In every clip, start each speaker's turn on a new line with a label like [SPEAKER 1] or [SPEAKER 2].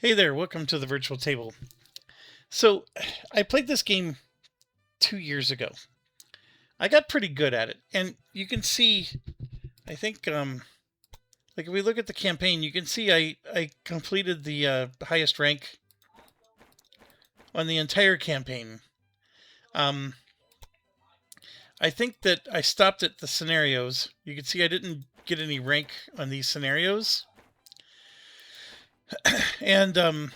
[SPEAKER 1] Hey there, welcome to the virtual table. So, I played this game 2 years ago. I got pretty good at it, and you can see, I think, like if we look at the campaign, you can see I completed the highest rank on the entire campaign. Um, I think that I stopped at the scenarios. You can see I didn't get any rank on these scenarios, and and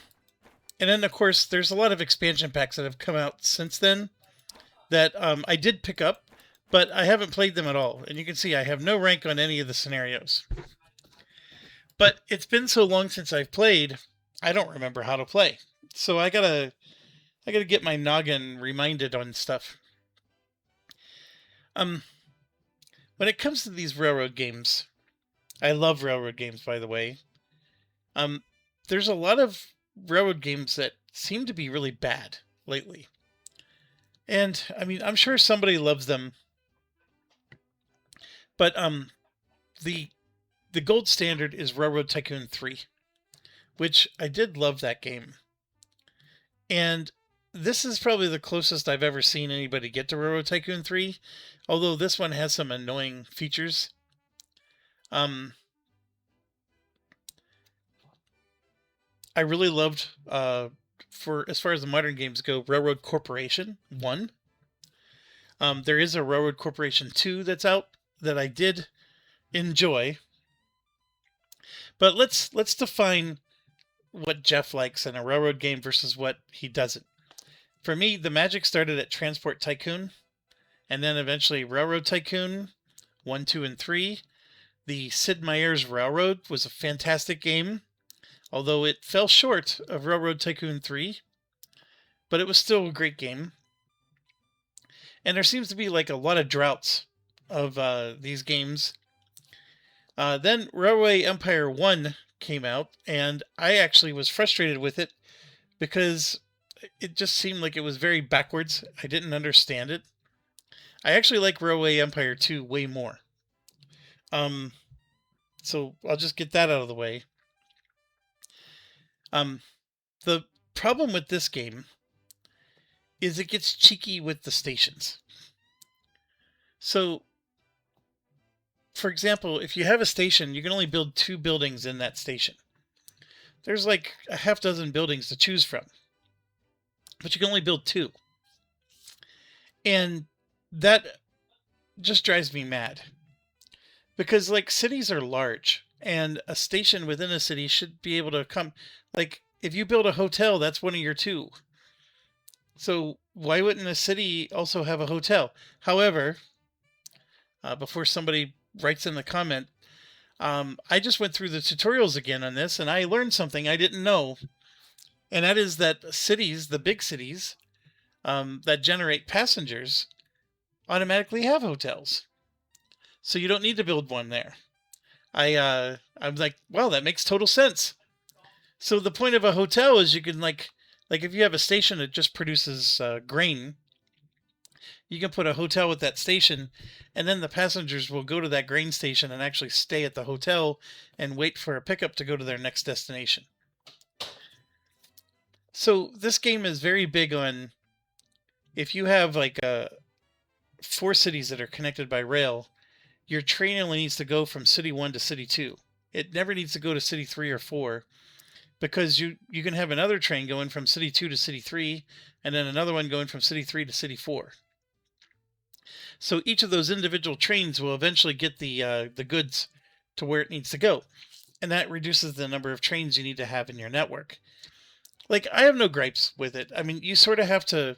[SPEAKER 1] then of course there's a lot of expansion packs that have come out since then that I did pick up, but I haven't played them at all. And you can see I have no rank on any of the scenarios. But it's been so long since I've played, I don't remember how to play. So I gotta get my noggin reminded on stuff. Um, when it comes to these railroad games, I love railroad games, by the way. Um, there's a lot of railroad games that seem to be really bad lately. And I mean, I'm sure somebody loves them, but the the gold standard is Railroad Tycoon 3, which I did love that game. And this is probably the closest I've ever seen anybody get to Railroad Tycoon 3, although this one has some annoying features. Um, I really loved, for as far as the modern games go, Railroad Corporation 1. There is a Railroad Corporation 2 that's out that I did enjoy. But let's define what Jeff likes in a railroad game versus what he doesn't. For me, the magic started at Transport Tycoon, and then eventually Railroad Tycoon 1, 2, and 3. The Sid Meier's Railroad was a fantastic game, although it fell short of Railroad Tycoon 3, but it was still a great game. And there seems to be like a lot of droughts of these games. Then Railway Empire 1 came out, and I actually was frustrated with it because it just seemed like it was very backwards. I didn't understand it. I actually like Railway Empire 2 way more. Um, so I'll just get that out of the way. Um, the problem with this game is it gets cheeky with the stations. So, for example, if you have a station, you can only build 2 buildings in that station. There's like a half dozen buildings to choose from, but you can only build 2. And that just drives me mad because like cities are large and a station within a city should be able to come, like if you build a hotel, that's one of your 2. So why wouldn't a city also have a hotel? However, before somebody writes in the comment, I just went through the tutorials again on this and I learned something I didn't know. And that is that cities, the big cities that generate passengers, automatically have hotels. So you don't need to build one there. I'm like, well, that makes total sense. So the point of a hotel is you can like if you have a station that just produces grain, you can put a hotel with that station, and then the passengers will go to that grain station and actually stay at the hotel and wait for a pickup to go to their next destination. So this game is very big on if you have like 4 cities that are connected by rail, your train only needs to go from city 1 to city 2. It never needs to go to city 3 or 4 because you can have another train going from city 2 to city 3 and then another one going from city 3 to city 4. So each of those individual trains will eventually get the goods to where it needs to go, and that reduces the number of trains you need to have in your network. Like I have no gripes with it. I mean, you sort of have to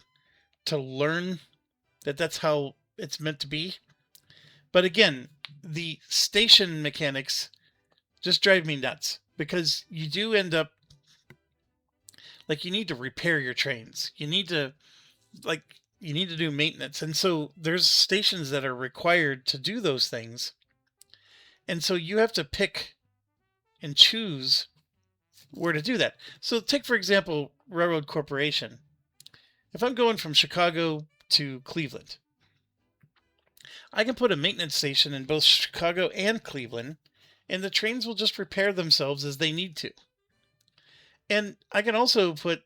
[SPEAKER 1] learn that that's how it's meant to be. But again, the station mechanics just drive me nuts because you do end up like you need to repair your trains. You need to like you need to do maintenance. And so there's stations that are required to do those things. And so you have to pick and choose where to do that. So take for example Railroad Corporation. If I'm going from Chicago to Cleveland, I can put a maintenance station in both Chicago and Cleveland, and the trains will just repair themselves as they need to. And I can also put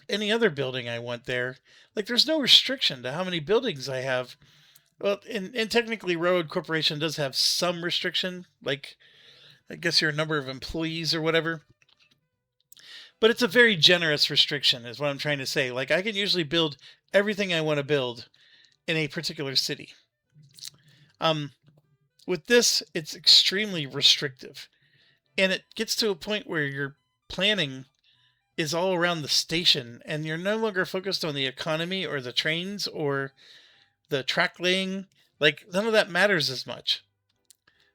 [SPEAKER 1] any other building I want there. Like there's no restriction to how many buildings I have. Well, and technically Railroad Corporation does have some restriction, like I guess your number of employees or whatever. But it's a very generous restriction, is what I'm trying to say. Like I can usually build everything I want to build in a particular city. With this, it's extremely restrictive. And it gets to a point where your planning is all around the station and you're no longer focused on the economy or the trains or the track laying. Like none of that matters as much.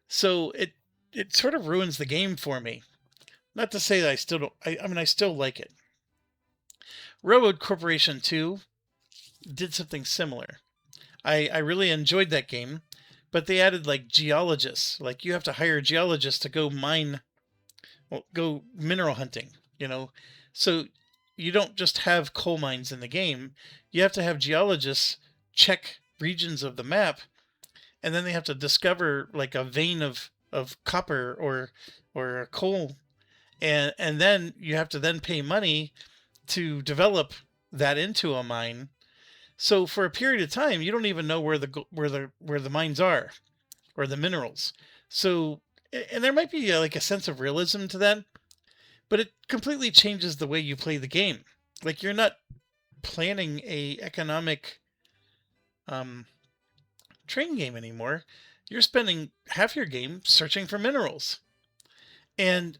[SPEAKER 1] So it sort of ruins the game for me. Not to say that I still don't, I mean, I still like it. Railroad Corporation 2 did something similar. I really enjoyed that game, but they added like geologists. Like you have to hire geologists to go go mineral hunting, you know. So you don't just have coal mines in the game. You have to have geologists check regions of the map, and then they have to discover like a vein of copper or a coal, and then you have to then pay money to develop that into a mine. So for a period of time, you don't even know where the mines are or the minerals. So and there might be like a sense of realism to that, but it completely changes the way you play the game. Like you're not planning a economic train game anymore. You're spending half your game searching for minerals. And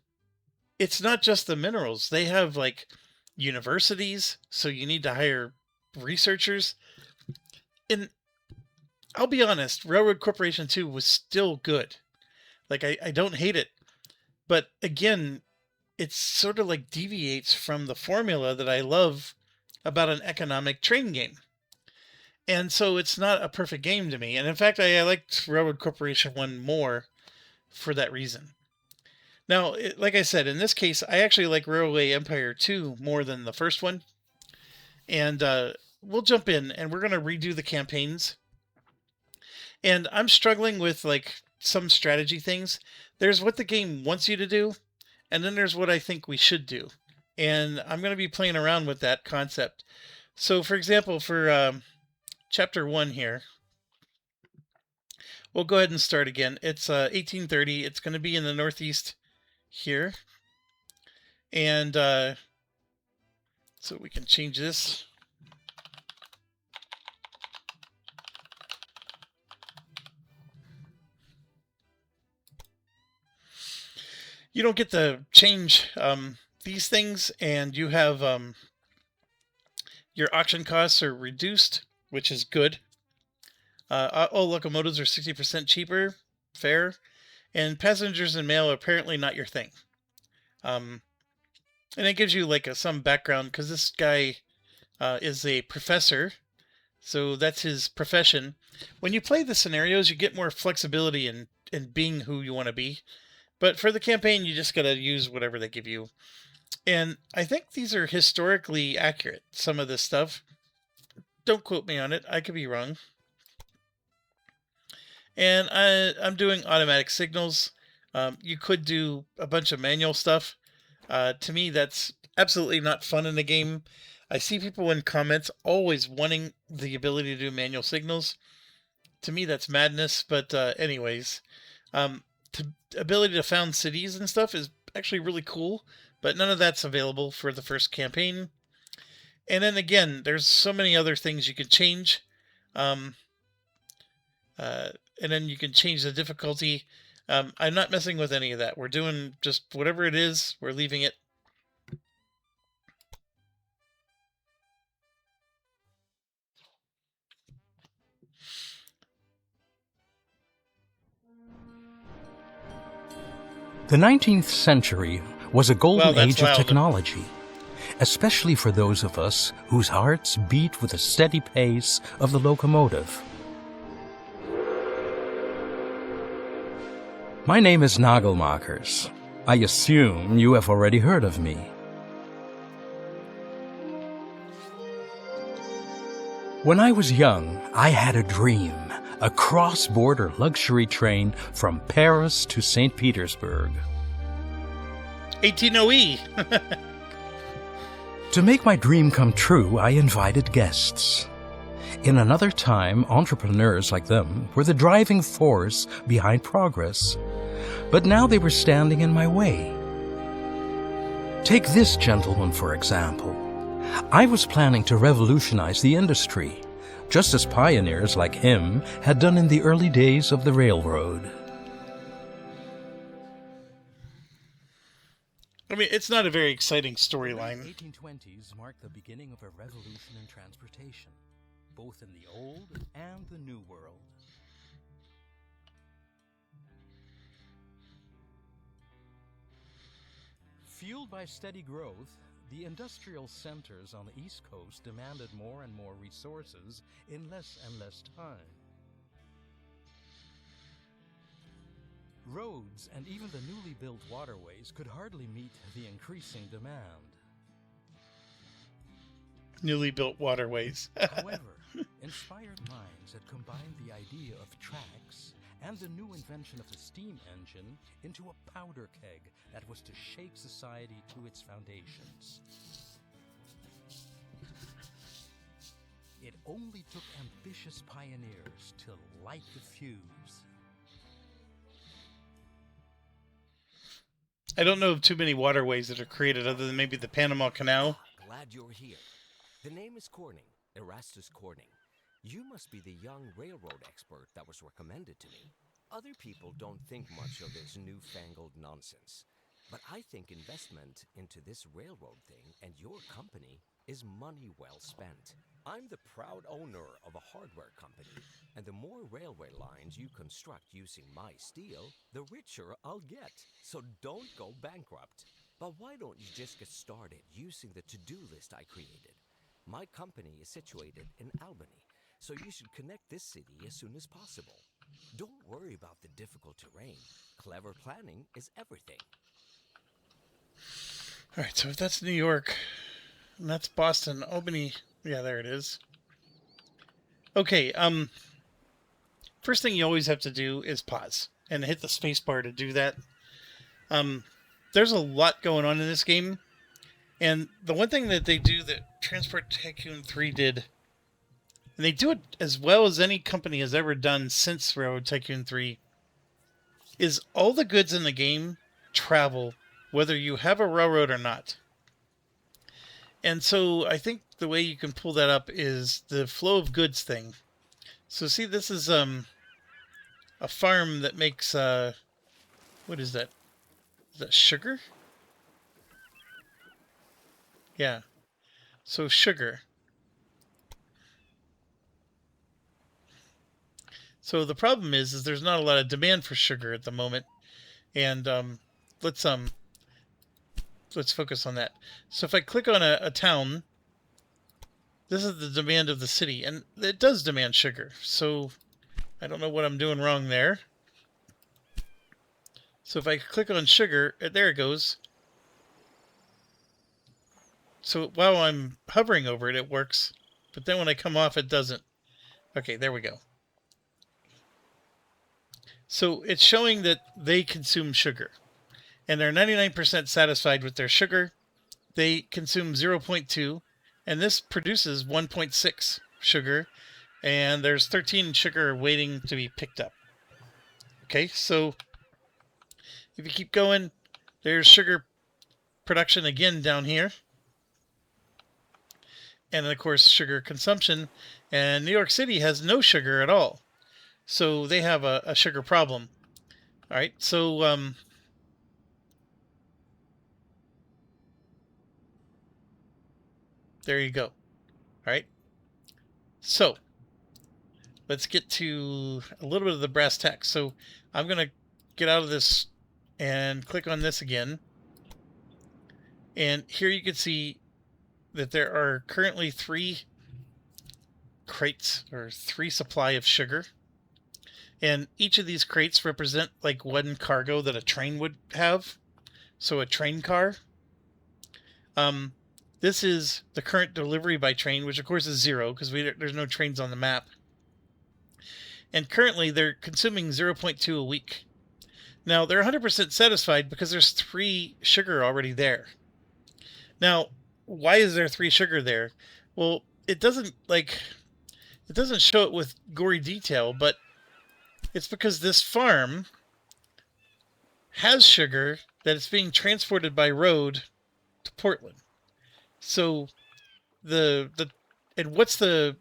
[SPEAKER 1] it's not just the minerals. They have like universities, so you need to hire researchers. And I'll be honest, Railroad Corporation 2 was still good. Like I don't hate it. But again, it sort of like deviates from the formula that I love about an economic train game. And so it's not a perfect game to me. And in fact, I liked Railroad Corporation 1 more for that reason. Now, like I said, in this case, I actually like Railway Empire 2 more than the first one. And we'll jump in and we're going to redo the campaigns. And I'm struggling with like some strategy things. There's what the game wants you to do, and then there's what I think we should do. And I'm going to be playing around with that concept. So, for example, for Chapter 1 here, we'll go ahead and start again. It's 1830. It's going to be in the Northeast here. And so we can change this. You don't get to change these things, and you have your auction costs are reduced, which is good. All locomotives are 60% cheaper, fair, and passengers and mail are apparently not your thing. And it gives you like some background, because this guy is a professor, so that's his profession. When you play the scenarios, you get more flexibility in being who you want to be. But for the campaign, you just got to use whatever they give you. And I think these are historically accurate, some of this stuff. Don't quote me on it. I could be wrong. And I'm doing automatic signals. You could do a bunch of manual stuff. To me, that's absolutely not fun in the game. I see people in comments always wanting the ability to do manual signals. To me, that's madness. But anyways, ability to found cities and stuff is actually really cool. But none of that's available for the first campaign. And then again, there's so many other things you can change. And then you can change the difficulty. I'm not messing with any of that. We're doing just whatever it is. We're leaving it.
[SPEAKER 2] The 19th century was a golden age of
[SPEAKER 1] loud.
[SPEAKER 2] technology, especially for those of us whose hearts beat with the steady pace of the locomotive. My name is Nagelmakers. I assume you have already heard of me. When I was young, I had a dream. A cross-border luxury train from Paris to St. Petersburg.
[SPEAKER 1] 18OE.
[SPEAKER 2] To make my dream come true, I invited guests. In another time, entrepreneurs like them were the driving force behind progress, but now they were standing in my way. Take this gentleman, for example. I was planning to revolutionize the industry, just as pioneers like him had done in the early days of the railroad.
[SPEAKER 1] I mean, it's not a very exciting
[SPEAKER 2] The
[SPEAKER 1] storyline.
[SPEAKER 2] 1820s marked the beginning of a revolution in transportation, both in the Old and the New World. Fueled by steady growth, the industrial centers on the East Coast demanded more and more resources in less and less time. Roads and even the newly built waterways could hardly meet the increasing demand.
[SPEAKER 1] Newly built waterways.
[SPEAKER 2] However, inspired minds had combined the idea of tracks and the new invention of the steam engine into a powder keg that was to shake society to its foundations. It only took ambitious pioneers to light the fuse.
[SPEAKER 1] I don't know of too many waterways that are created other than maybe the Panama Canal.
[SPEAKER 3] Glad you're here. The name is Corning, Erastus Corning. You must be the young railroad expert that was recommended to me. Other people don't think much of this newfangled nonsense, but I think investment into this railroad thing and your company is money well spent. I'm the proud owner of a hardware company, and the more railway lines you construct using my steel, the richer I'll get. So don't go bankrupt. But why don't you just get started using the to-do list I created? My company is situated in Albany, so you should connect this city as soon as possible. Don't worry about the difficult terrain. Clever planning is everything.
[SPEAKER 1] All right, so if that's New York, and that's Boston, Albany. Yeah, there it is. Okay, first thing you always have to do is pause and hit the space bar to do that. There's a lot going on in this game, and the one thing that they do that Transport Tycoon 3 did, and they do it as well as any company has ever done since Railroad Tycoon 3, is all the goods in the game travel whether you have a railroad or not. And so I think the way you can pull that up is the flow of goods thing. So see, this is a farm that makes what is that? Is that sugar? Yeah. So sugar. So the problem is there's not a lot of demand for sugar at the moment, and let's focus on that. So if I click on a town, this is the demand of the city, and it does demand sugar. So I don't know what I'm doing wrong there. So if I click on sugar, there it goes. So while I'm hovering over it, it works, but then when I come off, it doesn't. Okay, there we go. So it's showing that they consume sugar, and they're 99% satisfied with their sugar. They consume 0.2, and this produces 1.6 sugar, and there's 13 sugar waiting to be picked up. Okay, so if you keep going, there's sugar production again down here. And of course, sugar consumption. And New York City has no sugar at all. So they have a sugar problem. All right, so there you go. All right, so let's get to a little bit of the brass tacks. So I'm going to get out of this and click on this again. And here you can see that there are currently 3 crates, or 3 supply of sugar. And each of these crates represent like one cargo that a train would have. So a train car. This is the current delivery by train, which of course is 0 because there's no trains on the map. And currently they're consuming 0.2 a week. Now they're 100% satisfied because there's 3 sugar already there. Now, why is there 3 sugar there? Well, it doesn't show it with gory detail, but it's because this farm has sugar that is being transported by road to Portland. So and what's the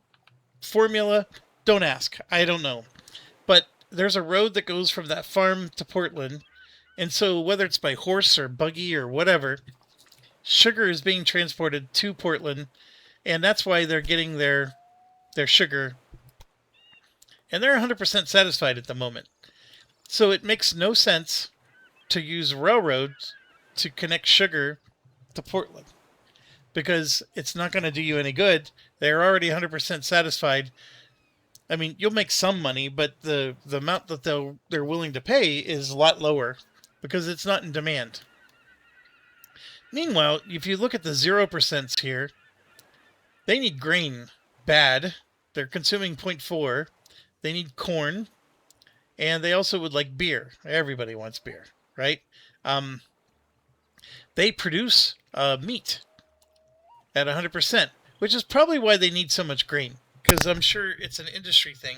[SPEAKER 1] formula? Don't ask. I don't know. But there's a road that goes from that farm to Portland. And so whether it's by horse or buggy or whatever, sugar is being transported to Portland. And that's why they're getting their sugar. And they're 100% satisfied at the moment. So it makes no sense to use railroads to connect sugar to Portland, because it's not going to do you any good. They're already 100% satisfied. I mean, you'll make some money, but the amount that they're willing to pay is a lot lower because it's not in demand. Meanwhile, if you look at the 0% here, they need grain bad. They're consuming 0.4. They need corn, and they also would like beer. Everybody wants beer, right? They produce meat at 100%, which is probably why they need so much grain, because I'm sure it's an industry thing.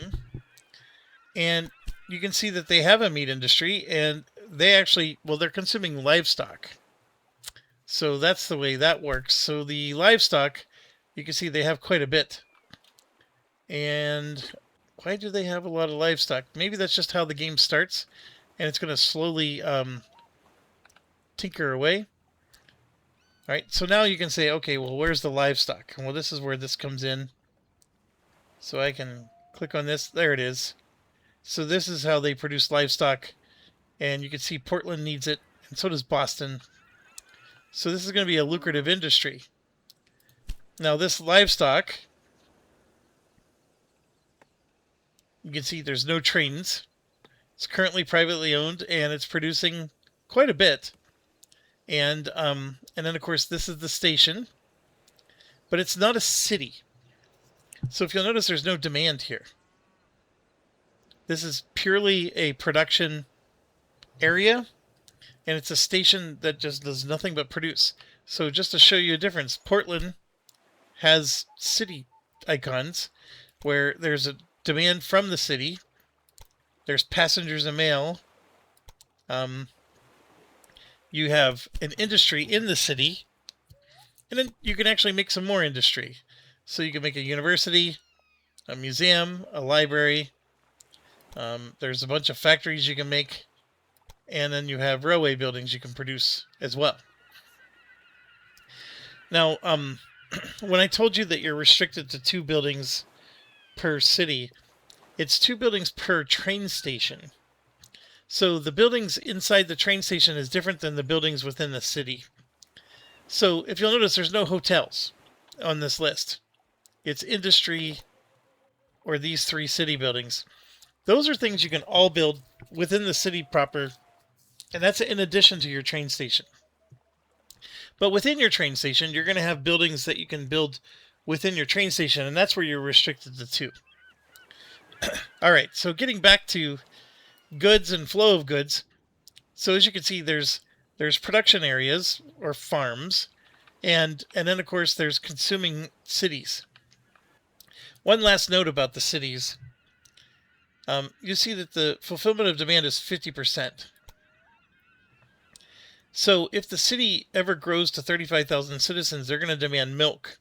[SPEAKER 1] And you can see that they have a meat industry, and they're consuming livestock. So that's the way that works. So the livestock, you can see they have quite a bit. And why do they have a lot of livestock? Maybe that's just how the game starts, and it's going to slowly tinker away. All right, so now you can say, okay, well, where's the livestock? Well, this is where this comes in. So I can click on this. There it is. So this is how they produce livestock. And you can see Portland needs it, and so does Boston. So this is going to be a lucrative industry. Now this livestock, you can see there's no trains. It's currently privately owned, and it's producing quite a bit. And then, of course, this is the station. But it's not a city. So if you'll notice, there's no demand here. This is purely a production area. And it's a station that just does nothing but produce. So just to show you a difference, Portland has city icons where there's a demand from the city. There's passengers and mail. You have an industry in the city, and then you can actually make some more industry. So you can make a university, a museum, a library. There's a bunch of factories you can make, and then you have railway buildings you can produce as well. Now, when I told you that you're restricted to 2 buildings per city, it's 2 buildings per train station. So the buildings inside the train station is different than the buildings within the city. So if you'll notice, there's no hotels on this list. It's industry or these 3 city buildings. Those are things you can all build within the city proper, and that's in addition to your train station. But within your train station, you're going to have buildings that you can build within your train station, and that's where you're restricted to 2. All right, so getting back to goods and flow of goods. So as you can see, there's production areas or farms, and then of course there's consuming cities. One last note about the cities. You see that the fulfillment of demand is 50%. So if the city ever grows to 35,000 citizens, they're going to demand milk.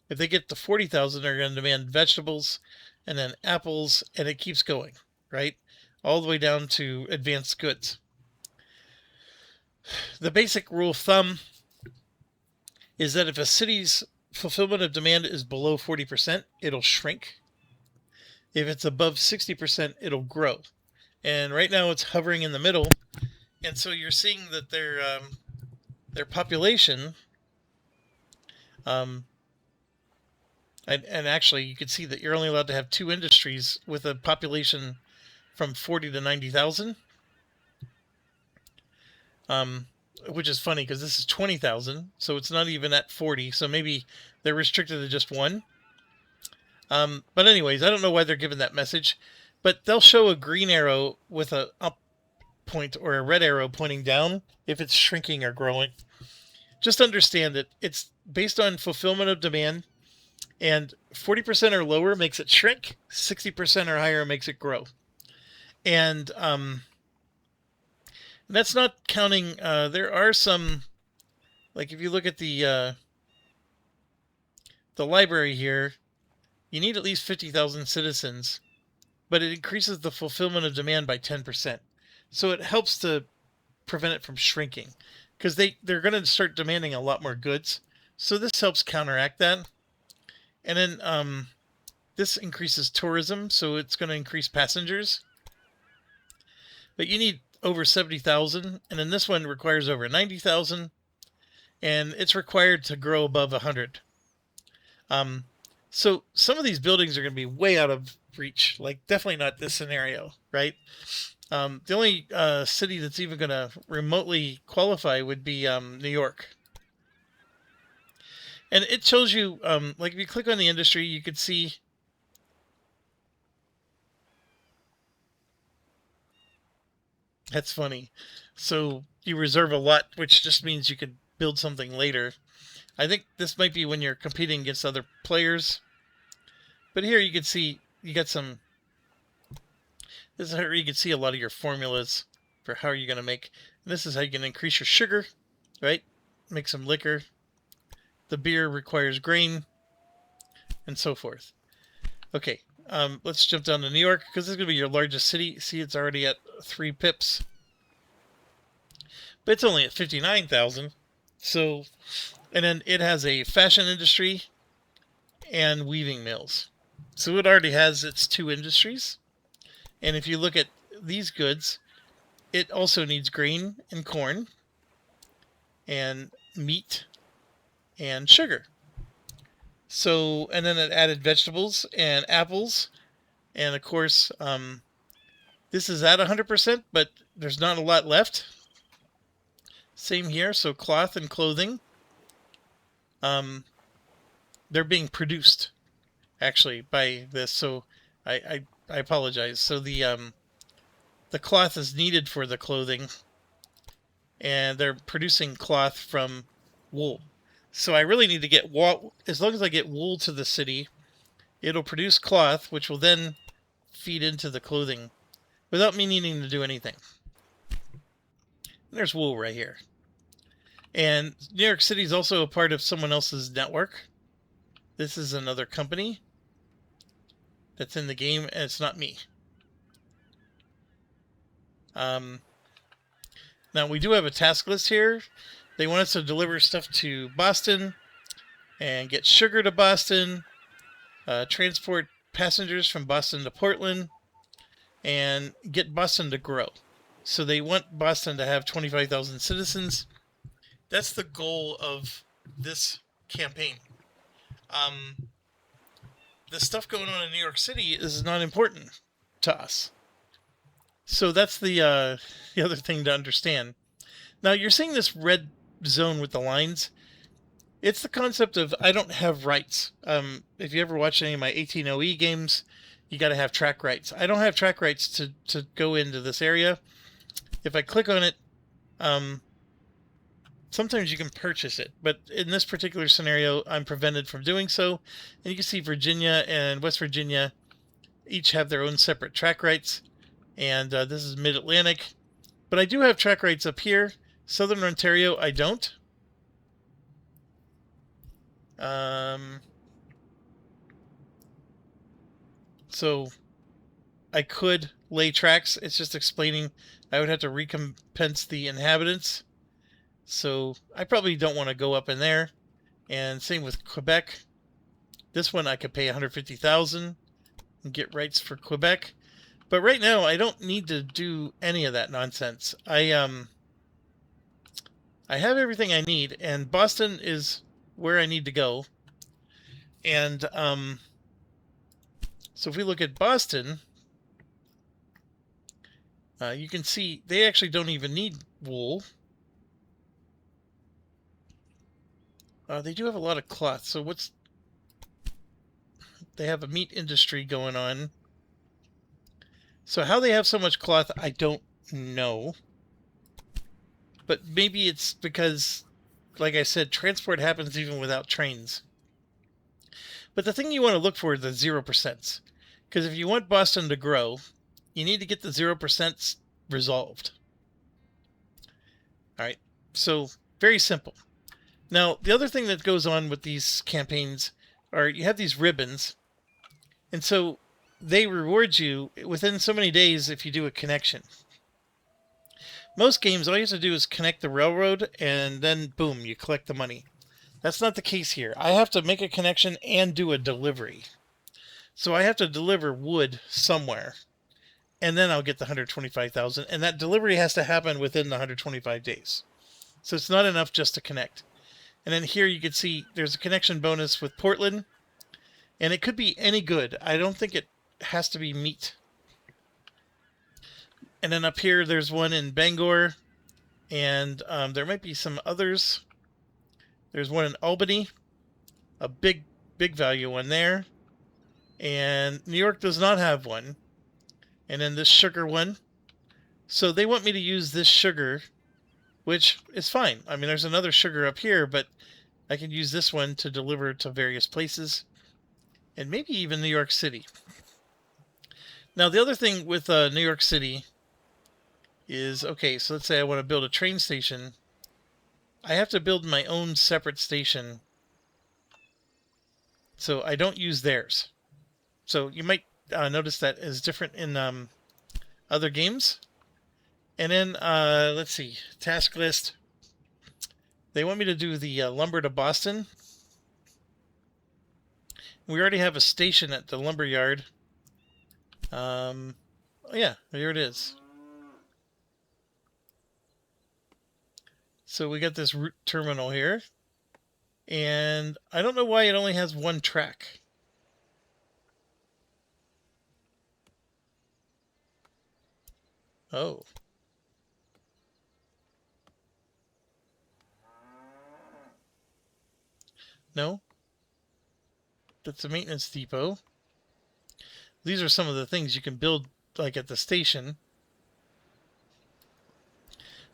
[SPEAKER 1] If they get to 40,000, they're going to demand vegetables, and then apples, and it keeps going, right? All the way down to advanced goods. The basic rule of thumb is that if a city's fulfillment of demand is below 40%, it'll shrink. If it's above 60%, it'll grow. And right now it's hovering in the middle. And so you're seeing that their population, and actually you can see that you're only allowed to have 2 industries with a population from 40 to 90,000. Which is funny because this is 20,000, so it's not even at 40. So maybe they're restricted to just 1. But anyways, I don't know why they're giving that message, but they'll show a green arrow with a up point or a red arrow pointing down if it's shrinking or growing. just understand that it's based on fulfillment of demand, and 40% or lower makes it shrink, 60% or higher makes it grow. And that's not counting, there are some, like if you look at the library here, you need at least 50,000 citizens, but it increases the fulfillment of demand by 10%. So it helps to prevent it from shrinking, because they're going to start demanding a lot more goods. So this helps counteract that. And then this increases tourism, so it's going to increase passengers. But you need over 70,000, and then this one requires over 90,000, and it's required to grow above 100. So some of these buildings are going to be way out of reach, like definitely not this scenario, right? The only city that's even going to remotely qualify would be New York. And it shows you, like if you click on the industry, you could see that's funny. So you reserve a lot, which just means you could build something later. I think this might be when you're competing against other players. But here you can see you got some. This is how you can see a lot of your formulas for how you're going to make. And this is how you can increase your sugar, right? Make some liquor. The beer requires grain, and so forth. Okay, let's jump down to New York, because this is going to be your largest city. See, it's already at 3 pips. But it's only at 59,000. So, and then it has a fashion industry and weaving mills. So it already has its 2 industries. And if you look at these goods, it also needs grain and corn and meat and sugar. So, and then it added vegetables and apples. And of course, this is at 100%, but there's not a lot left. Same here. So cloth and clothing, they're being produced actually by this. So I apologize. So the cloth is needed for the clothing, and they're producing cloth from wool. So I really need to get wool. As long as I get wool to the city, it'll produce cloth, which will then feed into the clothing without me needing to do anything. There's wool right here. And New York City is also a part of someone else's network. This is another company that's in the game, and it's not me. Now, we do have a task list here. They want us to deliver stuff to Boston and get sugar to Boston, transport passengers from Boston to Portland, and get Boston to grow. So they want Boston to have 25,000 citizens. That's the goal of this campaign. The stuff going on in New York City is not important to us. So that's the other thing to understand. Now, you're seeing this red zone with the lines. It's the concept of I don't have rights. If you ever watch any of my 18OE games, you got to have track rights. I don't have track rights to go into this area. If I click on it, sometimes you can purchase it, but in this particular scenario, I'm prevented from doing so. And you can see Virginia and West Virginia each have their own separate track rights. And this is Mid-Atlantic. But I do have track rights up here. Southern Ontario, I don't. So I could lay tracks. It's just explaining I would have to recompense the inhabitants. So I probably don't want to go up in there. And same with Quebec. This one I could pay $150,000 and get rights for Quebec. But right now I don't need to do any of that nonsense. I have everything I need, and Boston is where I need to go. And so if we look at Boston, you can see they actually don't even need wool. They do have a lot of cloth. So they have a meat industry going on. So how they have so much cloth, I don't know. But maybe it's because like I said, transport happens even without trains. But the thing you want to look for is the 0%. Because if you want Boston to grow, you need to get the 0% resolved. All right, so very simple. Now, the other thing that goes on with these campaigns are you have these ribbons, and so they reward you within so many days if you do a connection. Most games, all you have to do is connect the railroad, and then boom, you collect the money. That's not the case here. I have to make a connection and do a delivery. So I have to deliver wood somewhere, and then I'll get the 125,000, and that delivery has to happen within the 125 days. So it's not enough just to connect. And then here you can see there's a connection bonus with Portland, and it could be any good. I don't think it has to be meat. And then up here there's one in Bangor, and there might be some others. There's one in Albany, a big value one there. And New York does not have one. And then this sugar one. So they want me to use this sugar, which is fine. I mean, there's another sugar up here, but I can use this one to deliver to various places. And maybe even New York City. Now, the other thing with New York City is, okay, so let's say I want to build a train station. I have to build my own separate station. So I don't use theirs. So you might notice that is different in other games. And then, let's see, task list. They want me to do the lumber to Boston. We already have a station at the lumber yard. Oh yeah, here it is. So we got this route terminal here. And I don't know why it only has one track. Oh. No. That's a maintenance depot. These are some of the things you can build like at the station.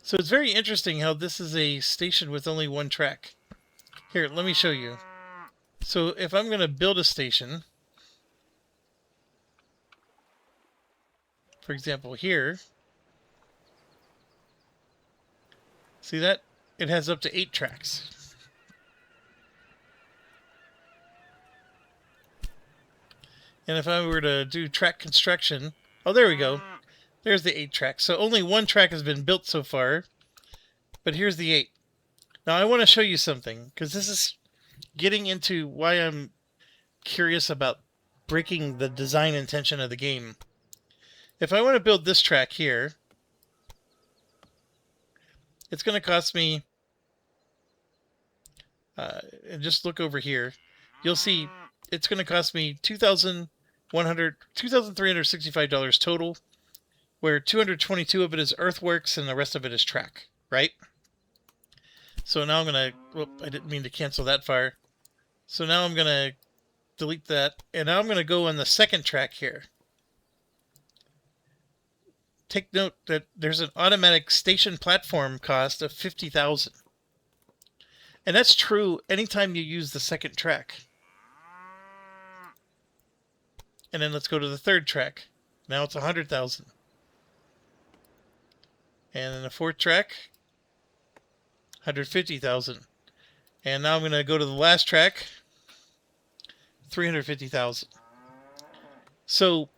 [SPEAKER 1] So it's very interesting how this is a station with only one track. Here, let me show you. So if I'm going to build a station, for example here, see that? It has up to 8 tracks. And if I were to do track construction, oh, there we go. There's the 8 tracks. So only one track has been built so far, but here's the 8. Now I want to show you something, because this is getting into why I'm curious about breaking the design intention of the game. If I want to build this track here, it's going to cost me, and just look over here, you'll see it's going to cost me $2,365 total, where 222 of it is earthworks and the rest of it is track, right? So now I'm going to, whoop, I didn't mean to cancel that fire. So now I'm going to delete that, and now I'm going to go on the second track here. Take note that there's an automatic station platform cost of $50,000. And that's true anytime you use the second track. And then let's go to the third track. Now it's $100,000. And then the fourth track, $150,000. And now I'm going to go to the last track, $350,000. So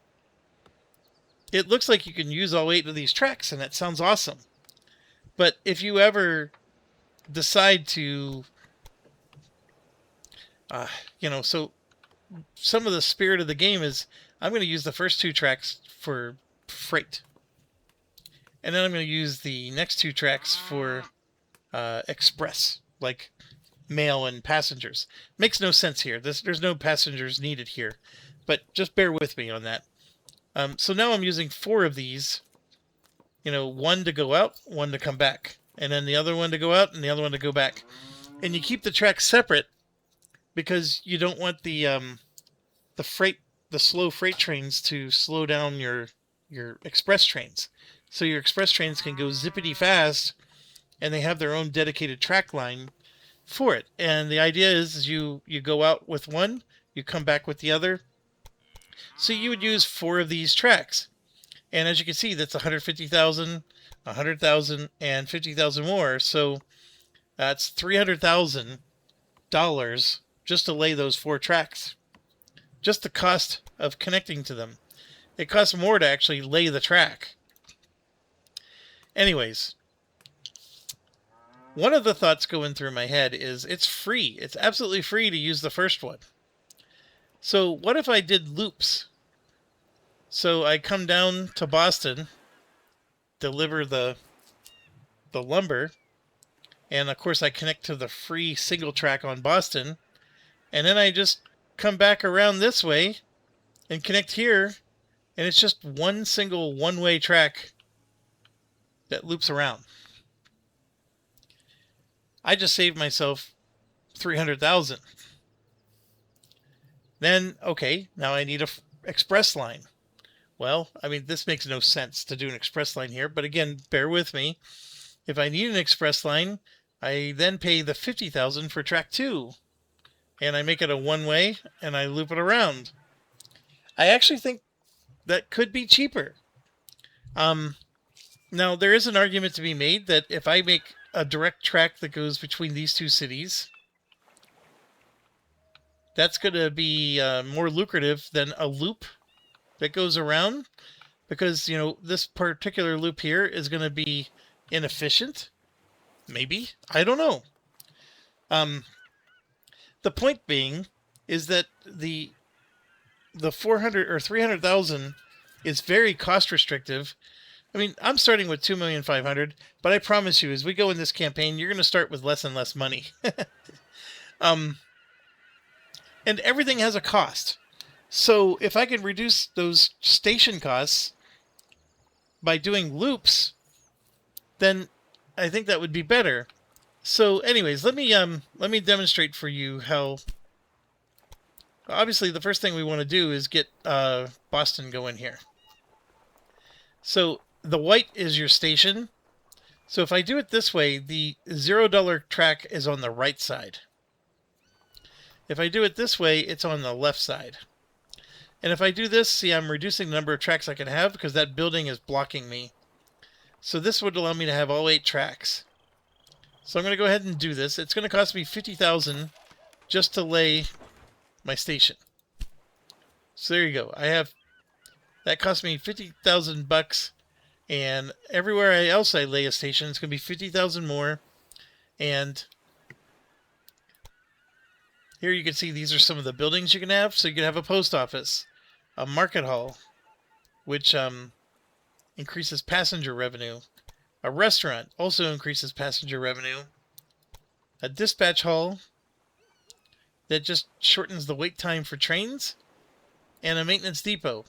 [SPEAKER 1] it looks like you can use all 8 of these tracks, and that sounds awesome. But if you ever decide to, so some of the spirit of the game is I'm going to use the first 2 tracks for freight. And then I'm going to use the next 2 tracks for express, like mail and passengers. Makes no sense here. There's no passengers needed here. But just bear with me on that. So now I'm using 4 of these. One to go out, one to come back. And then the other one to go out, and the other one to go back. And you keep the tracks separate because you don't want the slow freight trains to slow down your express trains. So your express trains can go zippity fast, and they have their own dedicated track line. for it. And the idea is you go out with one, you come back with the other. So you would use 4 of these tracks. And as you can see, that's 150,000, 100,000, and 50,000 more. So that's $300,000 just to lay those 4 tracks. Just the cost of connecting to them. It costs more to actually lay the track. Anyways, one of the thoughts going through my head is it's free. It's absolutely free to use the first one. So what if I did loops? So I come down to Boston, deliver the lumber, and of course I connect to the free single track on Boston, and then I just come back around this way and connect here, and it's just one single one-way track that loops around. I just saved myself $300,000. Then, okay, now I need a express line. Well, I mean, this makes no sense to do an express line here, but again, bear with me. If I need an express line, I then pay the $50,000 for track 2, and I make it a one-way, and I loop it around. I actually think that could be cheaper. Now, there is an argument to be made that if I make a direct track that goes between these 2 cities, that's going to be more lucrative than a loop that goes around, because, you know, this particular loop here is going to be inefficient. Maybe. I don't know. The point being is that the 400 or 300,000 is very cost restrictive. I mean, I'm starting with 2,500,000, but I promise you, as we go in this campaign, you're going to start with less and less money. And everything has a cost. So if I can reduce those station costs by doing loops, then I think that would be better. So anyways, let me demonstrate for you how. Obviously, the first thing we want to do is get Boston going here. So the white is your station. So if I do it this way, the $0 track is on the right side. If I do it this way, it's on the left side. And if I do this, see, I'm reducing the number of tracks I can have because that building is blocking me. So this would allow me to have all 8 tracks. So I'm going to go ahead and do this. It's going to cost me $50,000 just to lay my station. So there you go. That cost me $50,000, and everywhere else I lay a station, it's going to be $50,000 more. And here you can see these are some of the buildings you can have. So you can have a post office, a market hall, which increases passenger revenue. A restaurant also increases passenger revenue. A dispatch hall that just shortens the wait time for trains. And a maintenance depot.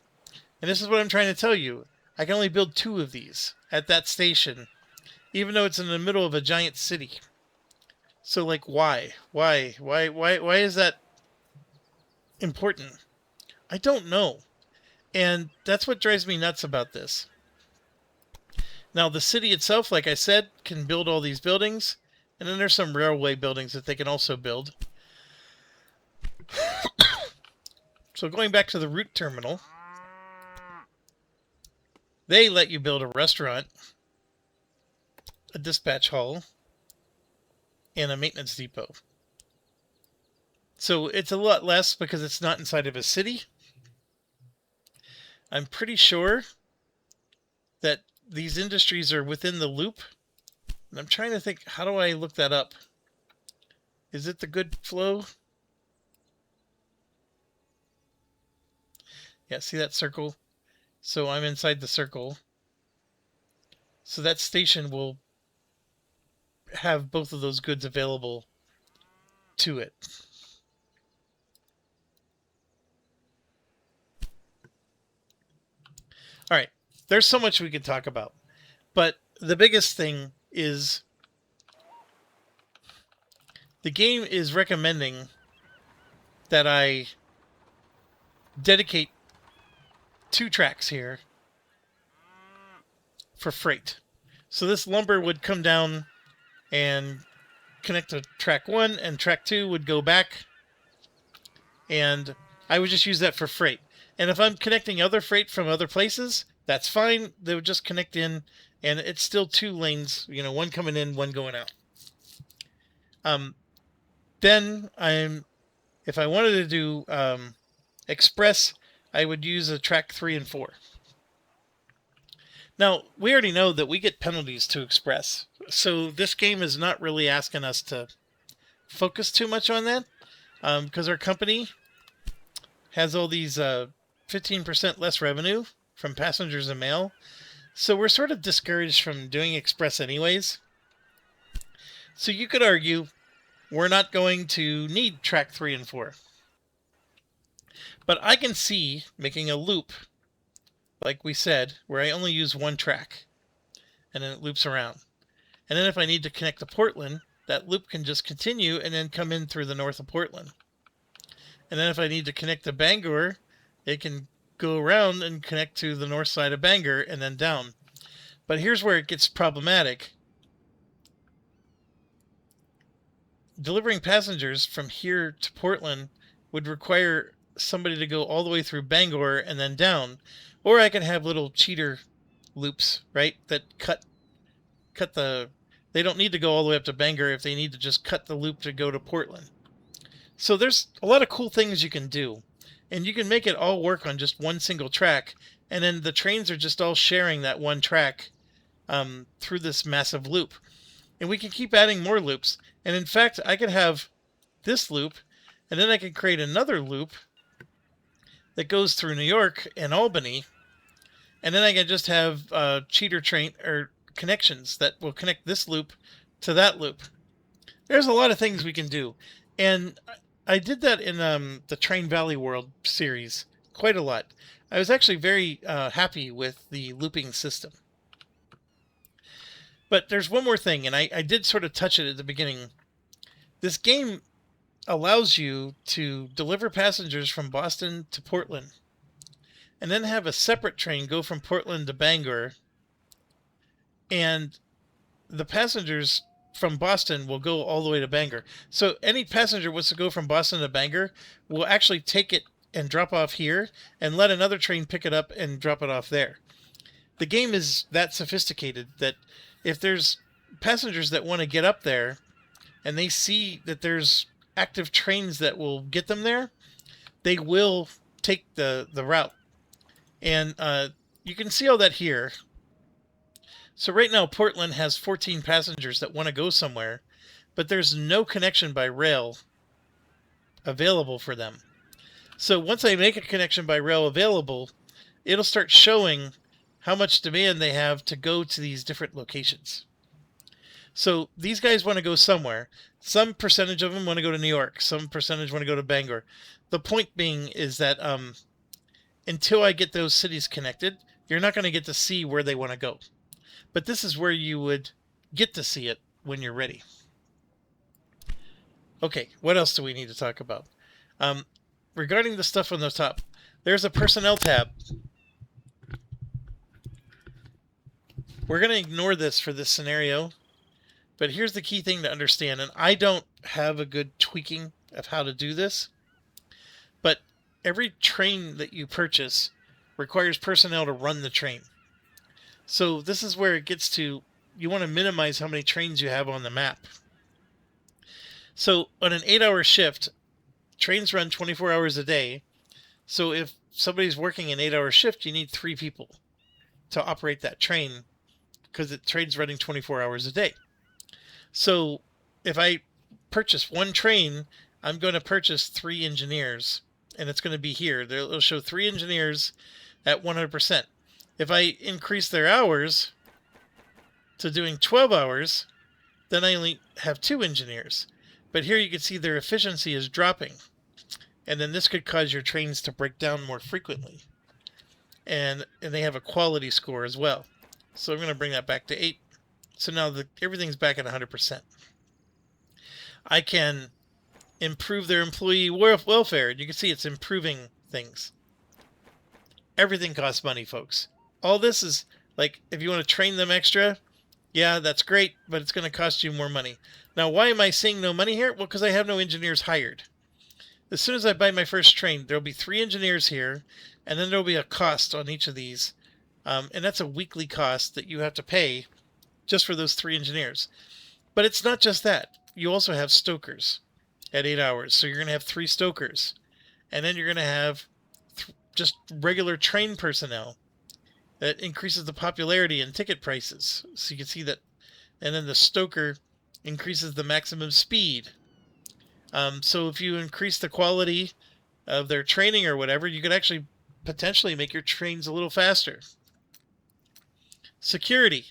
[SPEAKER 1] And this is what I'm trying to tell you. I can only build 2 of these at that station, even though it's in the middle of a giant city. So, like, why? Why is that important? I don't know. And that's what drives me nuts about this. Now, the city itself, like I said, can build all these buildings. And then there's some railway buildings that they can also build. So going back to the route terminal, they let you build a restaurant, a dispatch hall, and a maintenance depot. So it's a lot less because it's not inside of a city. I'm pretty sure that these industries are within the loop. And I'm trying to think, how do I look that up? Is it the good flow? Yeah, see that circle? So I'm inside the circle. So that station will have both of those goods available to it. All right, there's so much we could talk about. But the biggest thing is the game is recommending that I dedicate 2 tracks here for freight. So this lumber would come down and connect to track 1, and track 2 would go back, and I would just use that for freight. And if I'm connecting other freight from other places, that's fine. They would just connect in, and it's still 2 lanes, one coming in, one going out. Then if I wanted to do express, I would use a track 3 and 4. Now, we already know that we get penalties to express, so this game is not really asking us to focus too much on that, because our company has all these 15% less revenue from passengers and mail, so we're sort of discouraged from doing express anyways. So you could argue we're not going to need track 3 and 4. But I can see making a loop, like we said, where I only use 1 track, and then it loops around. And then if I need to connect to Portland, that loop can just continue and then come in through the north of Portland. And then if I need to connect to Bangor, it can go around and connect to the north side of Bangor and then down. But here's where it gets problematic. Delivering passengers from here to Portland would require somebody to go all the way through Bangor and then down, or I can have little cheater loops, right, that cut they don't need to go all the way up to Bangor if they need to just cut the loop to go to Portland. So there's a lot of cool things you can do, and you can make it all work on just one single track, and then the trains are just all sharing that one track through this massive loop. And we can keep adding more loops. And in fact, I could have this loop, and then I can create another loop that goes through New York and Albany, and then I can just have cheater train or connections that will connect this loop to that loop. There's a lot of things we can do, and I did that in the Train Valley World series quite a lot. I was actually very happy with the looping system. But there's one more thing, and I did sort of touch it at the beginning. This game allows you to deliver passengers from Boston to Portland, and then have a separate train go from Portland to Bangor, and the passengers from Boston will go all the way to Bangor. So any passenger wants to go from Boston to Bangor will actually take it and drop off here, and let another train pick it up and drop it off there. The game is that sophisticated that if there's passengers that want to get up there and they see that there's active trains that will get them there, they will take the route. And you can see all that here. So right now Portland has 14 passengers that want to go somewhere, but there's no connection by rail available for them. So once I make a connection by rail available, it'll start showing how much demand they have to go to these different locations. So these guys want to go somewhere. Some percentage of them want to go to New York. Some percentage want to go to Bangor. The point being is that until I get those cities connected, you're not going to get to see where they want to go. But this is where you would get to see it when you're ready. Okay, what else do we need to talk about? Regarding the stuff on the top, there's a personnel tab. We're going to ignore this for this scenario, but here's the key thing to understand, and I don't have a good tweaking of how to do this, but every train that you purchase requires personnel to run the train. So this is where it gets to, you want to minimize how many trains you have on the map. So on an 8-hour shift, trains run 24 hours a day. So if somebody's working an 8-hour shift, you need 3 people to operate that train, because the train's running 24 hours a day. So if I purchase one train, I'm going to purchase 3 engineers, and it's going to be here. It'll show 3 engineers at 100%. If I increase their hours to doing 12 hours, then I only have 2 engineers. But here you can see their efficiency is dropping. And then this could cause your trains to break down more frequently. And they have a quality score as well. So I'm going to bring that back to 8. So now everything's back at 100%. I can improve their employee welfare. You can see it's improving things. Everything costs money, folks. All this is, like, if you want to train them extra, Yeah, that's great, but it's going to cost you more money. Now, why am I seeing no money here? Well, because I have no engineers hired. As soon as I buy my first train, there'll be 3 engineers here, and then there'll be a cost on each of these. And that's a weekly cost that you have to pay just for those 3 engineers. But it's not just that. You also have stokers at 8 hours. So you're going to have 3 stokers. And then you're going to have just regular train personnel. That increases the popularity and ticket prices. So you can see that. And then the stoker increases the maximum speed. So if you increase the quality of their training or whatever, you could actually potentially make your trains a little faster. Security.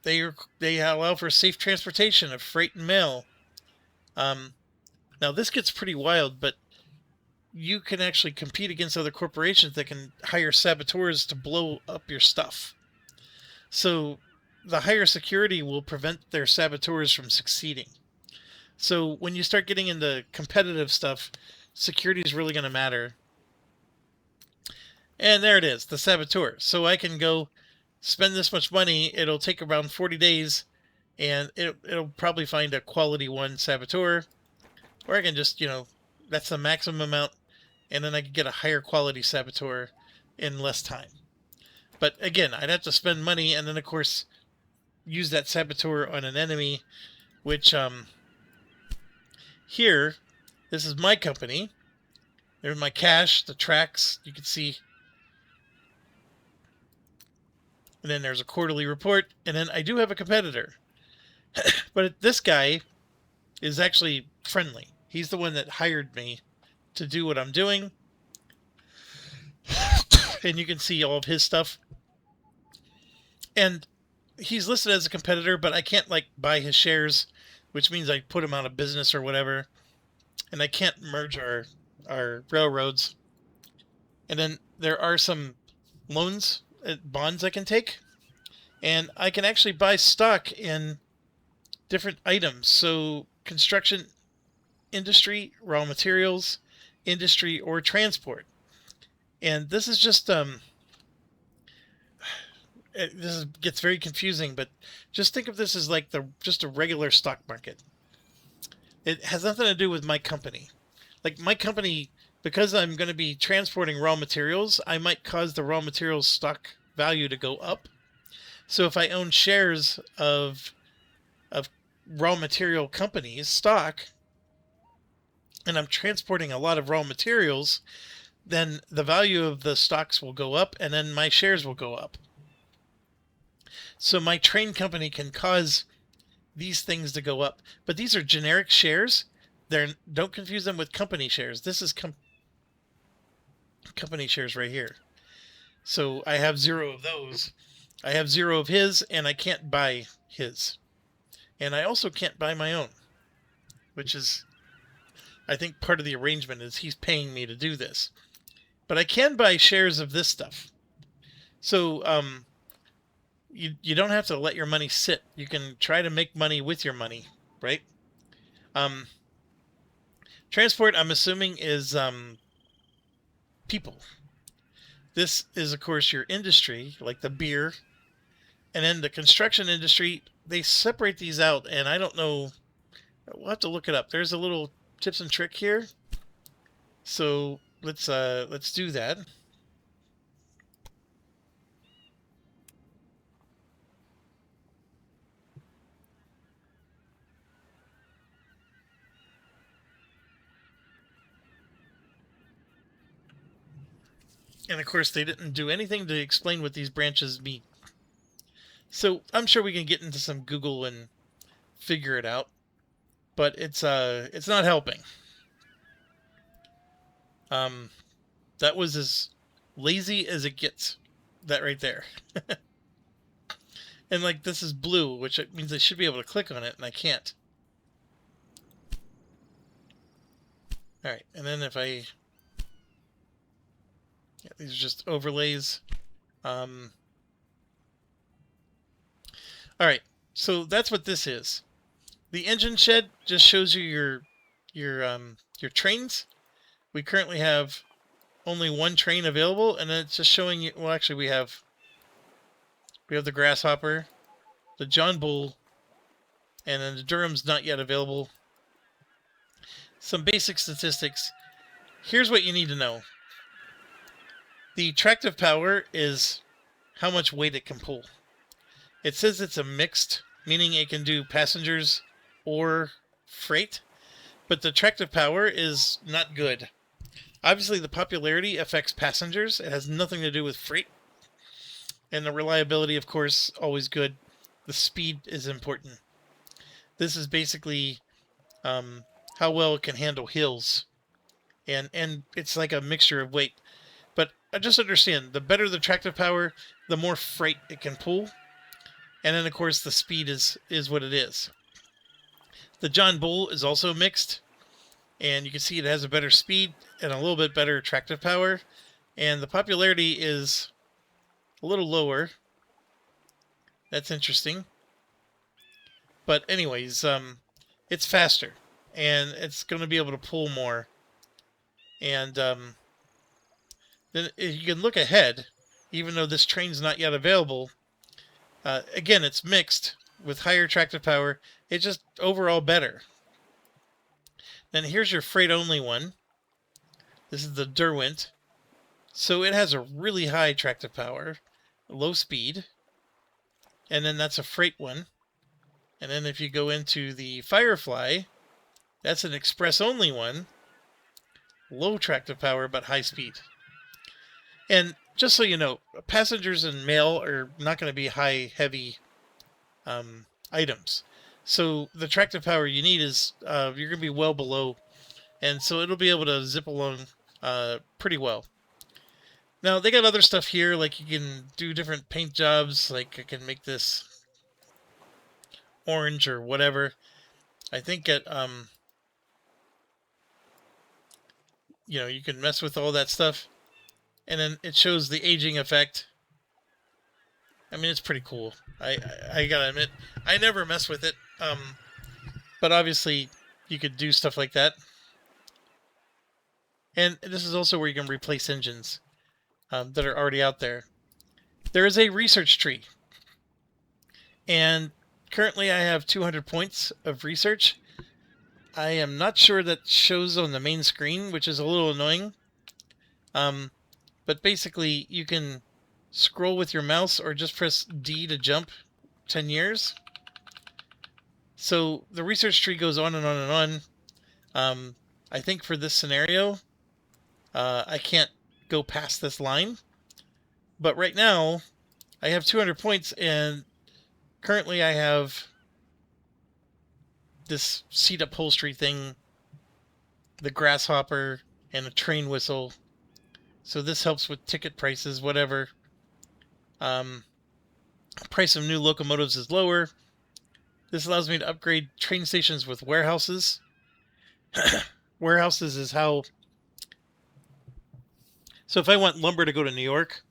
[SPEAKER 1] They allow for safe transportation of freight and mail. Now this gets pretty wild, but you can actually compete against other corporations that can hire saboteurs to blow up your stuff. So the higher security will prevent their saboteurs from succeeding. So when you start getting into competitive stuff, security is really going to matter. And there it is, the saboteur. So I can go spend this much money. It'll take around 40 days, and it'll probably find a quality 1 saboteur. Or I can just, that's the maximum amount, and then I can get a higher quality saboteur in less time. But again, I'd have to spend money, and then of course use that saboteur on an enemy, which here, this is my company. There's my cash, the tracks, you can see. And then there's a quarterly report, and then I do have a competitor. But this guy is actually friendly. He's the one that hired me to do what I'm doing. And you can see all of his stuff. And he's listed as a competitor, but I can't buy his shares, which means I put him out of business or whatever. And I can't merge our railroads. And then there are some loans, bonds I can take. And I can actually buy stock in different items. So construction industry, raw materials, industry, or transport. And this is just gets very confusing, but just think of this as just a regular stock market. It has nothing to do with my company. Like my company, because I'm going to be transporting raw materials, I might cause the raw materials stock value to go up. So if I own shares of raw material companies stock, and I'm transporting a lot of raw materials, then the value of the stocks will go up, and then my shares will go up. So my train company can cause these things to go up. But these are generic shares. Don't confuse them with company shares. This is company shares right here. So I have 0 of those. I have 0 of his, and I can't buy his. And I also can't buy my own, which is, I think, part of the arrangement is he's paying me to do this. But I can buy shares of this stuff. So you don't have to let your money sit. You can try to make money with your money, right? Transport, I'm assuming, is people. This is, of course, your industry, like the beer. And then the construction industry, they separate these out, and I don't know. We'll have to look it up. There's a little tips and trick here. So let's do that. And of course, they didn't do anything to explain what these branches mean. So I'm sure we can get into some Google and figure it out, but it's not helping. That was as lazy as it gets. That right there. And this is blue, which means I should be able to click on it, and I can't. All right, and then if I, these are just overlays. All right, so that's what this is. The engine shed just shows you your trains. We currently have only 1 train available, and then it's just showing you. Well, actually, we have the Grasshopper, the John Bull, and then the Durham's not yet available. Some basic statistics. Here's what you need to know. The tractive power is how much weight it can pull. It says it's a mixed, meaning it can do passengers or freight, but the tractive power is not good. Obviously, the popularity affects passengers. It has nothing to do with freight. And the reliability, of course, always good. The speed is important. This is basically how well it can handle hills. And it's like a mixture of weight. But just understand, the better the tractive power, the more freight it can pull. And then, of course, the speed is what it is. The John Bull is also mixed. And you can see it has a better speed and a little bit better tractive power. And the popularity is a little lower. That's interesting. But anyways, it's faster. And it's going to be able to pull more. And then if you can look ahead, even though this train's not yet available, again, it's mixed with higher tractive power. It's just overall better. Then here's your freight-only one. This is the Derwent. So it has a really high tractive power, low speed. And then that's a freight one. And then if you go into the Firefly, that's an express-only one. Low tractive power, but high speed. And just so you know, passengers and mail are not going to be high, heavy items. So the tractive power you need is, you're going to be well below. And so it'll be able to zip along pretty well. Now, they got other stuff here, like you can do different paint jobs. Like I can make this orange or whatever. I think you can mess with all that stuff. And then it shows the aging effect. I mean, it's pretty cool. I gotta admit, I never mess with it. But obviously, you could do stuff like that. And this is also where you can replace engines that are already out there. There is a research tree. And currently I have 200 points of research. I am not sure that shows on the main screen, which is a little annoying. But basically, you can scroll with your mouse or just press D to jump 10 years. So the research tree goes on and on and on. I think for this scenario, I can't go past this line. But right now, I have 200 points, and currently I have this seat upholstery thing, the grasshopper, and a train whistle. So this helps with ticket prices, whatever. Price of new locomotives is lower. This allows me to upgrade train stations with warehouses. Warehouses is how... So if I want lumber to go to New York,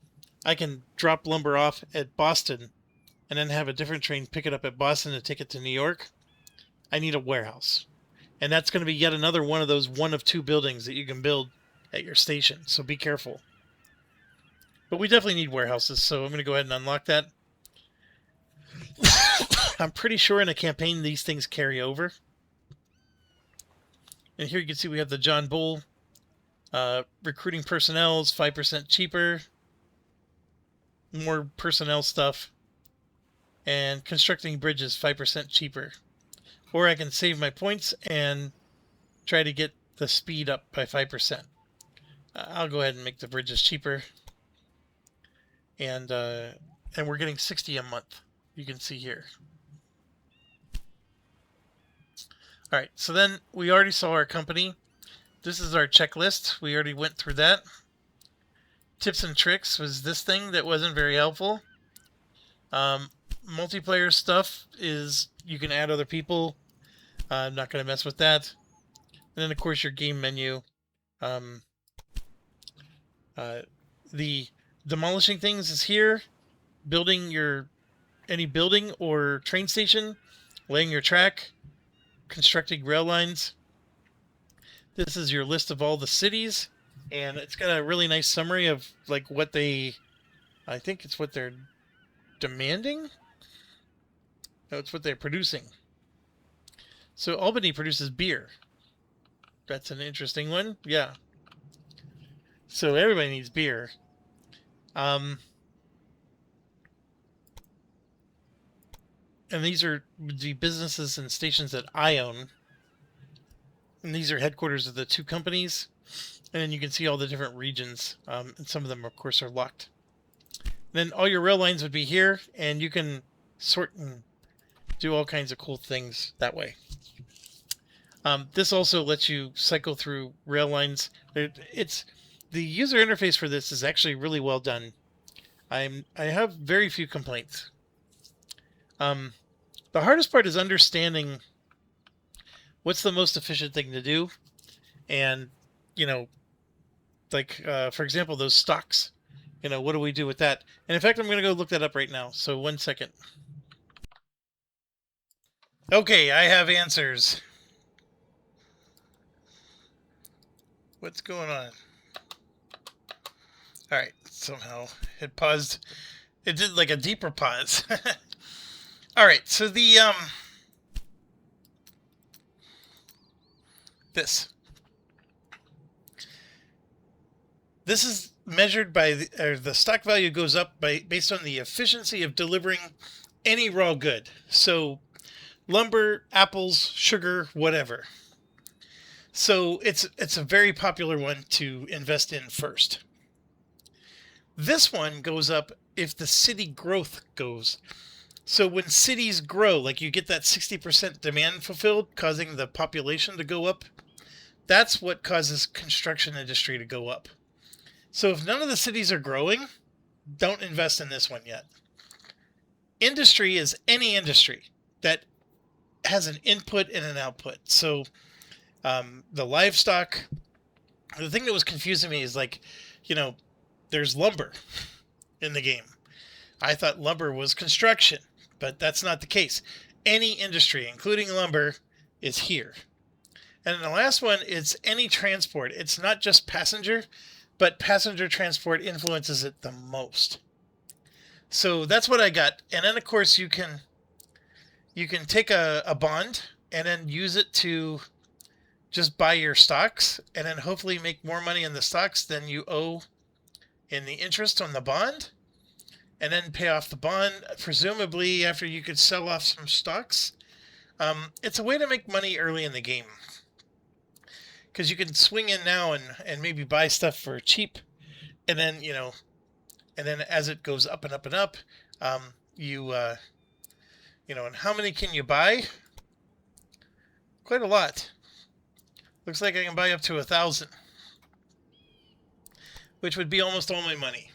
[SPEAKER 1] I can drop lumber off at Boston and then have a different train pick it up at Boston to take it to New York. I need a warehouse. And that's going to be yet another one of those one of two buildings that you can build at your station. So be careful. But we definitely need warehouses, so I'm going to go ahead and unlock that. I'm pretty sure in a campaign these things carry over. And here you can see we have the John Bull. Recruiting personnel is 5% cheaper. More personnel stuff. And constructing bridges 5% cheaper. Or I can save my points and try to get the speed up by 5%. I'll go ahead and make the bridges cheaper. And we're getting 60 a month. You can see here. All right, so then we already saw our company. This is our checklist. We already went through that. Tips and tricks was this thing that wasn't very helpful. Multiplayer stuff is you can add other people. I'm not going to mess with that. And then, of course, your game menu. The demolishing things is here. Building any building or train station. Laying your track. Constructing rail lines. This is your list of all the cities. And it's got a really nice summary of like what I think it's what they're demanding. That's what they're producing. So Albany produces beer. That's an interesting one. Yeah. So everybody needs beer. And these are the businesses and stations that I own. And these are headquarters of the two companies. And then you can see all the different regions. And some of them, of course, are locked. Then all your rail lines would be here. And you can sort and do all kinds of cool things that way. This also lets you cycle through rail lines. The user interface for this is actually really well done. I have very few complaints. The hardest part is understanding what's the most efficient thing to do. And, you know, like, for example, those stocks. You know, what do we do with that? And in fact, I'm going to go look that up right now. So 1 second. Okay, I have answers. What's going on? All right, somehow it paused. It did like a deeper pause. All right, so the this is measured by the stock value goes up based on the efficiency of delivering any raw good. So lumber, apples, sugar, whatever. So it's a very popular one to invest in first. This one goes up if the city growth goes. So when cities grow, like you get that 60% demand fulfilled, causing the population to go up, that's what causes construction industry to go up. So if none of the cities are growing, don't invest in this one yet. Industry is any industry that has an input and an output. So the livestock, the thing that was confusing me is like, you know, there's lumber in the game. I thought lumber was construction, but that's not the case. Any industry, including lumber, is here. And the last one is any transport. It's not just passenger, but passenger transport influences it the most. So that's what I got. And then, of course, you can take a bond and then use it to just buy your stocks and then hopefully make more money in the stocks than you owe in the interest on the bond, and then pay off the bond, presumably after you could sell off some stocks. It's a way to make money early in the game, because you can swing in now and maybe buy stuff for cheap, and then, you know, and then as it goes up and up and up, you know, and how many can you buy? Quite a lot. Looks like I can buy up to 1,000. Which would be almost all my money.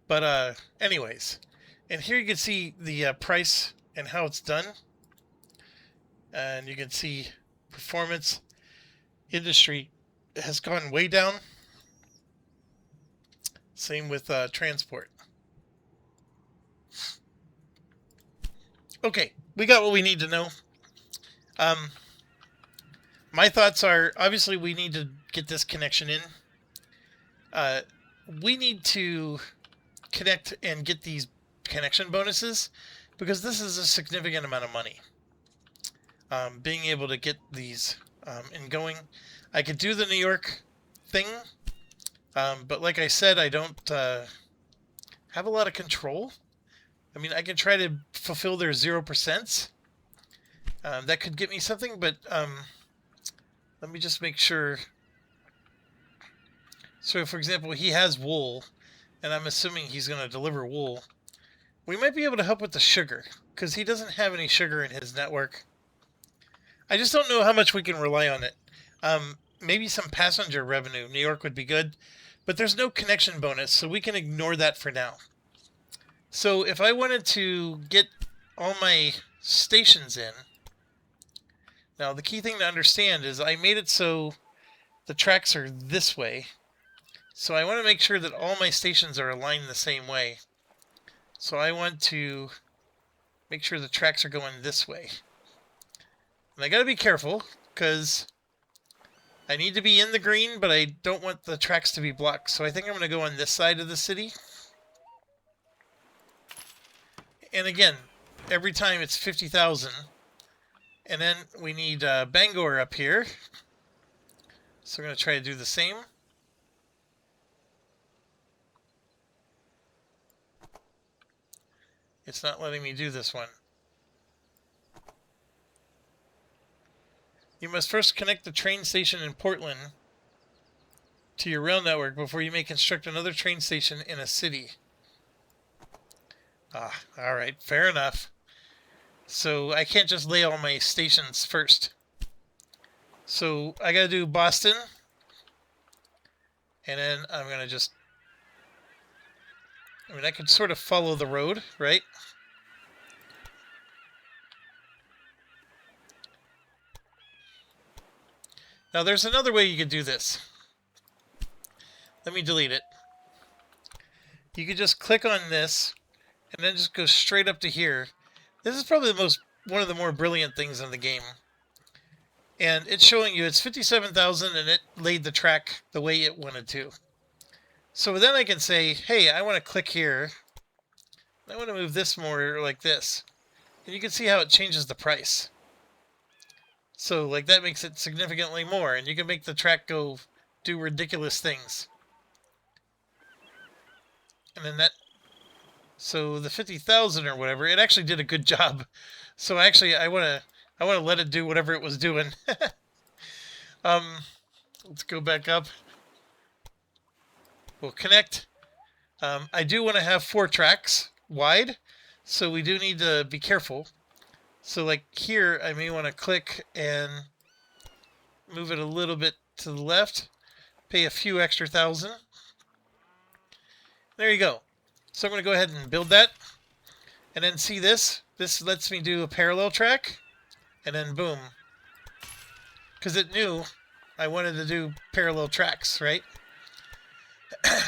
[SPEAKER 1] But anyways, and here you can see the price and how it's done. And you can see performance. Industry has gone way down. Same with transport. Okay, we got what we need to know. My thoughts are, obviously we need to get this connection in. We need to connect and get these connection bonuses, because this is a significant amount of money. Being able to get these and going. I could do the New York thing, but like I said, I don't have a lot of control. I mean, I can try to fulfill their 0%. That could get me something, but let me just make sure. So, for example, he has wool, and I'm assuming he's going to deliver wool. We might be able to help with the sugar, because he doesn't have any sugar in his network. I just don't know how much we can rely on it. Maybe some passenger revenue. New York would be good, but there's no connection bonus, so we can ignore that for now. So if I wanted to get all my stations in, now the key thing to understand is I made it so the tracks are this way. So I want to make sure that all my stations are aligned the same way. So I want to make sure the tracks are going this way. And I got to be careful, because I need to be in the green, but I don't want the tracks to be blocked. So I think I'm going to go on this side of the city. And again, every time it's 50,000. And then we need Bangor up here. So we're going to try to do the same. It's not letting me do this one. You must first connect the train station in Portland to your rail network before you may construct another train station in a city. Ah, alright, fair enough. So I can't just lay all my stations first. So I gotta do Boston. And then I'm gonna just... I mean, I could sort of follow the road, right? Now there's another way you could do this. Let me delete it. You could just click on this and then just go straight up to here. This is probably one of the more brilliant things in the game. And it's showing you it's 57,000 and it laid the track the way it wanted to. So then I can say, hey, I want to click here. I want to move this more like this. And you can see how it changes the price. So like that makes it significantly more. And you can make the track do ridiculous things. And then that... So the 50,000 or whatever, it actually did a good job. So actually, I want to let it do whatever it was doing. Let's go back up. We'll connect. I do want to have 4 tracks wide, so we do need to be careful. So like here, I may want to click and move it a little bit to the left. Pay a few extra thousand. There you go. So I'm going to go ahead and build that. And then see this? This lets me do a parallel track. And then boom. Because it knew I wanted to do parallel tracks, right?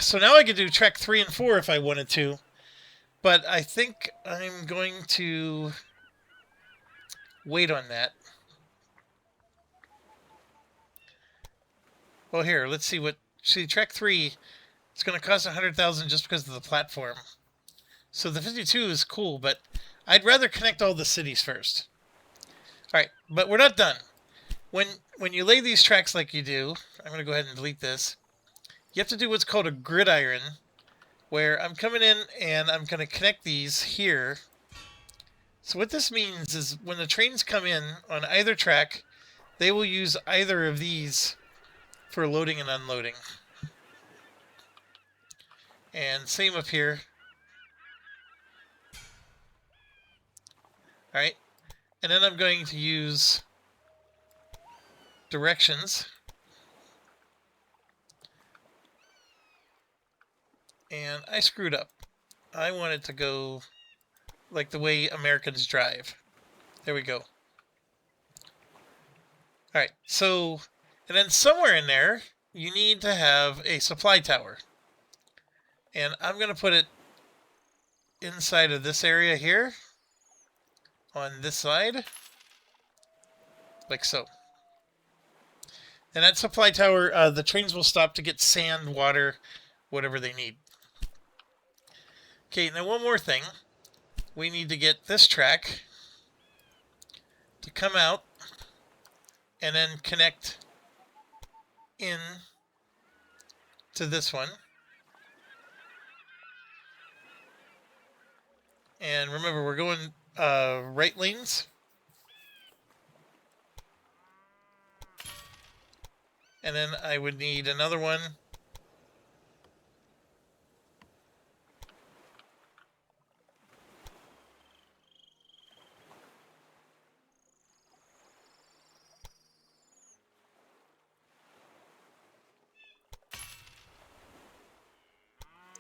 [SPEAKER 1] So now I could do track 3 and 4 if I wanted to. But I think I'm going to wait on that. Well, here, let's see what... See, track 3... It's going to cost 100,000 just because of the platform. So the 52 is cool, but I'd rather connect all the cities first. Alright, but we're not done. When you lay these tracks like you do, I'm going to go ahead and delete this. You have to do what's called a gridiron, where I'm coming in and I'm going to connect these here. So what this means is when the trains come in on either track, they will use either of these for loading and unloading. And same up here. Alright. And then I'm going to use directions. And I screwed up. I want it to go like the way Americans drive. There we go. Alright, so, and then somewhere in there, you need to have a supply tower. And I'm going to put it inside of this area here, on this side, like so. And that supply tower, the trains will stop to get sand, water, whatever they need. Okay, now one more thing. We need to get this track to come out and then connect in to this one. And remember, we're going right lanes. And then I would need another one.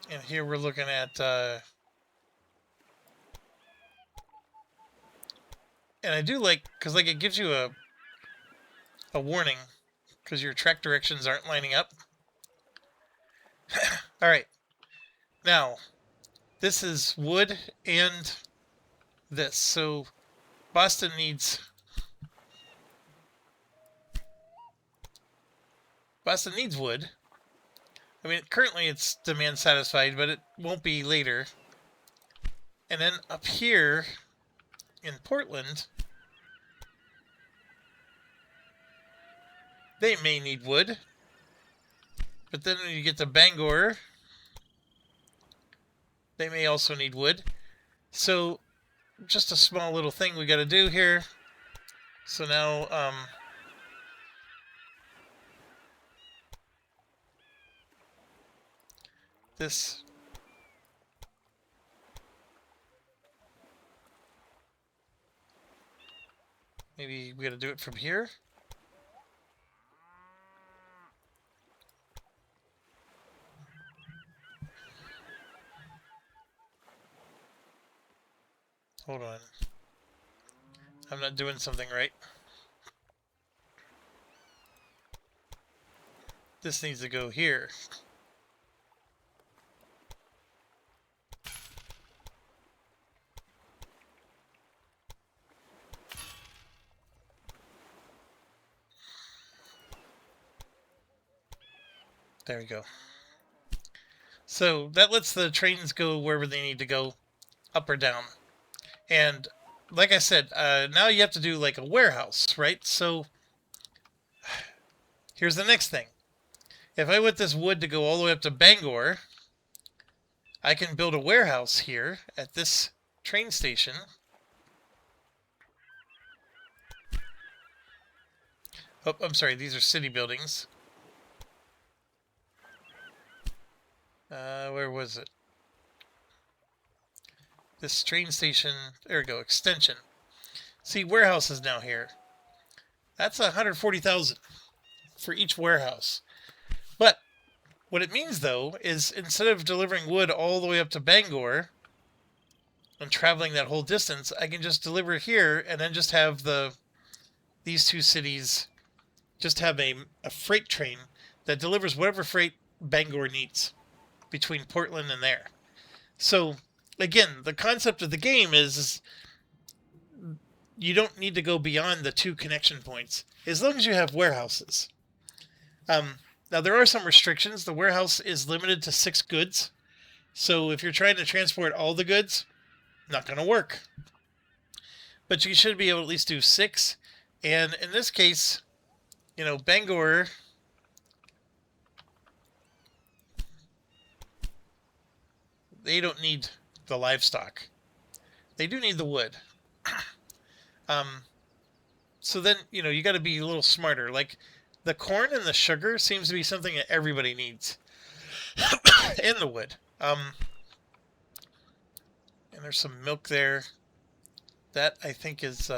[SPEAKER 1] And here we're looking at... And I do like, because like it gives you a warning, because your track directions aren't lining up. Alright. Now, this is wood and this. So, Boston needs wood. I mean, currently it's demand satisfied, but it won't be later. And then up here... in Portland, they may need wood. But then when you get to Bangor, they may also need wood. So just a small little thing we got to do here. So now this maybe we got to do it from here. Hold on. I'm not doing something right. This needs to go here. There we go. So that lets the trains go wherever they need to go, up or down. And like I said, now you have to do like a warehouse, right? So here's the next thing. If I want this wood to go all the way up to Bangor, I can build a warehouse here at this train station. Oh, I'm sorry, these are city buildings. Where was it? This train station, there we go, extension. See, warehouse is now here. That's 140,000 for each warehouse. But what it means, though, is instead of delivering wood all the way up to Bangor and traveling that whole distance, I can just deliver here and then just have these two cities just have a freight train that delivers whatever freight Bangor needs between Portland and there. So again, the concept of the game is you don't need to go beyond the 2 connection points as long as you have warehouses. Now, there are some restrictions. The warehouse is limited to 6 goods. So if you're trying to transport all the goods, not going to work. But you should be able to at least do 6. And in this case, you know, Bangor, they don't need the livestock. They do need the wood. So then, you know, you got to be a little smarter. Like, the corn and the sugar seems to be something that everybody needs. And the wood. And there's some milk there. That, I think, is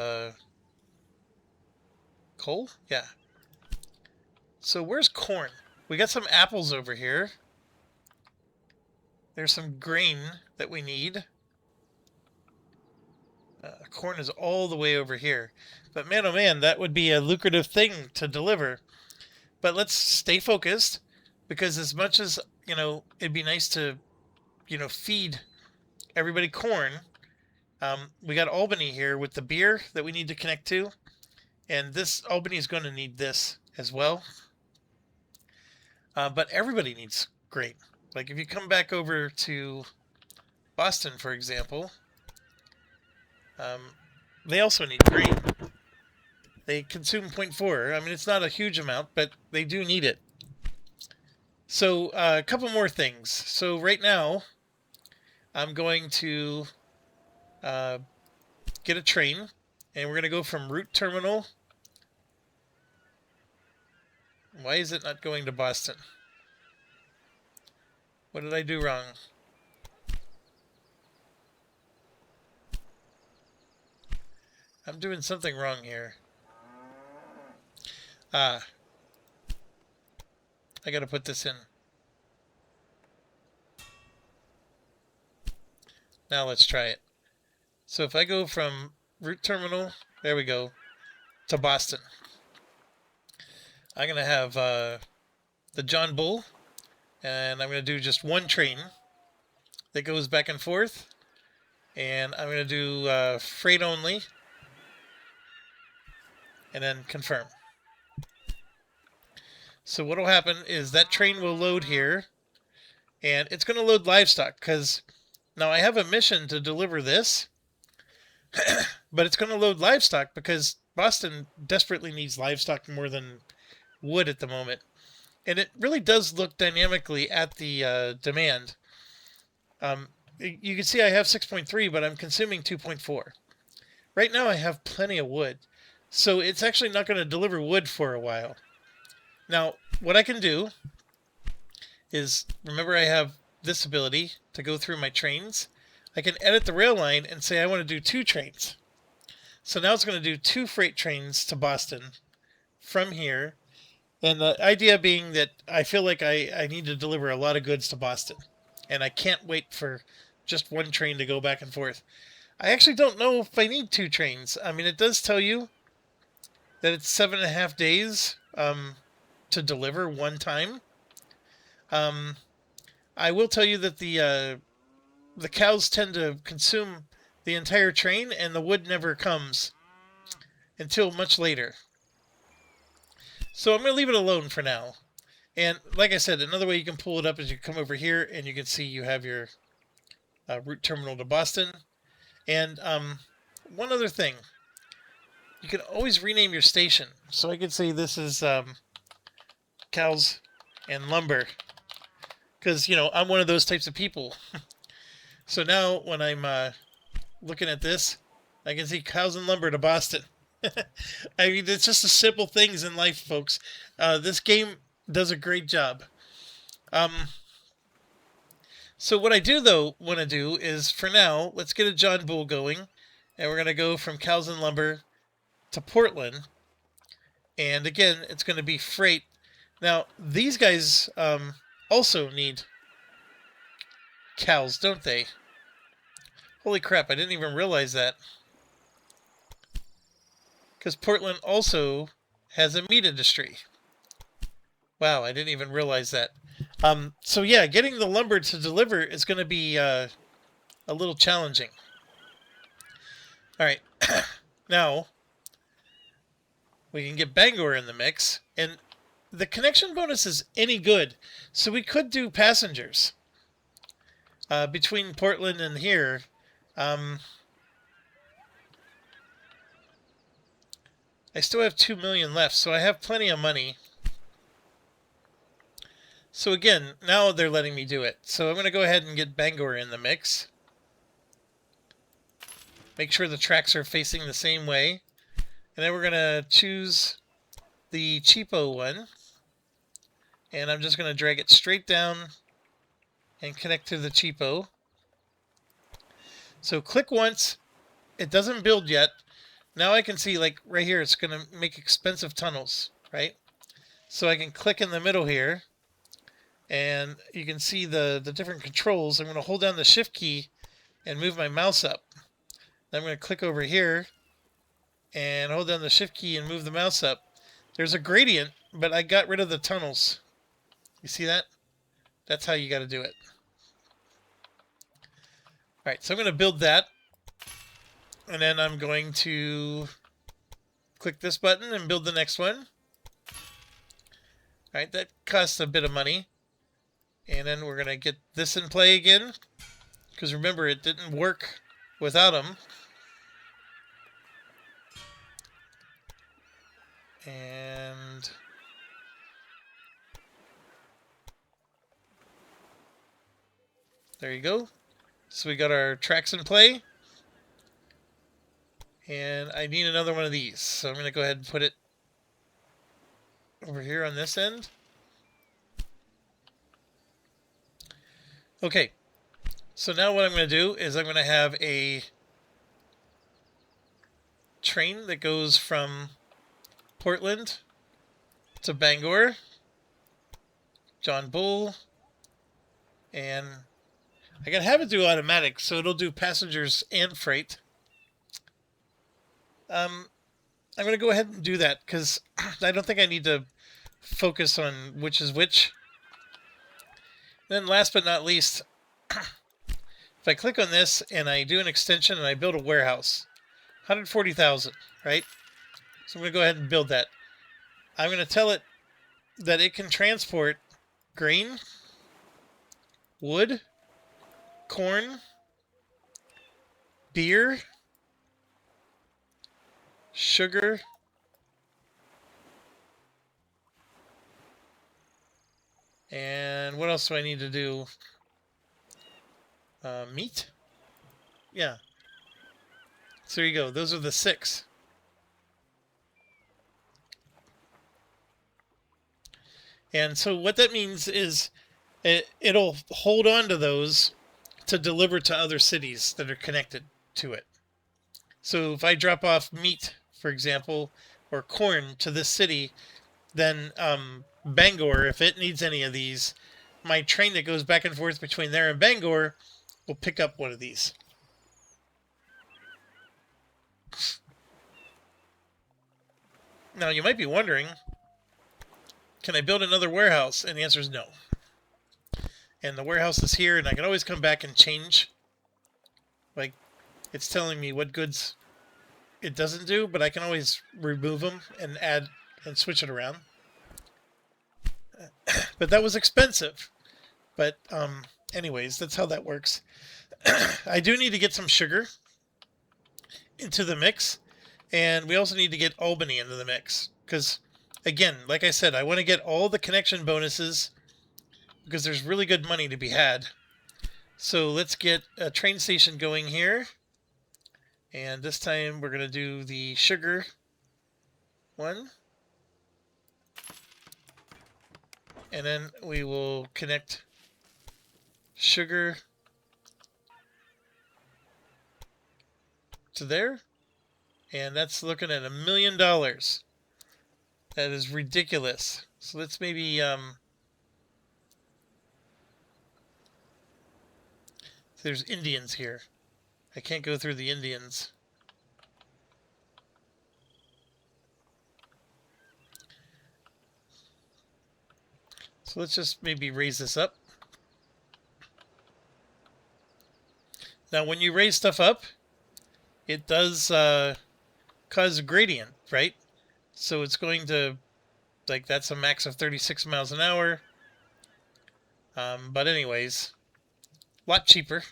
[SPEAKER 1] coal? Yeah. So where's corn? We got some apples over here. There's some grain that we need. Corn is all the way over here. But man, oh man, that would be a lucrative thing to deliver. But let's stay focused, because as much as, you know, it'd be nice to, you know, feed everybody corn, we got Albany here with the beer that we need to connect to. And this, Albany is going to need this as well. But everybody needs grain. Like if you come back over to Boston, for example, they also need grain. They consume 0.4. I mean, it's not a huge amount, but they do need it. So a couple more things. So right now, I'm going to get a train, and we're going to go from Route Terminal. Why is it not going to Boston? What did I do wrong? I'm doing something wrong here. I gotta put this in. Now let's try it. So if I go from Route Terminal, there we go, to Boston, I'm gonna have the John Bull, and I'm gonna do just one train that goes back and forth, and I'm gonna do freight only, and then confirm. So what will happen is that train will load here, and it's going to load livestock, because now I have a mission to deliver this, but it's going to load livestock because Boston desperately needs livestock more than wood at the moment. And it really does look dynamically at the demand. You can see I have 6.3, but I'm consuming 2.4. Right now I have plenty of wood, so it's actually not going to deliver wood for a while. Now, what I can do is, remember I have this ability to go through my trains. I can edit the rail line and say I want to do 2 trains. So now it's going to do 2 freight trains to Boston from here. And the idea being that I feel like I need to deliver a lot of goods to Boston. And I can't wait for just 1 train to go back and forth. I actually don't know if I need 2 trains. I mean, it does tell you that it's 7.5 days to deliver 1 time. I will tell you that the cows tend to consume the entire train, and the wood never comes until much later. So I'm going to leave it alone for now. And like I said, another way you can pull it up is you come over here, and you can see you have your route terminal to Boston. And one other thing, you can always rename your station. So I could say this is Cows and Lumber, because, you know, I'm one of those types of people. So now when I'm looking at this, I can see Cows and Lumber to Boston. I mean, it's just the simple things in life, folks. This game does a great job. So what I do, though, want to do is, for now, let's get a John Bull going. And we're going to go from Cows and Lumber to Portland. And again, it's going to be freight. Now, these guys also need cows, don't they? Holy crap, I didn't even realize that. Because Portland also has a meat industry. Wow, I didn't even realize that. So yeah, getting the lumber to deliver is going to be a little challenging. Alright, now we can get Bangor in the mix, and the connection bonus is any good, so we could do passengers between Portland and here. I still have 2 million left, so I have plenty of money. So again, now they're letting me do it. So I'm going to go ahead and get Bangor in the mix. Make sure the tracks are facing the same way. And then we're going to choose the cheapo one. And I'm just going to drag it straight down and connect to the cheapo. So click once. It doesn't build yet. Now I can see, like, right here, it's going to make expensive tunnels, right? So I can click in the middle here. And you can see the different controls. I'm going to hold down the shift key and move my mouse up. Then I'm going to click over here and hold down the shift key and move the mouse up. There's a gradient, but I got rid of the tunnels. You see that? That's how you got to do it. Alright, so I'm going to build that. And then I'm going to click this button and build the next one. Alright, that costs a bit of money. And then we're going to get this in play again. Because remember, it didn't work without them. And there you go. So we got our tracks in play. And I need another one of these. So I'm going to go ahead and put it over here on this end. Okay. So now what I'm going to do is I'm going to have a train that goes from Portland to Bangor, John Bull, and I can have it do automatic, so it'll do passengers and freight. I'm going to go ahead and do that because I don't think I need to focus on which is which. Then last but not least, if I click on this and I do an extension and I build a warehouse, 140,000, right? So I'm going to go ahead and build that. I'm going to tell it that it can transport grain, wood, corn, beer, sugar. And what else do I need to do? Meat? Yeah. So there you go. Those are the 6. And so what that means is it'll hold on to those to deliver to other cities that are connected to it. So if I drop off meat, for example, or corn to this city, then Bangor, if it needs any of these, my train that goes back and forth between there and Bangor will pick up one of these. Now you might be wondering, can I build another warehouse? And the answer is no. And the warehouse is here, and I can always come back and change. Like, it's telling me what goods it doesn't do, but I can always remove them and add and switch it around. But that was expensive. But anyways, that's how that works. I do need to get some sugar into the mix, and we also need to get Albany into the mix, because again, like I said, I want to get all the connection bonuses because there's really good money to be had. So let's get a train station going here. And this time we're going to do the sugar one. And then we will connect sugar to there. And that's looking at $1 million. That is ridiculous. So let's maybe there's Indians here. I can't go through the Indians. So let's just maybe raise this up. Now when you raise stuff up, it does cause a gradient, right? So it's going to, like, that's a max of 36 miles an hour. But anyways, a lot cheaper.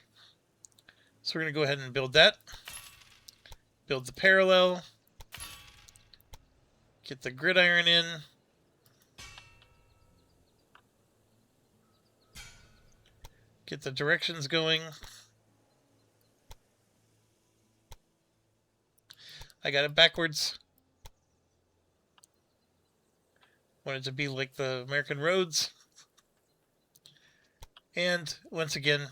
[SPEAKER 1] So we're going to go ahead and build that. Build the parallel. Get the gridiron in. Get the directions going. I got it backwards. Want it to be like the American roads. And once again,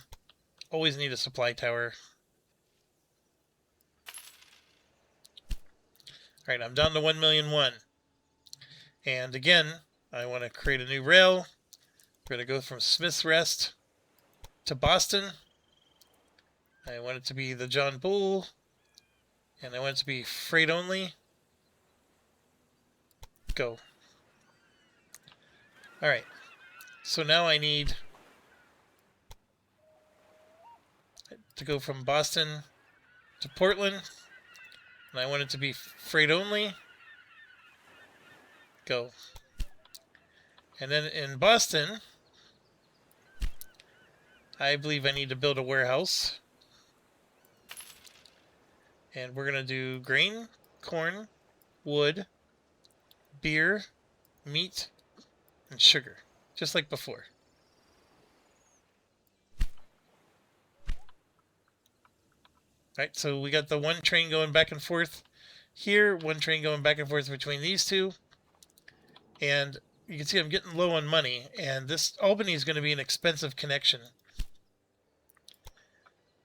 [SPEAKER 1] always need a supply tower. Alright, I'm down to 1,000,001. And again, I want to create a new rail. We're going to go from Smith's Rest to Boston. I want it to be the John Bull. And I want it to be freight only. Go. Alright. So now I need to go from Boston to Portland. And I want it to be freight only. Go. And then in Boston, I believe I need to build a warehouse. And we're going to do grain, corn, wood, beer, meat, and sugar. Just like before. Alright, so we got the one train going back and forth here, one train going back and forth between these two. And you can see I'm getting low on money, and this Albany is going to be an expensive connection.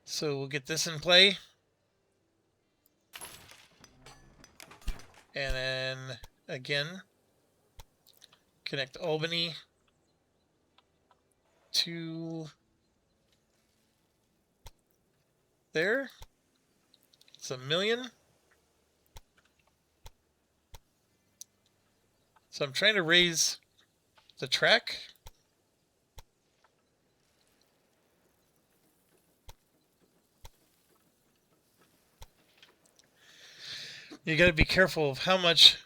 [SPEAKER 1] So we'll get this in play. And then, again, connect Albany to there. It's 1,000,000. So I'm trying to raise the track. You got to be careful of how much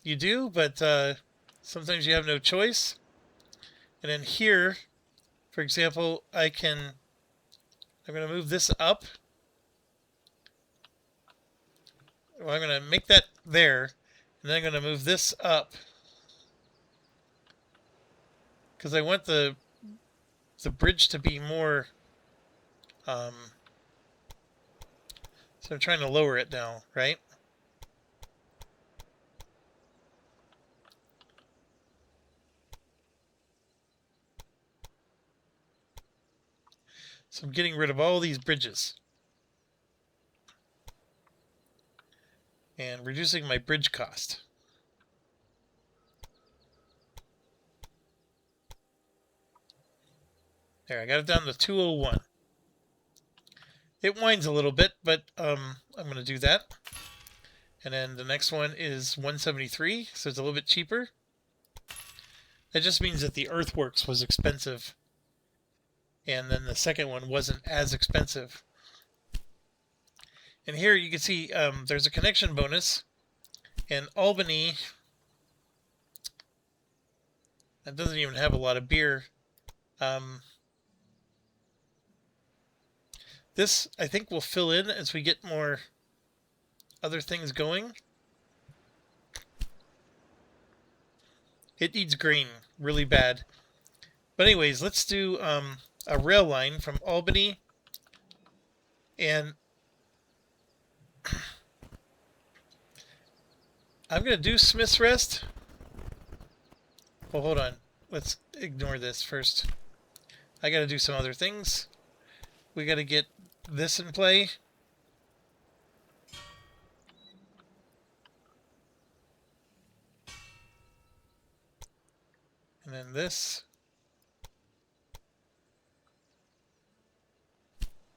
[SPEAKER 1] you do, but sometimes you have no choice. And then here, for example, I'm going to move this up. Well, I'm going to make that there, and then I'm going to move this up because I want the bridge to be more. So I'm trying to lower it now, right? So I'm getting rid of all these bridges and reducing my bridge cost. There, I got it down to 201. It winds a little bit, but I'm going to do that. And then the next one is 173, so it's a little bit cheaper. That just means that the earthworks was expensive. And then the second one wasn't as expensive. And here you can see there's a connection bonus. And Albany, that doesn't even have a lot of beer. This, I think, will fill in as we get more other things going. It needs grain really bad. But anyways, let's do a rail line from Albany. And I'm going to do Smith's Rest. Well, hold on. Let's ignore this first. I got to do some other things. We got to get this in play. And then this.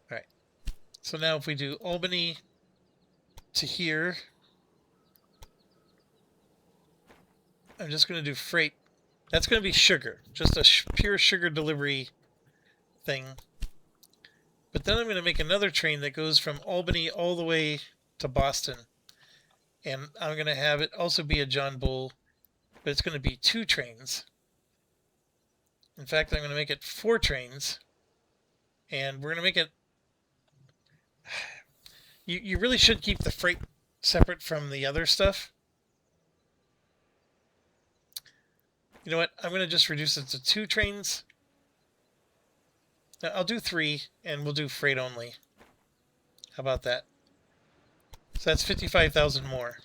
[SPEAKER 1] All right. So now if we do Albany to here, I'm just going to do freight. That's going to be sugar. Just a pure sugar delivery thing. But then I'm going to make another train that goes from Albany all the way to Boston. And I'm going to have it also be a John Bull, but it's going to be 2 trains. In fact, I'm going to make it 4 trains. And we're going to make it... You really should keep the freight separate from the other stuff. You know what? I'm going to just reduce it to 2 trains. Now, I'll do 3, and we'll do freight only. How about that? So that's 55,000 more.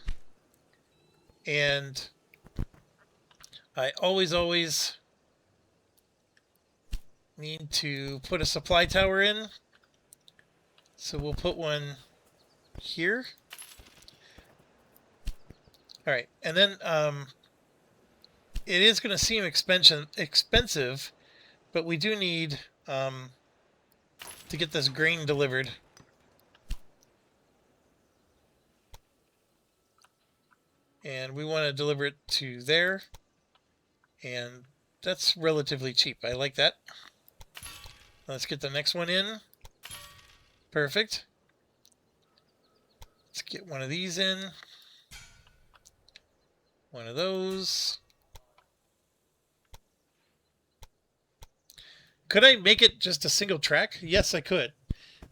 [SPEAKER 1] And I always need to put a supply tower in. So we'll put one here. All right, and then it is going to seem expensive, but we do need to get this grain delivered. And we want to deliver it to there. And that's relatively cheap. I like that. Let's get the next one in. Perfect. Let's get one of these in. One of those. Could I make it just a single track? Yes, I could.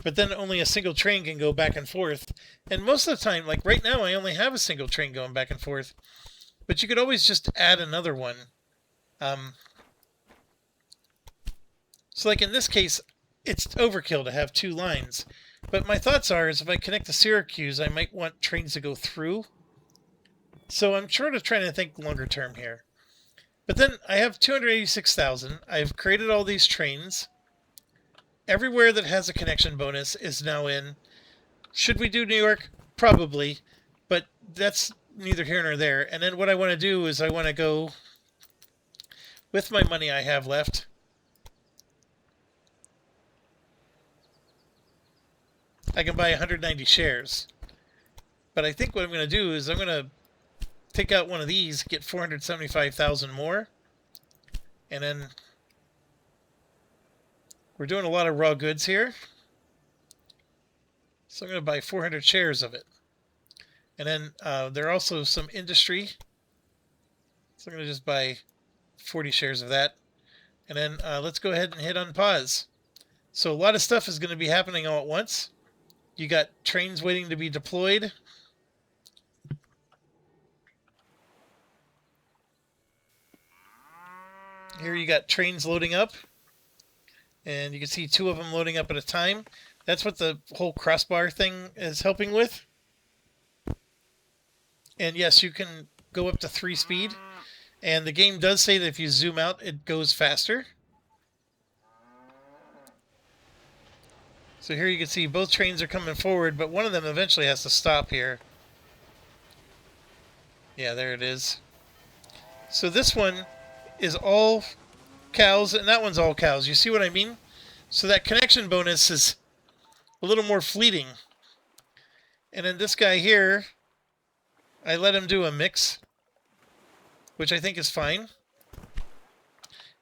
[SPEAKER 1] But then only a single train can go back and forth. And most of the time, like right now, I only have a single train going back and forth. But you could always just add another one. So like in this case, it's overkill to have 2 lines. But my thoughts are, is if I connect to Syracuse, I might want trains to go through. So I'm sort of trying to think longer term here. But then I have 286,000. I've created all these trains. Everywhere that has a connection bonus is now in. Should we do New York? Probably. But that's neither here nor there. And then what I want to do is I want to go, with my money I have left, I can buy 190 shares. But I think what I'm going to do is I'm going to take out one of these, get 475,000 more, and then we're doing a lot of raw goods here. So I'm going to buy 400 shares of it. And then there are also some industry. So I'm going to just buy 40 shares of that. And then let's go ahead and hit on pause. So a lot of stuff is going to be happening all at once. You got trains waiting to be deployed. Here you got trains loading up. And you can see 2 of them loading up at a time. That's what the whole crossbar thing is helping with. And yes, you can go up to 3 speed. And the game does say that if you zoom out, it goes faster. So here you can see both trains are coming forward, but one of them eventually has to stop here. Yeah, there it is. So this one is all cows, and that one's all cows. You see what I mean? So that connection bonus is a little more fleeting. And then this guy here, I let him do a mix, which I think is fine.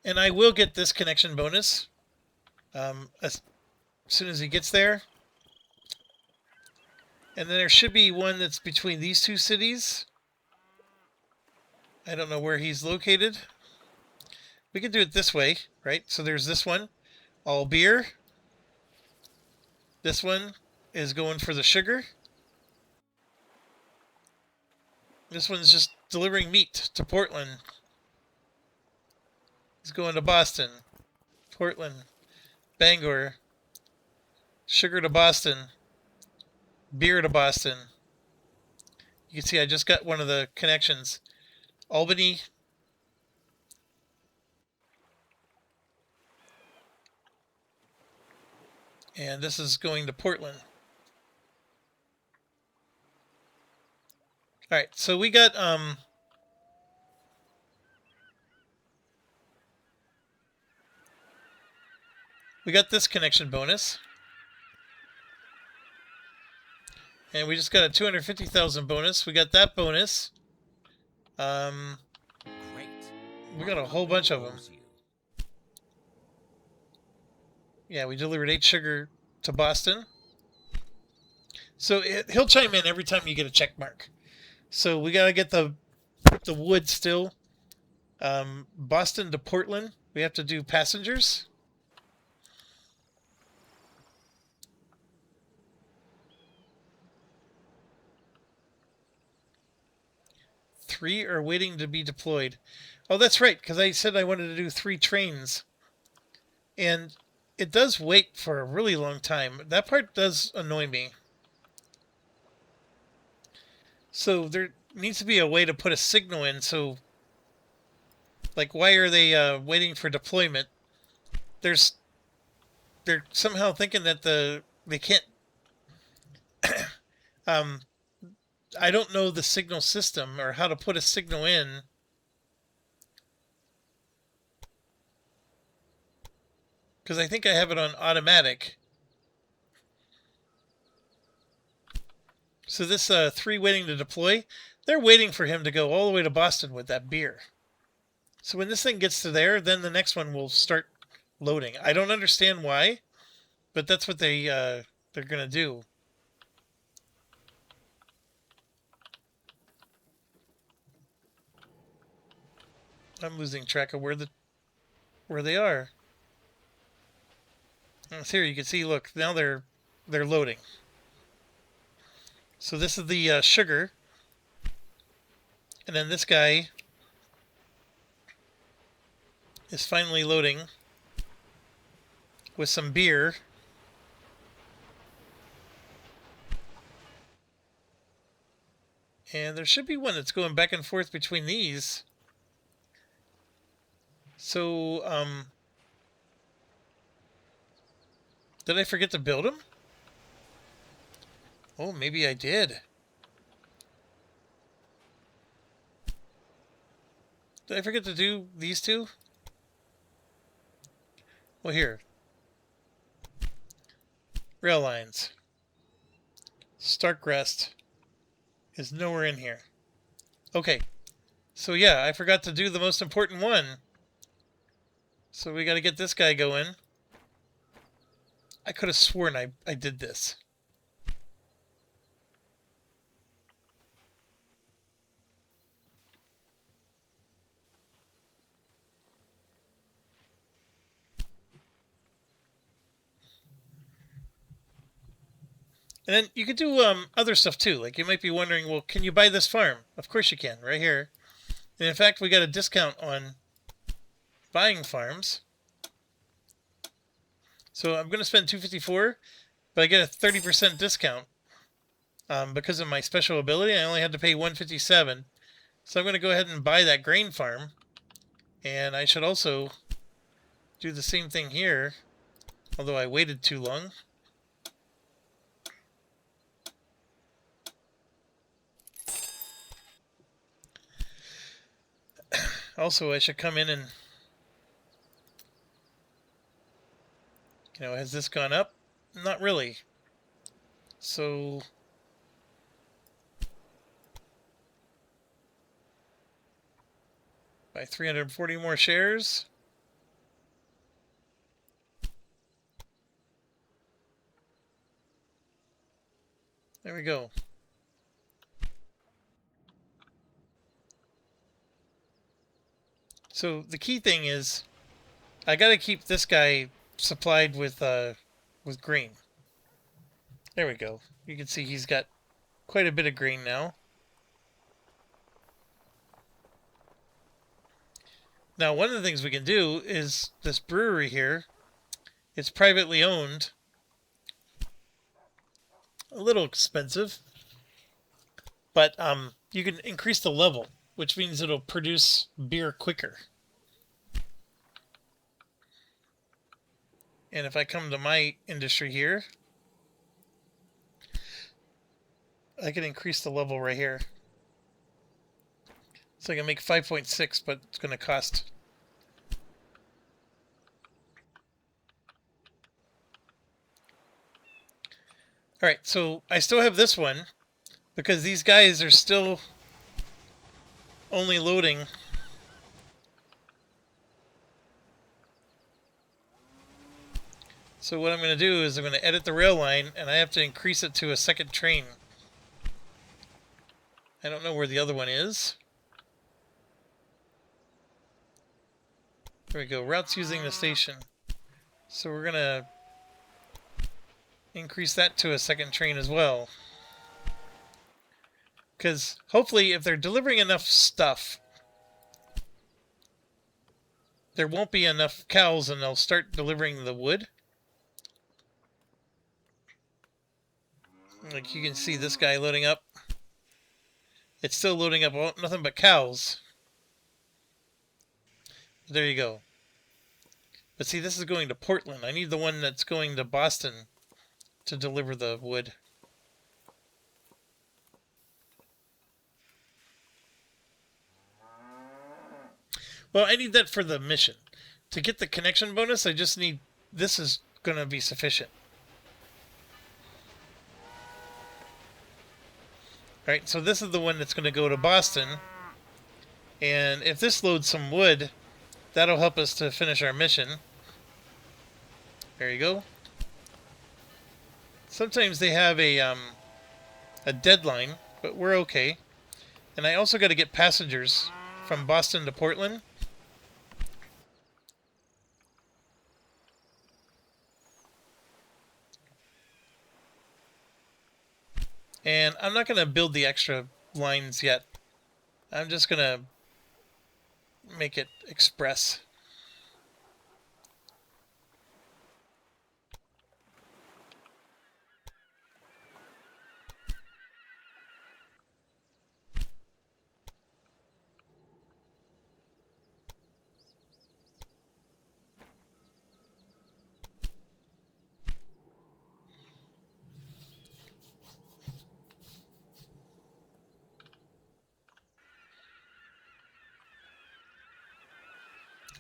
[SPEAKER 1] And I will get this connection bonus as soon as he gets there. And then there should be one that's between these 2 cities. I don't know where he's located. We can do it this way, right? So there's this one, all beer. This one is going for the sugar. This one's just delivering meat to Portland. He's going to Boston, Portland, Bangor, sugar to Boston, beer to Boston. You can see I just got one of the connections. Albany, and this is going to Portland. All right, so we got this connection bonus. And we just got a 250,000 bonus. We got that bonus.
[SPEAKER 3] Great.
[SPEAKER 1] We got a whole bunch of them. Yeah, we delivered 8 sugar to Boston. So he'll chime in every time you get a check mark. So we got to get the wood still. Boston to Portland. We have to do passengers. Three are waiting to be deployed. Oh, that's right, because I said I wanted to do 3 trains. And it does wait for a really long time. That part does annoy me. So there needs to be a way to put a signal in. So, like, why are they waiting for deployment? They're somehow thinking that they can't. I don't know the signal system or how to put a signal in. Because I think I have it on automatic. So this 3 waiting to deploy, they're waiting for him to go all the way to Boston with that beer. So when this thing gets to there, then the next one will start loading. I don't understand why, but that's what they're going to do. I'm losing track of where they are. Here you can see. Look, now they're loading. So this is the sugar, and then this guy is finally loading with some beer. And there should be one that's going back and forth between these. So, did I forget to build them? Oh, maybe I did. Did I forget to do these 2? Well, here. Rail lines. Starkrest is nowhere in here. Okay. So yeah, I forgot to do the most important one. So we got to get this guy going. I could have sworn I did this. And then you could do other stuff too. Like you might be wondering, well, can you buy this farm? Of course you can, right here. And in fact, we got a discount on buying farms. So I'm going to spend 254, but I get a 30% discount. Because of my special ability, I only had to pay 157. So I'm going to go ahead and buy that grain farm. And I should also do the same thing here, although I waited too long. Also, I should come in and, has this gone up? Not really. So buy 340 more shares. There we go. So the key thing is, I got to keep this guy supplied with grain. There we go. You can see he's got quite a bit of grain now. Now, one of the things we can do is this brewery here. It's privately owned. A little expensive, but you can increase the level, which means it'll produce beer quicker. And if I come to my industry here, I can increase the level right here. So I can make 5.6, but it's going to cost. Alright, so I still have this one, because these guys are still only loading. So what I'm going to do is I'm going to edit the rail line, and I have to increase it to a second train. I don't know where the other one is. There we go, routes using the station. So we're going to increase that to a second train as well. Because hopefully if they're delivering enough stuff, there won't be enough cows and they'll start delivering the wood. Like you can see this guy loading up. It's still loading up nothing but cows. There you go. But see, this is going to Portland. I need the one that's going to Boston to deliver the wood. Well, I need that for the mission. To get the connection bonus, I just need... This is going to be sufficient. Alright, so this is the one that's going to go to Boston. And if this loads some wood, that'll help us to finish our mission. There you go. Sometimes they have a deadline, but we're okay. And I also got to get passengers from Boston to Portland. And I'm not going to build the extra lines yet. I'm just going to make it express.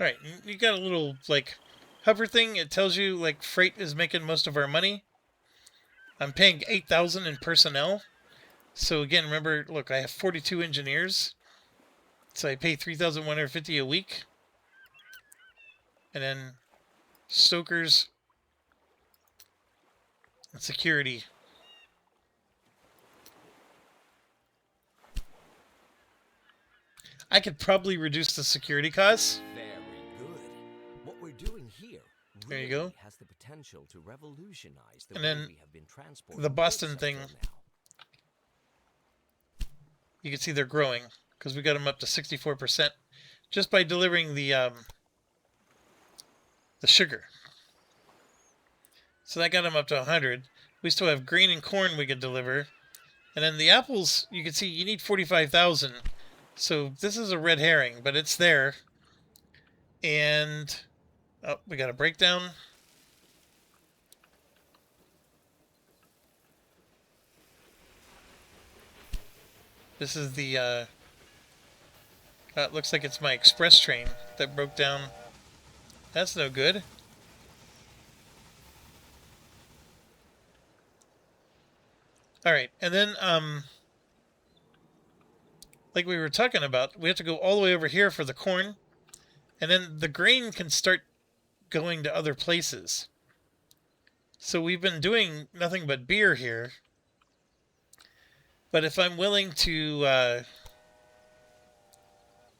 [SPEAKER 1] Alright, you got a little, like, hover thing. It tells you, like, freight is making most of our money. I'm paying $8,000 in personnel. So, again, remember, look, I have 42 engineers. So I pay $3,150 a week. And then stokers and security. I could probably reduce the security costs. There you go.
[SPEAKER 3] Has the potential to revolutionize the
[SPEAKER 1] and then
[SPEAKER 3] we have been
[SPEAKER 1] the Boston thing, you can see they're growing because we got them up to 64% just by delivering the the sugar. So that got him up to 100. We still have grain and corn we could deliver. And then the apples, you can see you need 45,000. So this is a red herring, but it's there. And oh, we got a breakdown. This is the it looks like it's my express train that broke down. That's no good. Alright, and then, like we were talking about, we have to go all the way over here for the corn, and then the grain can start going to other places. So we've been doing nothing but beer here. But if I'm willing to,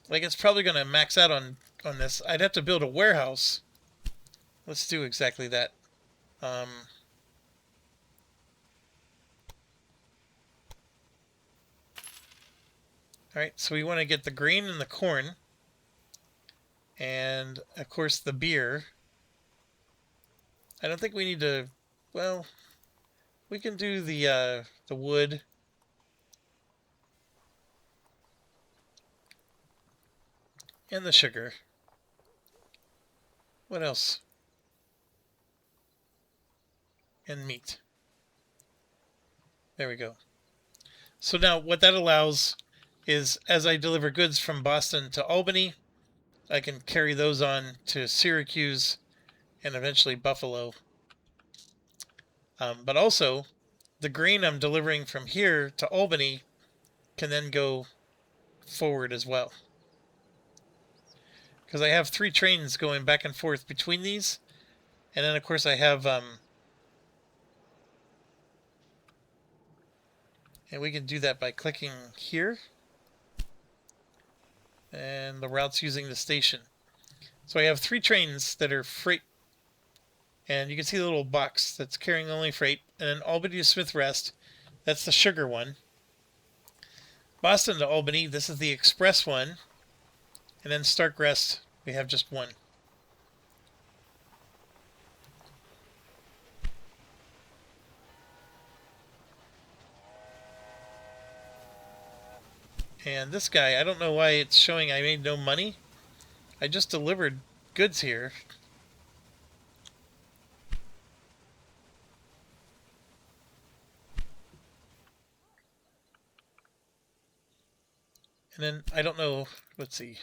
[SPEAKER 1] like, it's probably going to max out on this. I'd have to build a warehouse. Let's do exactly that. Alright, so we want to get the grain and the corn. And, of course, the beer. I don't think we need to... Well, we can do the wood. And the sugar. What else? And meat. There we go. So now what that allows is, as I deliver goods from Boston to Albany, I can carry those on to Syracuse and eventually Buffalo. But also, the grain I'm delivering from here to Albany can then go forward as well. Because I have 3 trains going back and forth between these. And then, of course, I have... and we can do that by clicking here. And the route's using the station. So I have 3 trains that are freight. And you can see the little box that's carrying only freight. And then Albany to Smith Rest, that's the sugar one. Boston to Albany, this is the express one. And then Stark Rest, we have just one. And this guy, I don't know why it's showing I made no money. I just delivered goods here. And then, I don't know, let's see.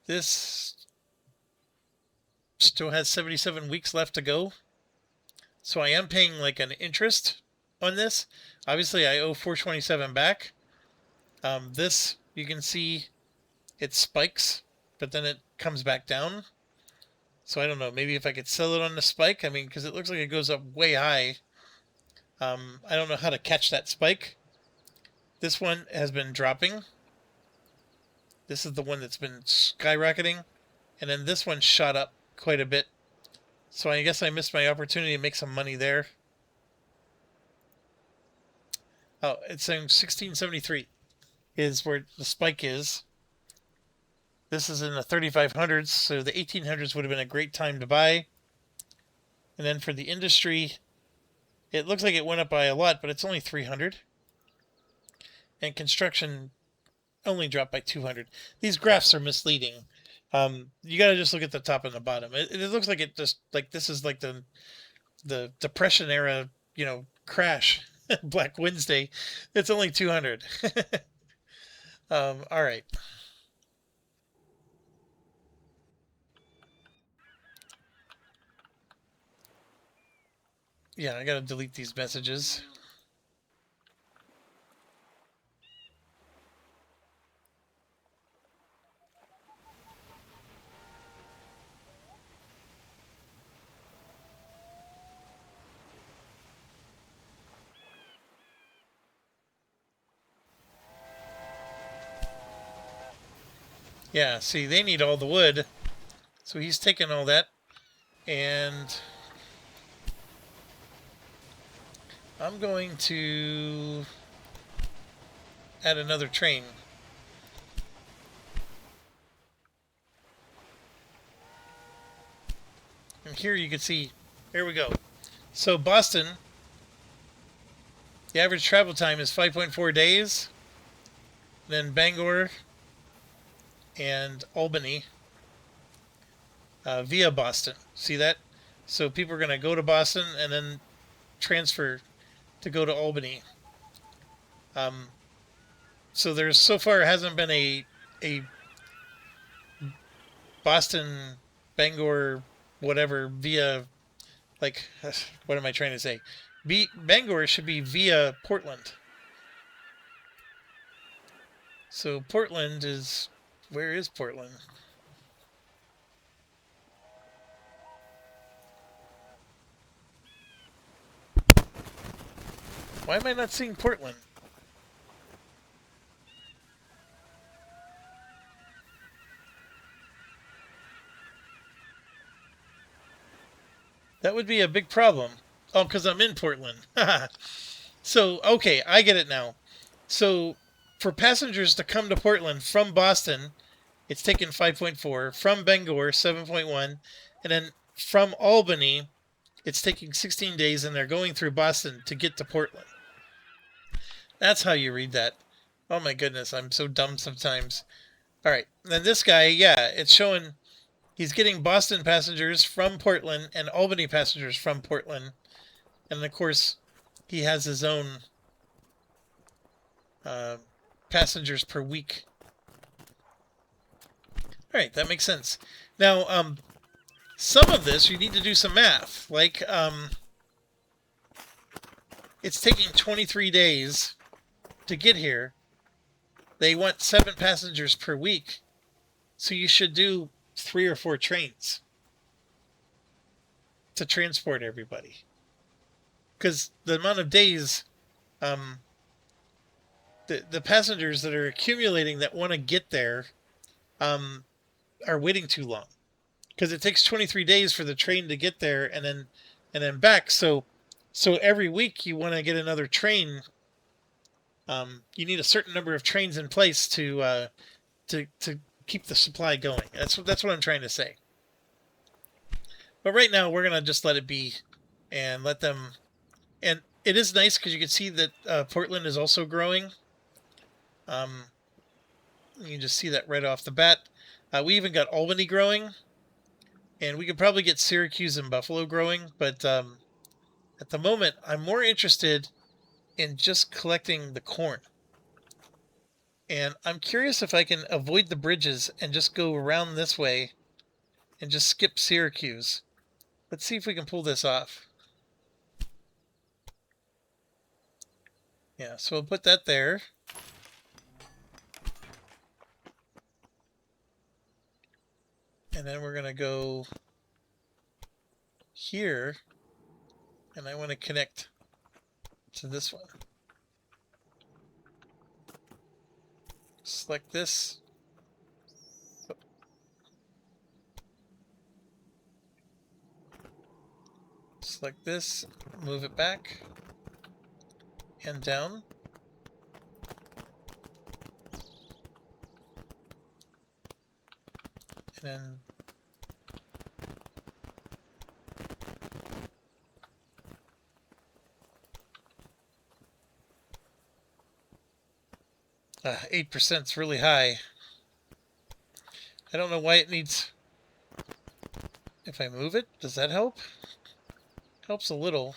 [SPEAKER 1] This still has 77 weeks left to go. So I am paying like an interest on this. Obviously, I owe 427 back. This, you can see it spikes, but then it comes back down. So I don't know, maybe if I could sell it on the spike. I mean, because it looks like it goes up way high. I don't know how to catch that spike. This one has been dropping. This is the one that's been skyrocketing. And then this one shot up quite a bit. So I guess I missed my opportunity to make some money there. Oh, it's saying 1673 is where the spike is. This is in the 3500s, so the 1800s would have been a great time to buy. And then for the industry, it looks like it went up by a lot, but it's only 300. And construction only dropped by 200. These graphs are misleading. You got to just look at the top and the bottom. It looks like it just, like, this is like the Depression era, you know, crash. Black Wednesday. It's only 200. All right. Yeah, I gotta delete these messages. Yeah, see, they need all the wood. So he's taking all that. And I'm going to add another train. And here you can see, here we go. So Boston, the average travel time is 5.4 days. Then Bangor and Albany via Boston. See that? So people are going to go to Boston and then transfer to go to Albany. So there's so far hasn't been a Boston, Bangor, whatever via, like, what am I trying to say? Bangor should be via Portland. So Portland is, where is Portland? Why am I not seeing Portland? That would be a big problem. Oh, because I'm in Portland. So, okay, I get it now. So, for passengers to come to Portland from Boston, it's taken 5.4. From Bangor, 7.1. And then from Albany, it's taking 16 days, and they're going through Boston to get to Portland. That's how you read that. Oh my goodness, I'm so dumb sometimes. Alright, then this guy, yeah, it's showing he's getting Boston passengers from Portland and Albany passengers from Portland. And of course, he has his own passengers per week. Alright, that makes sense. Now, some of this, you need to do some math. Like, it's taking 23 days to get here. They want 7 passengers per week. So you should do 3 or 4 trains to transport everybody. Because the amount of days, the passengers that are accumulating that want to get there are waiting too long. Because it takes 23 days for the train to get there and then back. So every week you want to get another train. You need a certain number of trains in place to keep the supply going. That's what I'm trying to say. But right now we're gonna just let it be and let them. And it is nice because you can see that Portland is also growing. You can just see that right off the bat. We even got Albany growing, and we could probably get Syracuse and Buffalo growing. But at the moment, I'm more interested in just collecting the corn. And I'm curious if I can avoid the bridges and just go around this way and just skip Syracuse. Let's see if we can pull this off. Yeah, so we'll put that there. And then we're going to go here. And I want to connect to this one. Select this. Select this, move it back and down. And then uh, 8% is really high. I don't know why it needs. If I move it, does that help? Helps a little.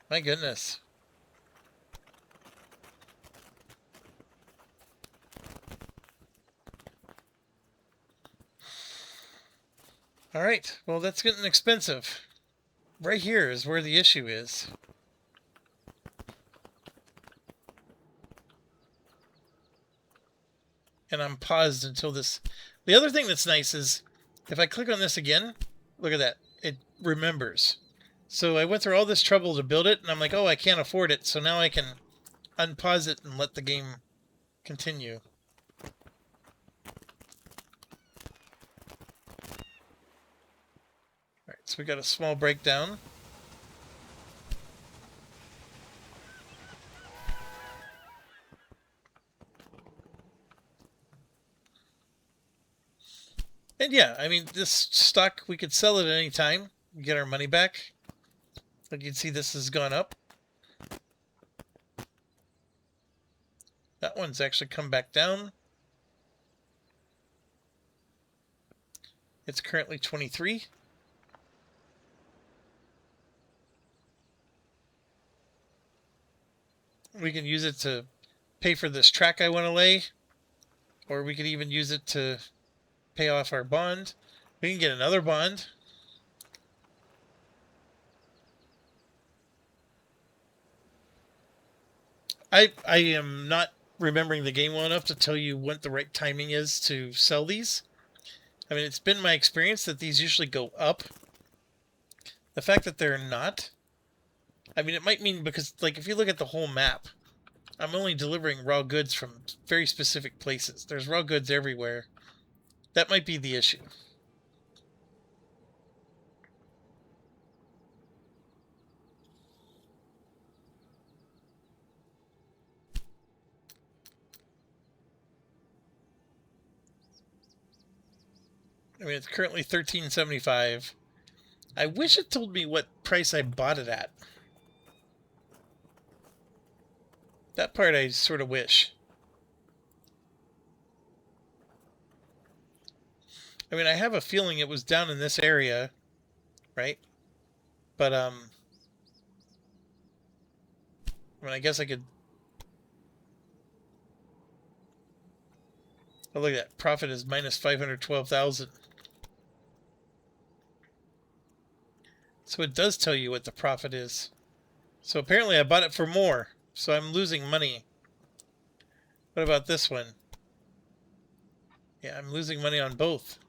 [SPEAKER 1] My goodness. All right, well, that's getting expensive. Right here is where the issue is. And I'm paused until this. The other thing that's nice is if I click on this again, look at that. It remembers. So I went through all this trouble to build it, and I'm like, oh, I can't afford it. So now I can unpause it and let the game continue. Alright, so we got a small breakdown. And yeah, I mean, this stock, we could sell it at any time, get our money back. Like you can see, this has gone up. That one's actually come back down. It's currently 23. We can use it to pay for this track I want to lay, or we could even use it to pay off our bond. We can get another bond. I am not remembering the game well enough to tell you what the right timing is to sell these. I mean, it's been my experience that these usually go up. The fact that they're not, I mean, it might mean because, like, if you look at the whole map, I'm only delivering raw goods from very specific places. There's raw goods everywhere. That might be the issue. I mean, it's currently $13.75. I wish it told me what price I bought it at. That part I sort of wish. I mean, I have a feeling it was down in this area, right? But, I mean, I guess I could... Oh, look at that. Profit is minus 512,000. So it does tell you what the profit is. So apparently I bought it for more. So I'm losing money. What about this one? Yeah, I'm losing money on both.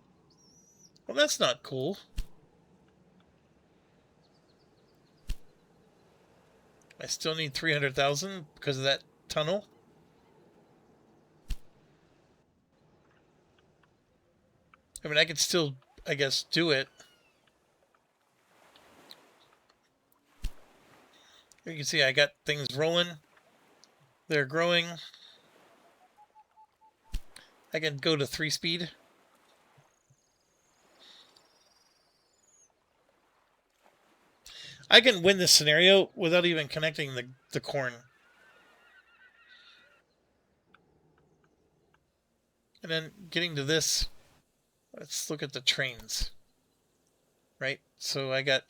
[SPEAKER 1] Well, that's not cool. I still need 300,000 because of that tunnel. I mean, I could still, I guess, do it. You can see I got things rolling. They're growing. I can go to 3-speed. I can win this scenario without even connecting the corn. And then getting to this, let's look at the trains. Right? So I got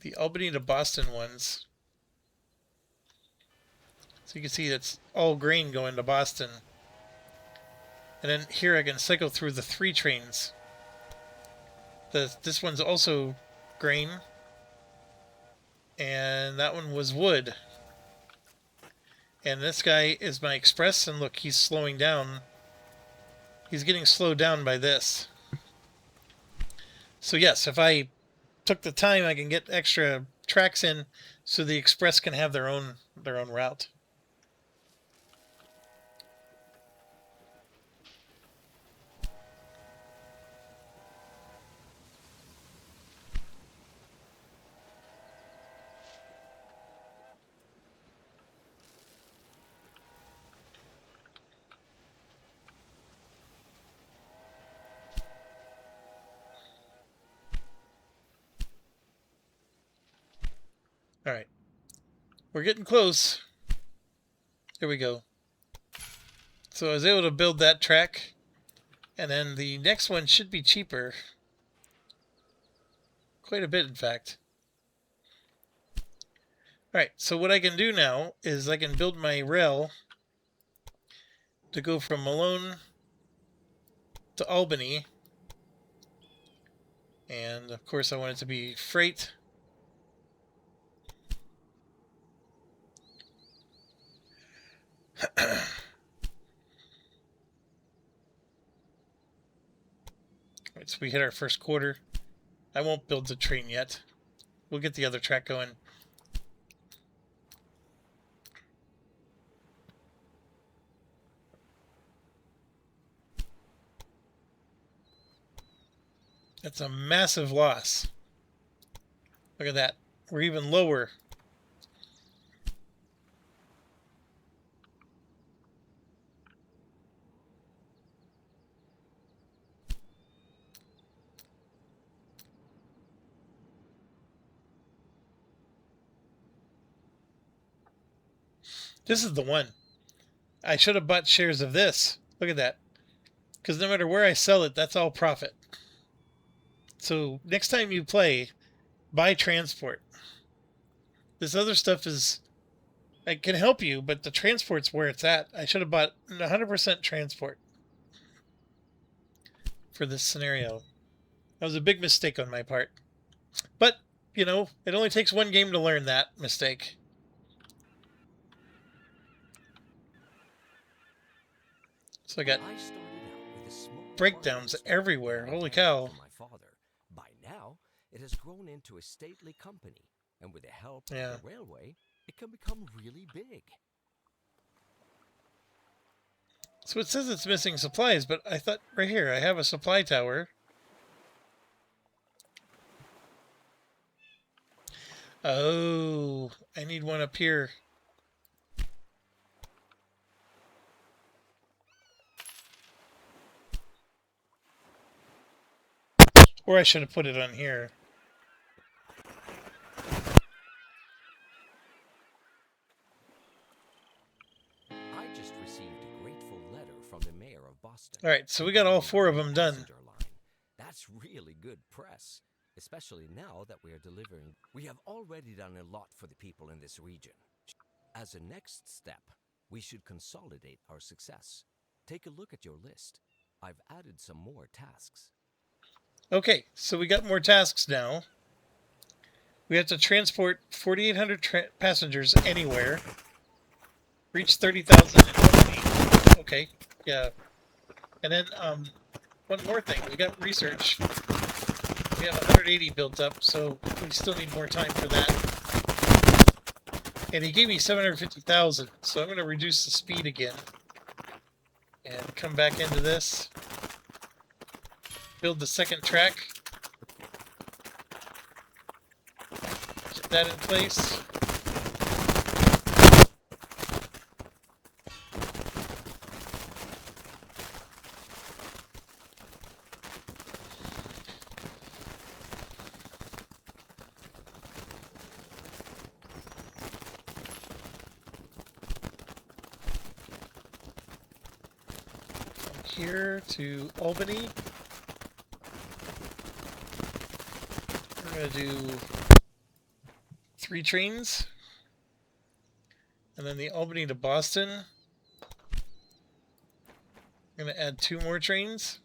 [SPEAKER 1] the Albany to Boston ones. So you can see it's all grain going to Boston. And then here I can cycle through the 3 trains. This one's also grain. And that one was wood. And this guy is my express, and look, he's slowing down. He's getting slowed down by this. So yes, if I took the time, I can get extra tracks in so the express can have their own route. All right. We're getting close. There we go. So I was able to build that track. And then the next one should be cheaper. Quite a bit, in fact. Alright, so what I can do now is I can build my rail to go from Malone to Albany. And, of course, I want it to be freight. Alright, so we hit our first quarter. I won't build the train yet. We'll get the other track going. That's a massive loss. Look at that. We're even lower. This is the one. I should have bought shares of this. Look at that. Because no matter where I sell it, that's all profit. So next time you play, buy transport. This other stuff is... It can help you, but the transport's where it's at. I should have bought 100% transport for this scenario. That was a big mistake on my part. But, you know, it only takes one game to learn that mistake. So I got breakdowns everywhere. Holy cow.
[SPEAKER 3] My father. By now, it has grown into a stately company, and with the help of the railway, it can become really big.
[SPEAKER 1] So it says it's missing supplies, but I thought right here, I have a supply tower. Oh, I need one up here. Or I should have put it on here.
[SPEAKER 3] I just received a grateful letter from the mayor of Boston.
[SPEAKER 1] All right, so we got all 4 of them done.
[SPEAKER 3] That's really good press, especially now that we are delivering. We have already done a lot for the people in this region. As a next step, we should consolidate our success. Take a look at your list. I've added some more tasks.
[SPEAKER 1] Okay, so we got more tasks now. We have to transport 4,800 passengers anywhere. Reach 30,000 in 1 week. Okay, yeah. And then, one more thing. We got research. We have 180 built up, so we still need more time for that. And he gave me 750,000, so I'm going to reduce the speed again. And come back into this. Build the second track. Get that in place. From here to Albany. We're going to do 3 trains. And then the Albany to Boston. I'm going to add 2 more trains.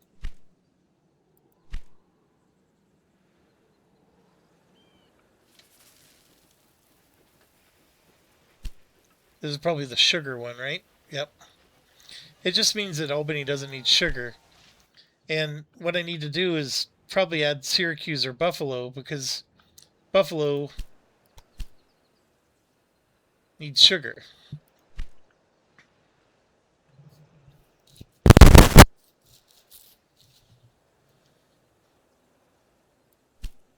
[SPEAKER 1] This is probably the sugar one, right? Yep. It just means that Albany doesn't need sugar. And what I need to do is probably add Syracuse or Buffalo, because Buffalo needs sugar.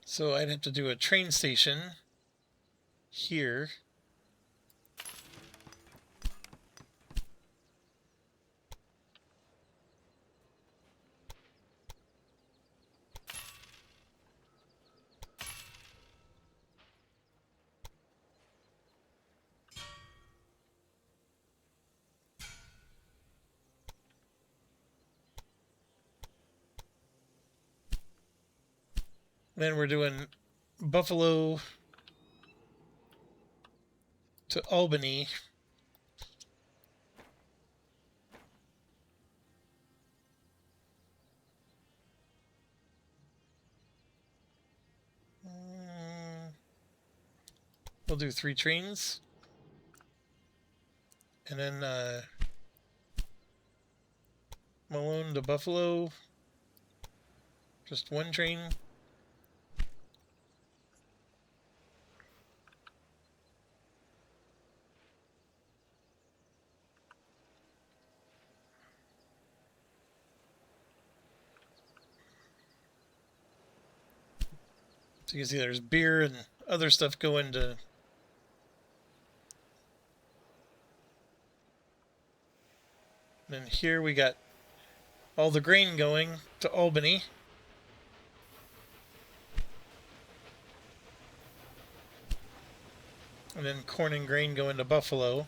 [SPEAKER 1] So I'd have to do a train station here. Then we're doing Buffalo to Albany. We'll do 3 trains. And then Malone to Buffalo. Just 1 train. So you can see there's beer and other stuff going to... Then here we got all the grain going to Albany. And then corn and grain going to Buffalo.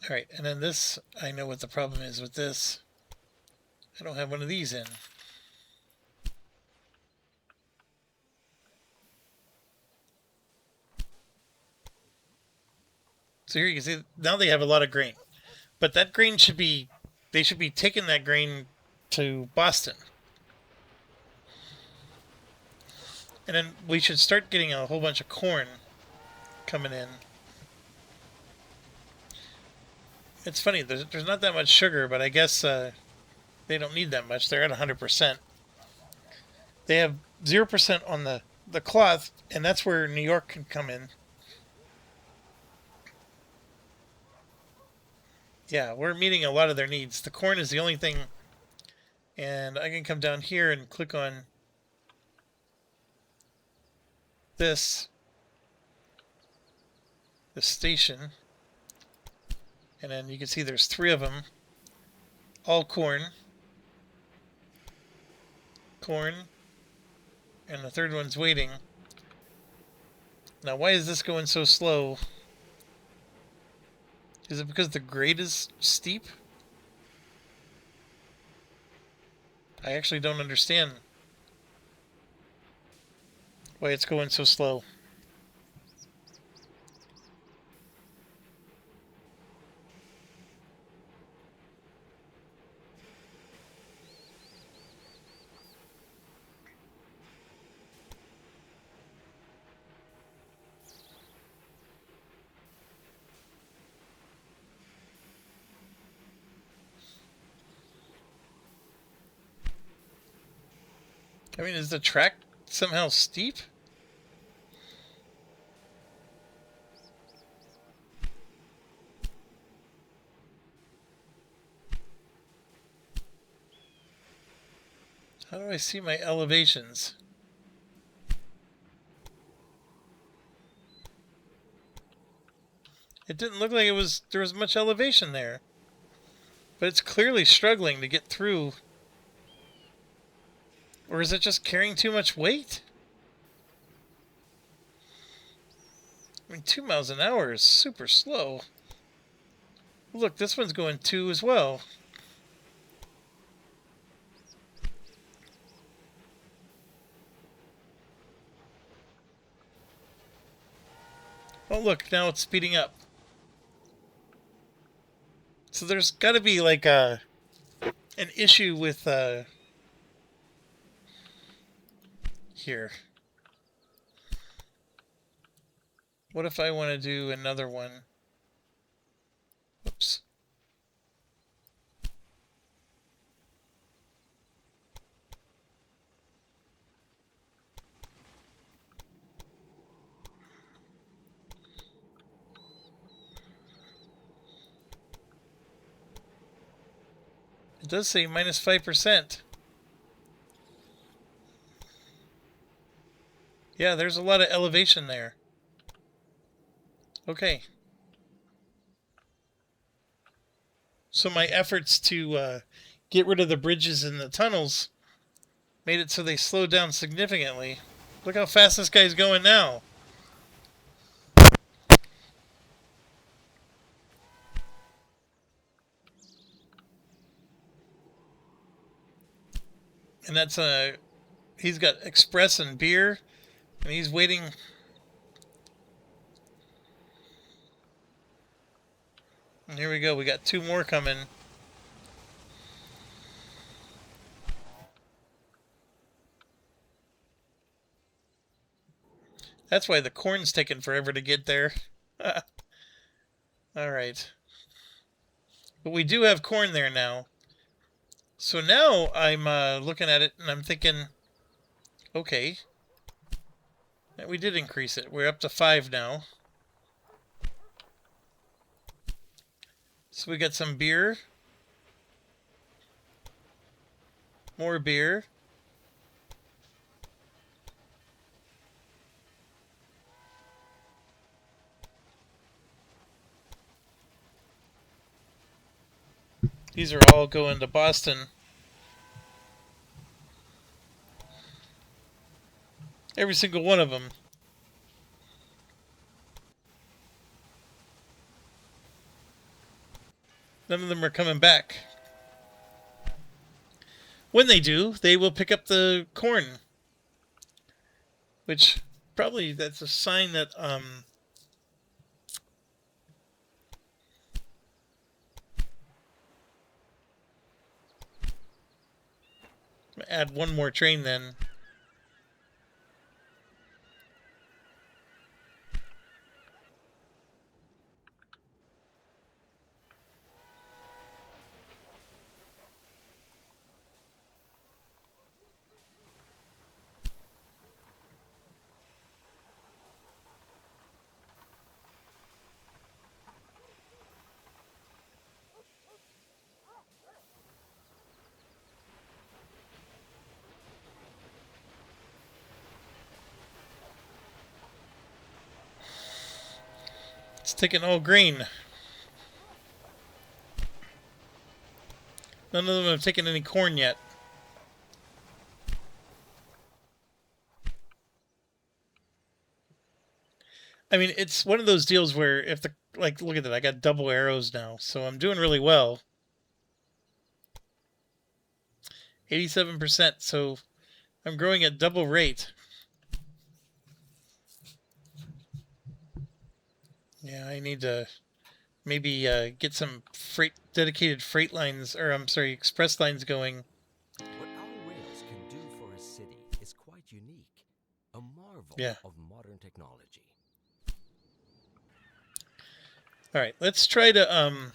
[SPEAKER 1] Alright, and then this, I know what the problem is with this. I don't have one of these in. So here you can see, now they have a lot of grain. But that grain should be, they should be taking that grain to Boston. And then we should start getting a whole bunch of corn coming in. It's funny, there's not that much sugar, but I guess they don't need that much. They're at 100%. They have 0% on the cloth, and that's where New York can come in. Yeah, we're meeting a lot of their needs. The corn is the only thing, and I can come down here and click on this station, and then you can see there's 3 of them, all corn, and the third one's waiting. Now, why is this going so slow? Is it because the grade is steep? I actually don't understand why it's going so slow. I mean, is the track somehow steep? How do I see my elevations? It didn't look like there was much elevation there. But it's clearly struggling to get through. Or is it just carrying too much weight? I mean, 2 miles an hour is super slow. Look, this one's going 2 as well. Oh, look, now it's speeding up. So there's got to be like an issue with here. What if I want to do another one? Whoops. It does say minus 5%. Yeah, there's a lot of elevation there. Okay. So my efforts to get rid of the bridges and the tunnels made it so they slowed down significantly. Look how fast this guy's going now. And that's he's got express and beer, and he's waiting. And here we go, we got 2 more coming. That's why the corn's taking forever to get there. Alright. But we do have corn there now. So now I'm looking at it and I'm thinking, okay, we did increase it. We're up to 5 now. So we got some beer. More beer. These are all going to Boston. Every single one of them. None of them are coming back. When they do, they will pick up the corn. Which, probably, that's a sign that, add one more train then. It's taking all grain. None of them have taken any corn yet. I mean, it's one of those deals where if the, like, look at that, I got double arrows now, so I'm doing really well. 87%, so I'm growing at double rate. Yeah, I need to maybe get some dedicated freight lines, or I'm sorry, express lines going.
[SPEAKER 3] What our rails can do for a city is quite unique. A marvel of modern technology.
[SPEAKER 1] All right, let's try to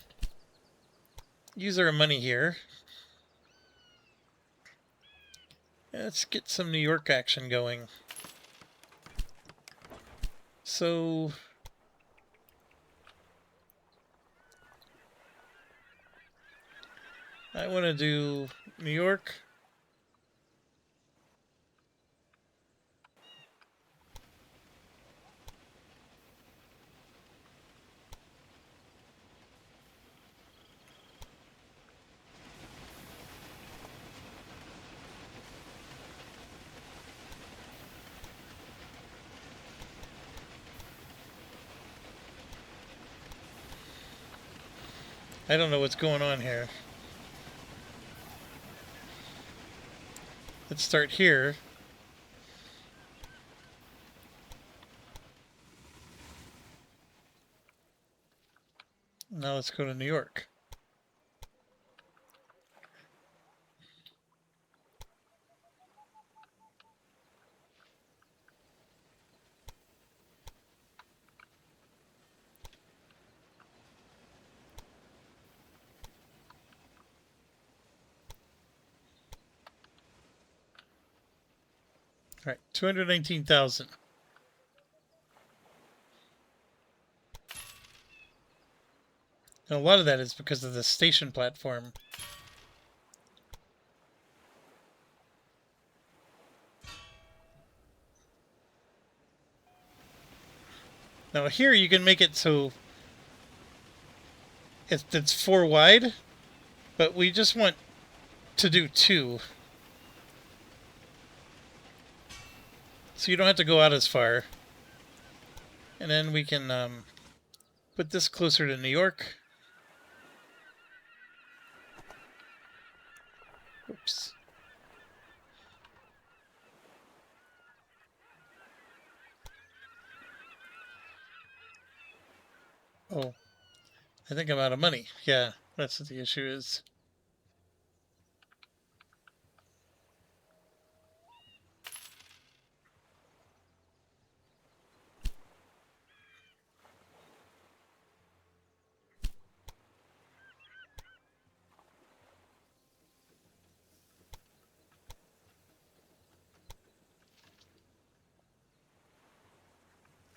[SPEAKER 1] use our money here. Let's get some New York action going. So I want to do New York. I don't know what's going on here. Let's start here. Now let's go to New York. All right, 219,000. And a lot of that is because of the station platform. Now here you can make it so it's 4 wide, but we just want to do 2. So you don't have to go out as far. And then we can put this closer to New York. Oops. Oh, I think I'm out of money. Yeah, that's what the issue is.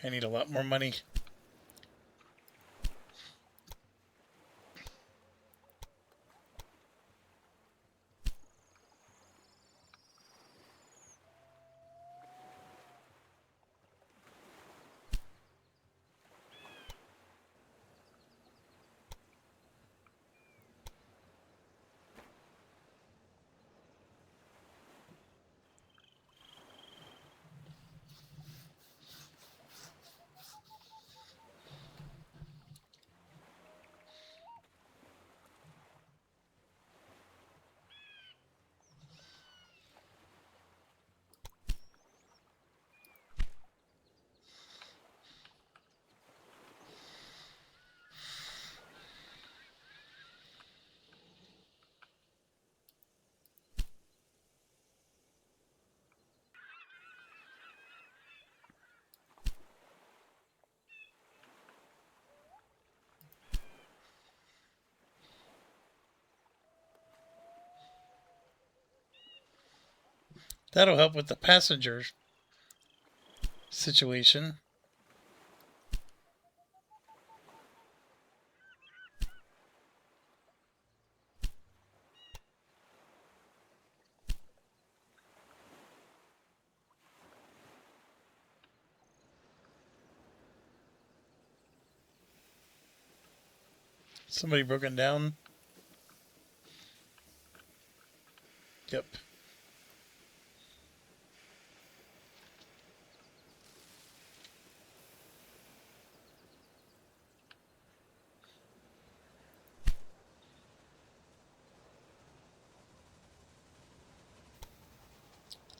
[SPEAKER 1] I need a lot more money. That'll help with the passenger situation. Somebody broken down. Yep.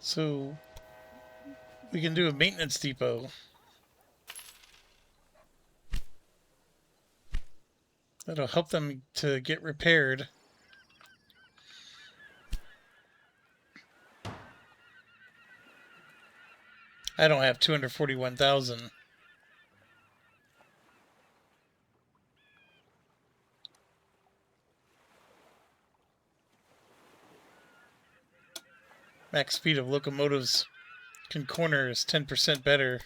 [SPEAKER 1] So we can do a maintenance depot. That'll help them to get repaired. I don't have 241,000. Max speed of locomotives can corner is 10% better.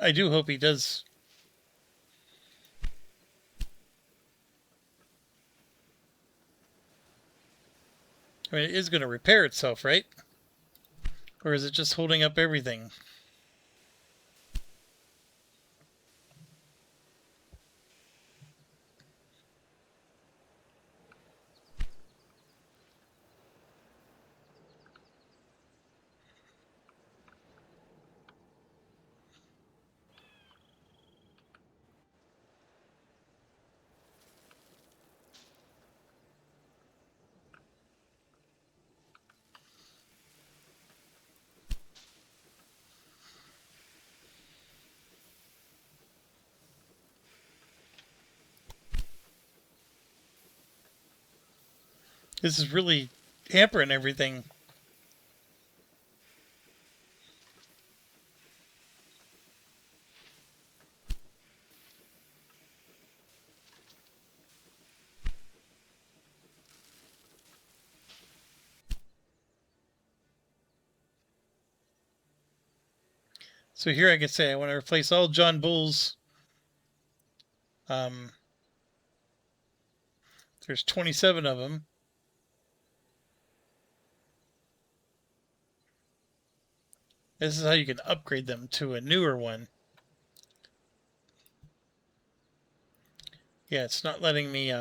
[SPEAKER 1] I do hope he does. I mean, it is going to repair itself, right? Or is it just holding up everything? This is really hampering everything. So here I can say I want to replace all John Bull's. There's 27 of them. This is how you can upgrade them to a newer one. Yeah, it's not letting me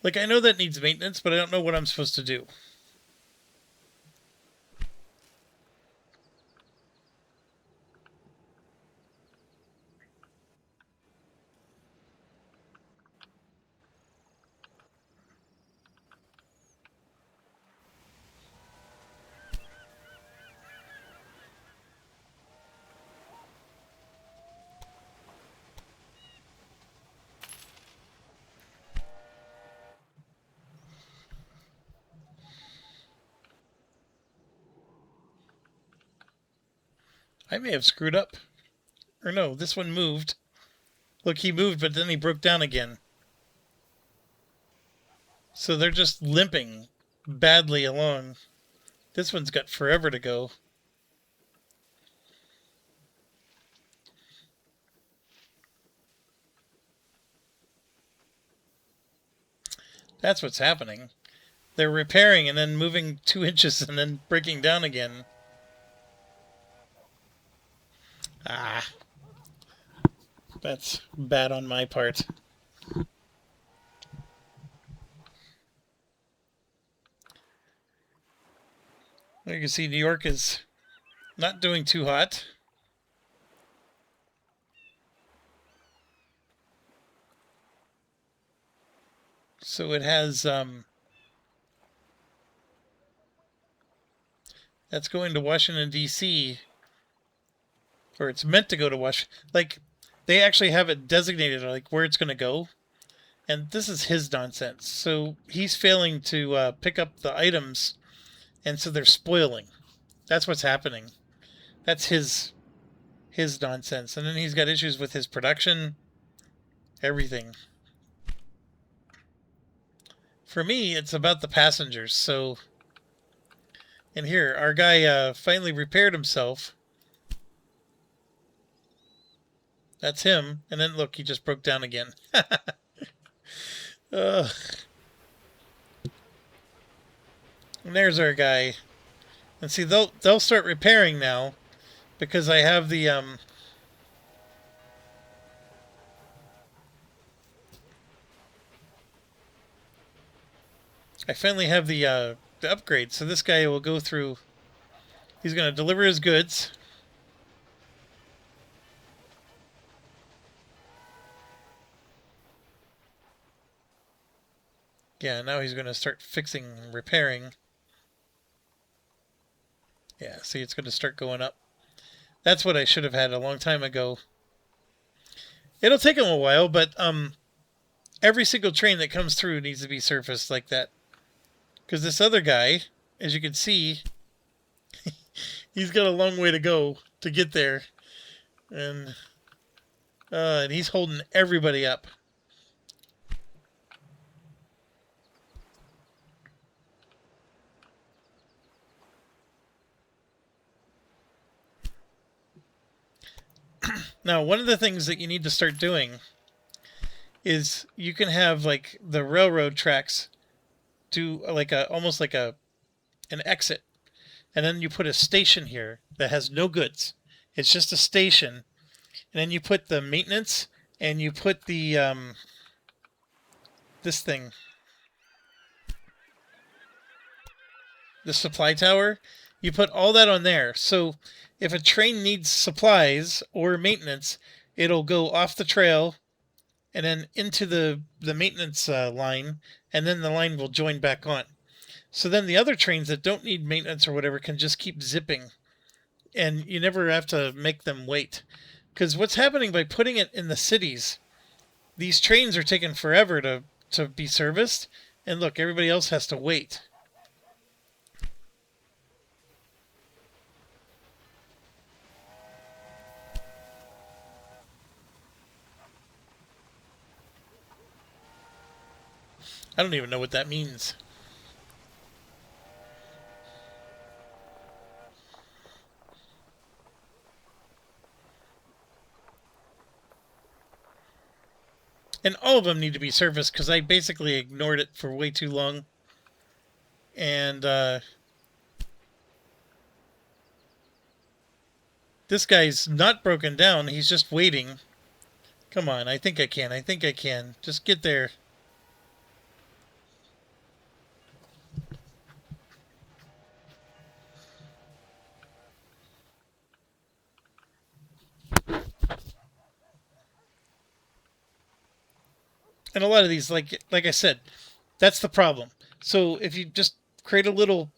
[SPEAKER 1] like, I know that needs maintenance, but I don't know what I'm supposed to do. I may have screwed up. Or no, this one moved. Look, he moved, but then he broke down again. So they're just limping badly along. This one's got forever to go. That's what's happening. They're repairing and then moving 2 inches and then breaking down again. Ah. That's bad on my part. You can see New York is not doing too hot. So it has, that's going to Washington, D.C. or it's meant to go to Washington. Like, they actually have it designated, like, where it's going to go. And this is his nonsense. So he's failing to pick up the items, and so they're spoiling. That's what's happening. That's his nonsense. And then he's got issues with his production, everything. For me, it's about the passengers. So, and here, our guy finally repaired himself. That's him. And then, look, he just broke down again. Ugh. And there's our guy. And see, they'll start repairing now, because I have the I finally have the upgrade. So this guy will go through. He's going to deliver his goods. Yeah, now he's going to start fixing, repairing. Yeah, see, it's going to start going up. That's what I should have had a long time ago. It'll take him a while, but every single train that comes through needs to be surfaced like that. Because this other guy, as you can see, he's got a long way to go to get there. And he's holding everybody up. Now, one of the things that you need to start doing is you can have like the railroad tracks do like almost like an exit, and then you put a station here that has no goods. It's just a station, and then you put the maintenance, and you put the this thing, the supply tower. You put all that on there. So if a train needs supplies or maintenance, it'll go off the trail and then into the maintenance line, and then the line will join back on. So then the other trains that don't need maintenance or whatever can just keep zipping, and you never have to make them wait. Because what's happening by putting it in the cities, these trains are taking forever to be serviced, and look, everybody else has to wait. I don't even know what that means. And all of them need to be serviced because I basically ignored it for way too long. And this guy's not broken down. He's just waiting. Come on, I think I can. I think I can. Just get there. And a lot of these, like I said, that's the problem. So if you just create a little,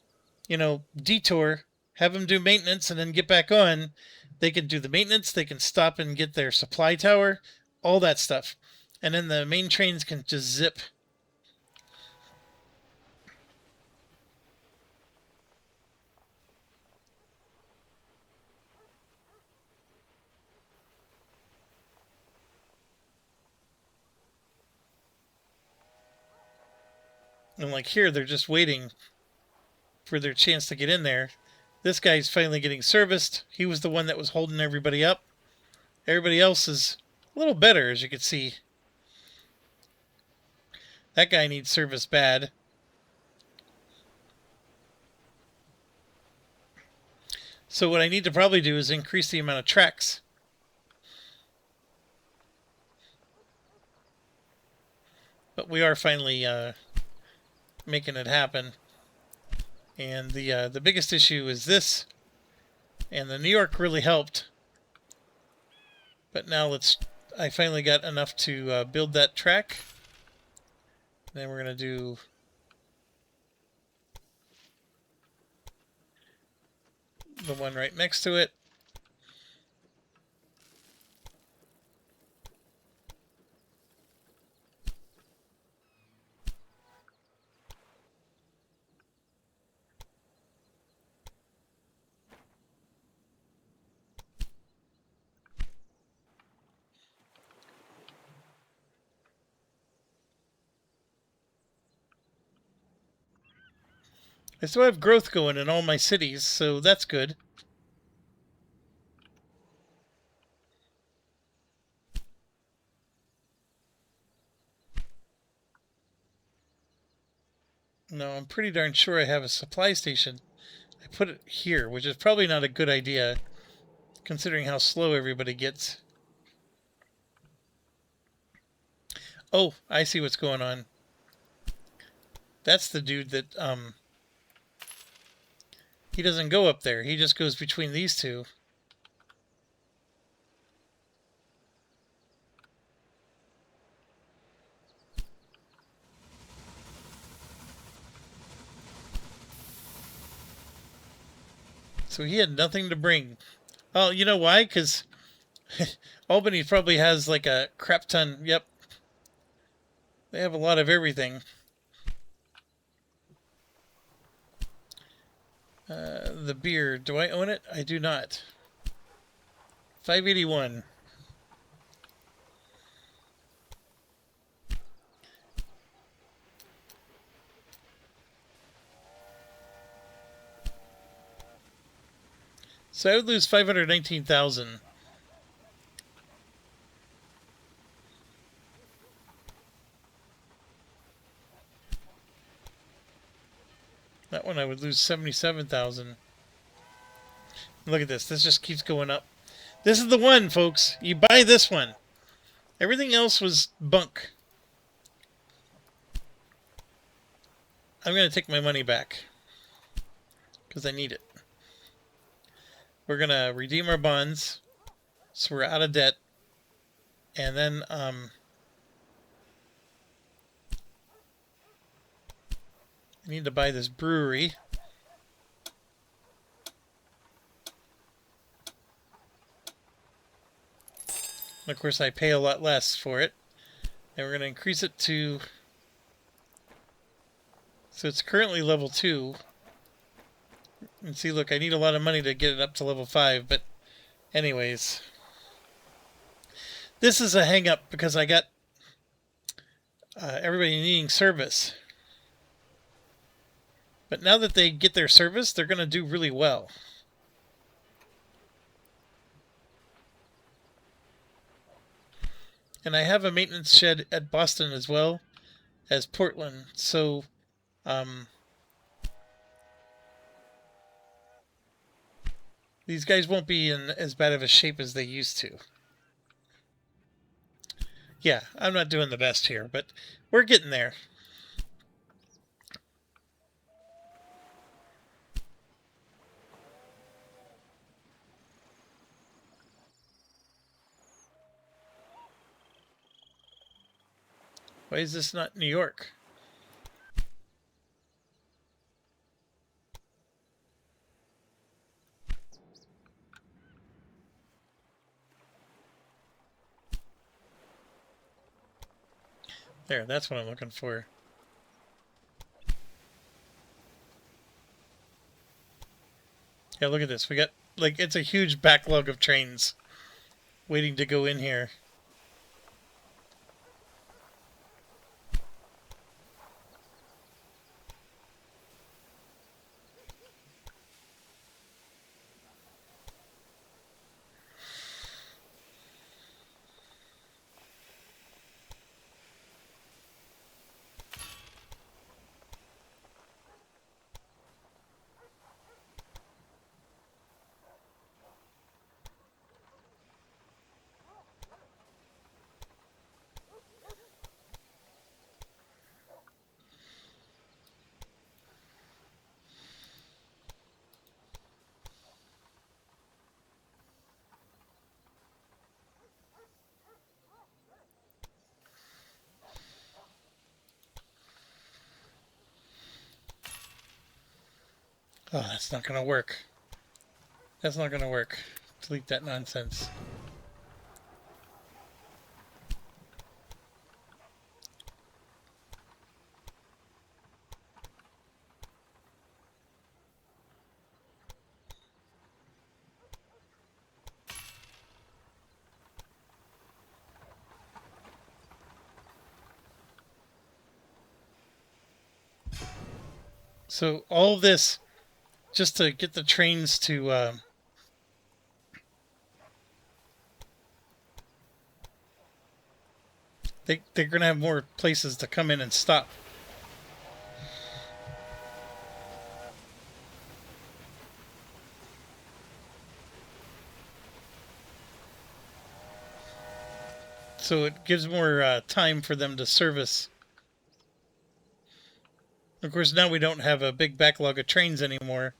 [SPEAKER 1] detour, have them do maintenance, and then get back on, they can do the maintenance. They can stop and get their supply tower, all that stuff, and then the main trains can just zip. And like here, they're just waiting for their chance to get in there. This guy's finally getting serviced. He was the one that was holding everybody up. Everybody else is a little better, as you can see. That guy needs service bad. So what I need to probably do is increase the amount of tracks. But we are finally making it happen. And the biggest issue is this. And the New York really helped. But now I finally got enough to build that track. Then we're going to do the one right next to it. I still have growth going in all my cities, so that's good. No, I'm pretty darn sure I have a supply station. I put it here, which is probably not a good idea, considering how slow everybody gets. Oh, I see what's going on. That's the dude that, he doesn't go up there. He just goes between these two. So he had nothing to bring. Oh, you know why? Because Albany probably has like a crap ton. Yep. They have a lot of everything. The beer. Do I own it? I do not. 581. So I would lose 519,000. That one I would lose 77,000. Look at this. This just keeps going up. This is the one, folks. You buy this one. Everything else was bunk. I'm going to take my money back. Because I need it. We're going to redeem our bonds. So we're out of debt. And then, I need to buy this brewery. And of course, I pay a lot less for it. And we're going to increase it to... So it's currently level 2. And see, look, I need a lot of money to get it up to level 5. But anyways... This is a hang-up because I got everybody needing service. But now that they get their service, they're going to do really well. And I have a maintenance shed at Boston as well as Portland. So, these guys won't be in as bad of a shape as they used to. Yeah, I'm not doing the best here, but we're getting there. Why is this not New York? There, that's what I'm looking for. Yeah, look at this. We got, like, it's a huge backlog of trains waiting to go in here. Oh, that's not going to work. That's not going to work. Delete that nonsense. So all of this just to get the trains to they're gonna have more places to come in and stop. So it gives more time for them to service. Of course, now we don't have a big backlog of trains anymore.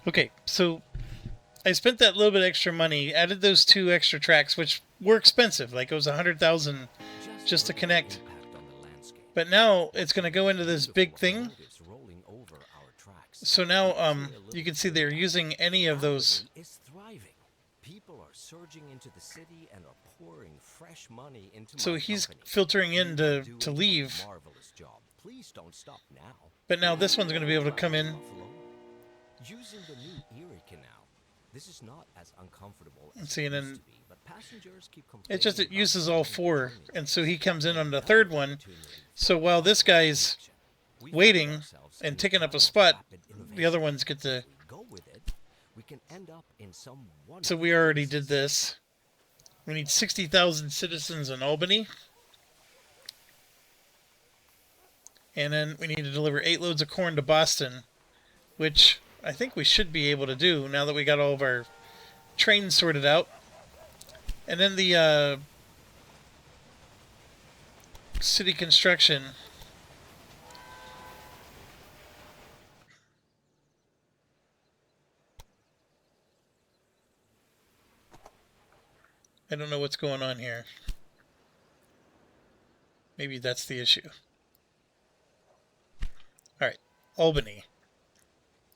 [SPEAKER 1] Okay, so I spent that little bit extra money, added those 2 extra tracks, which were expensive. Like it was 100,000 just to connect. But now it's going to go into this big thing. So now you can see they're using any of those.
[SPEAKER 3] People are surging into the city and are pouring fresh money into
[SPEAKER 1] So
[SPEAKER 3] my
[SPEAKER 1] he's
[SPEAKER 3] company.
[SPEAKER 1] filtering in
[SPEAKER 3] You are
[SPEAKER 1] to
[SPEAKER 3] doing a
[SPEAKER 1] leave.
[SPEAKER 3] marvelous job. Please don't stop now.
[SPEAKER 1] But now this one's going to be able to come in.
[SPEAKER 3] Buffalo, using the new Erie Canal. This is not as uncomfortable as
[SPEAKER 1] See,
[SPEAKER 3] it
[SPEAKER 1] and
[SPEAKER 3] used
[SPEAKER 1] then
[SPEAKER 3] to be, but passengers keep
[SPEAKER 1] it just
[SPEAKER 3] complaining
[SPEAKER 1] uses
[SPEAKER 3] about
[SPEAKER 1] all
[SPEAKER 3] the
[SPEAKER 1] 4,
[SPEAKER 3] journey
[SPEAKER 1] and so
[SPEAKER 3] times.
[SPEAKER 1] he comes in on the
[SPEAKER 3] Another
[SPEAKER 1] 3rd one.
[SPEAKER 3] opportunity
[SPEAKER 1] So
[SPEAKER 3] for
[SPEAKER 1] while this guy's
[SPEAKER 3] action. We find
[SPEAKER 1] waiting
[SPEAKER 3] ourselves
[SPEAKER 1] and
[SPEAKER 3] in the
[SPEAKER 1] taking up
[SPEAKER 3] time
[SPEAKER 1] a
[SPEAKER 3] of
[SPEAKER 1] spot,
[SPEAKER 3] rapid
[SPEAKER 1] the other
[SPEAKER 3] innovation.
[SPEAKER 1] ones get to.
[SPEAKER 3] If we go with it, we can end up in some
[SPEAKER 1] So
[SPEAKER 3] wonderful
[SPEAKER 1] we already
[SPEAKER 3] places.
[SPEAKER 1] did this. We need 60,000 citizens in Albany. And then we need to deliver 8 loads of corn to Boston, which I think we should be able to do now that we got all of our trains sorted out. And then the city construction. I don't know what's going on here. Maybe that's the issue. Alright, Albany.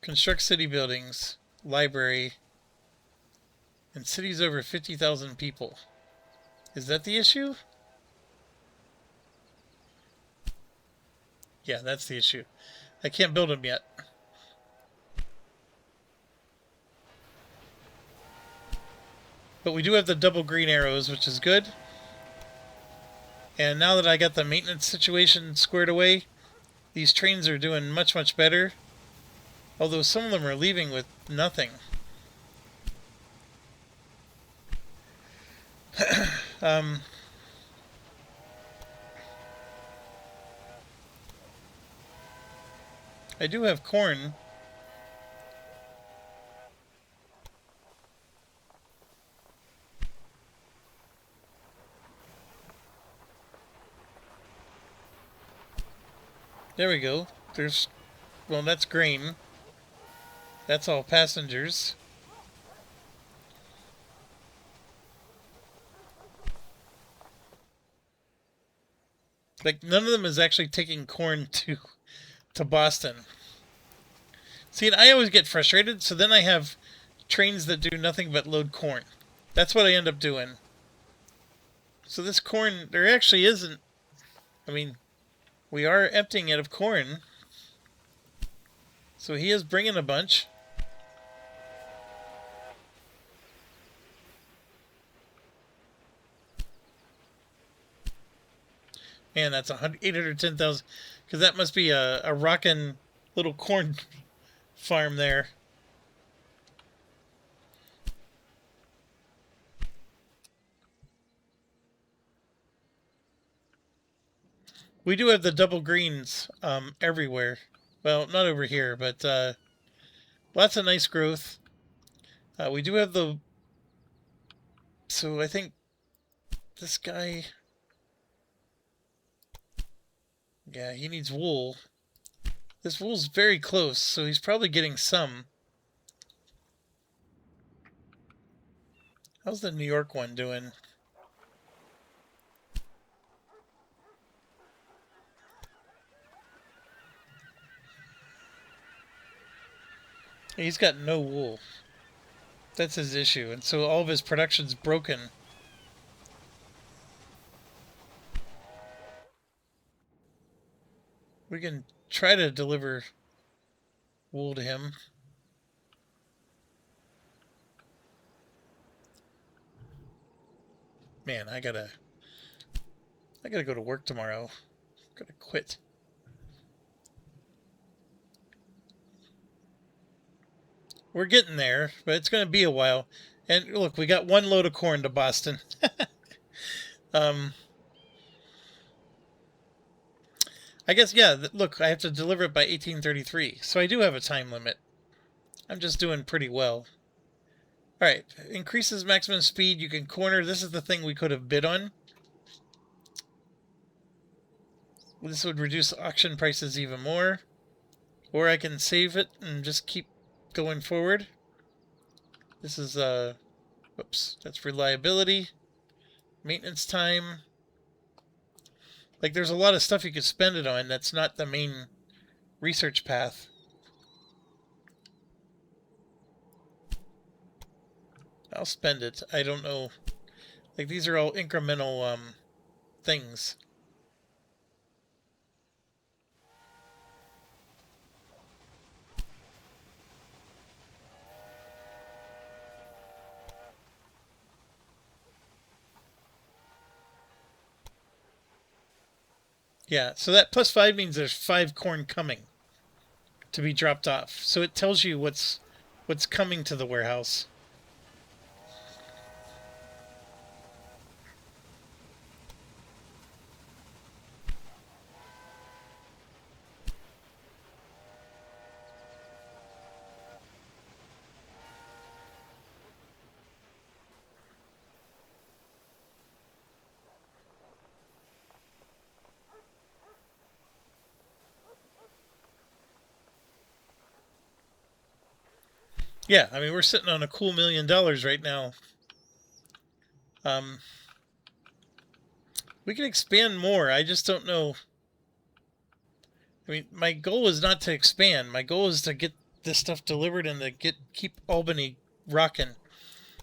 [SPEAKER 1] Construct city buildings, library, and cities over 50,000 people. Is that the issue? Yeah, that's the issue. I can't build them yet. But we do have the double green arrows, which is good. And now that I got the maintenance situation squared away, these trains are doing much, much better. Although some of them are leaving with nothing. I do have corn. There we go. There's, well, that's grain. That's all passengers. Like, none of them is actually taking corn to Boston. See, and I always get frustrated, so then I have trains that do nothing but load corn. That's what I end up doing. So this corn, there actually isn't, I mean, we are emptying it of corn. So he is bringing a bunch. Man, that's 810,000. Because that must be a rockin' little corn farm there. We do have the double greens everywhere. Well, not over here, but Lots of nice growth. We do have the... So I think this guy... Yeah, he needs wool. This wool's very close, so he's probably getting some. How's the New York one doing? He's got no wool. That's his issue, and so all of his production's broken. We can try to deliver wool to him. Man, I gotta go to work tomorrow. I'm gonna quit. We're getting there, but it's gonna be a while. And look, we got one load of corn to Boston. I guess, yeah, look, I have to deliver it by 1833, so I do have a time limit. I'm just doing pretty well. Alright, increases maximum speed, you can corner. This is the thing we could have bid on. This would reduce auction prices even more. Or I can save it and just keep going forward. This is, whoops, that's reliability. Maintenance time. Like, there's a lot of stuff you could spend it on that's not the main research path. I'll spend it. I don't know. Like, these are all incremental, things. Yeah, so that +5 means there's 5 corn coming to be dropped off. So it tells you what's coming to the warehouse. Yeah, I mean, we're sitting on a cool $1 million right now. We can expand more. I just don't know. I mean, my goal is not to expand. My goal is to get this stuff delivered and to keep Albany rocking.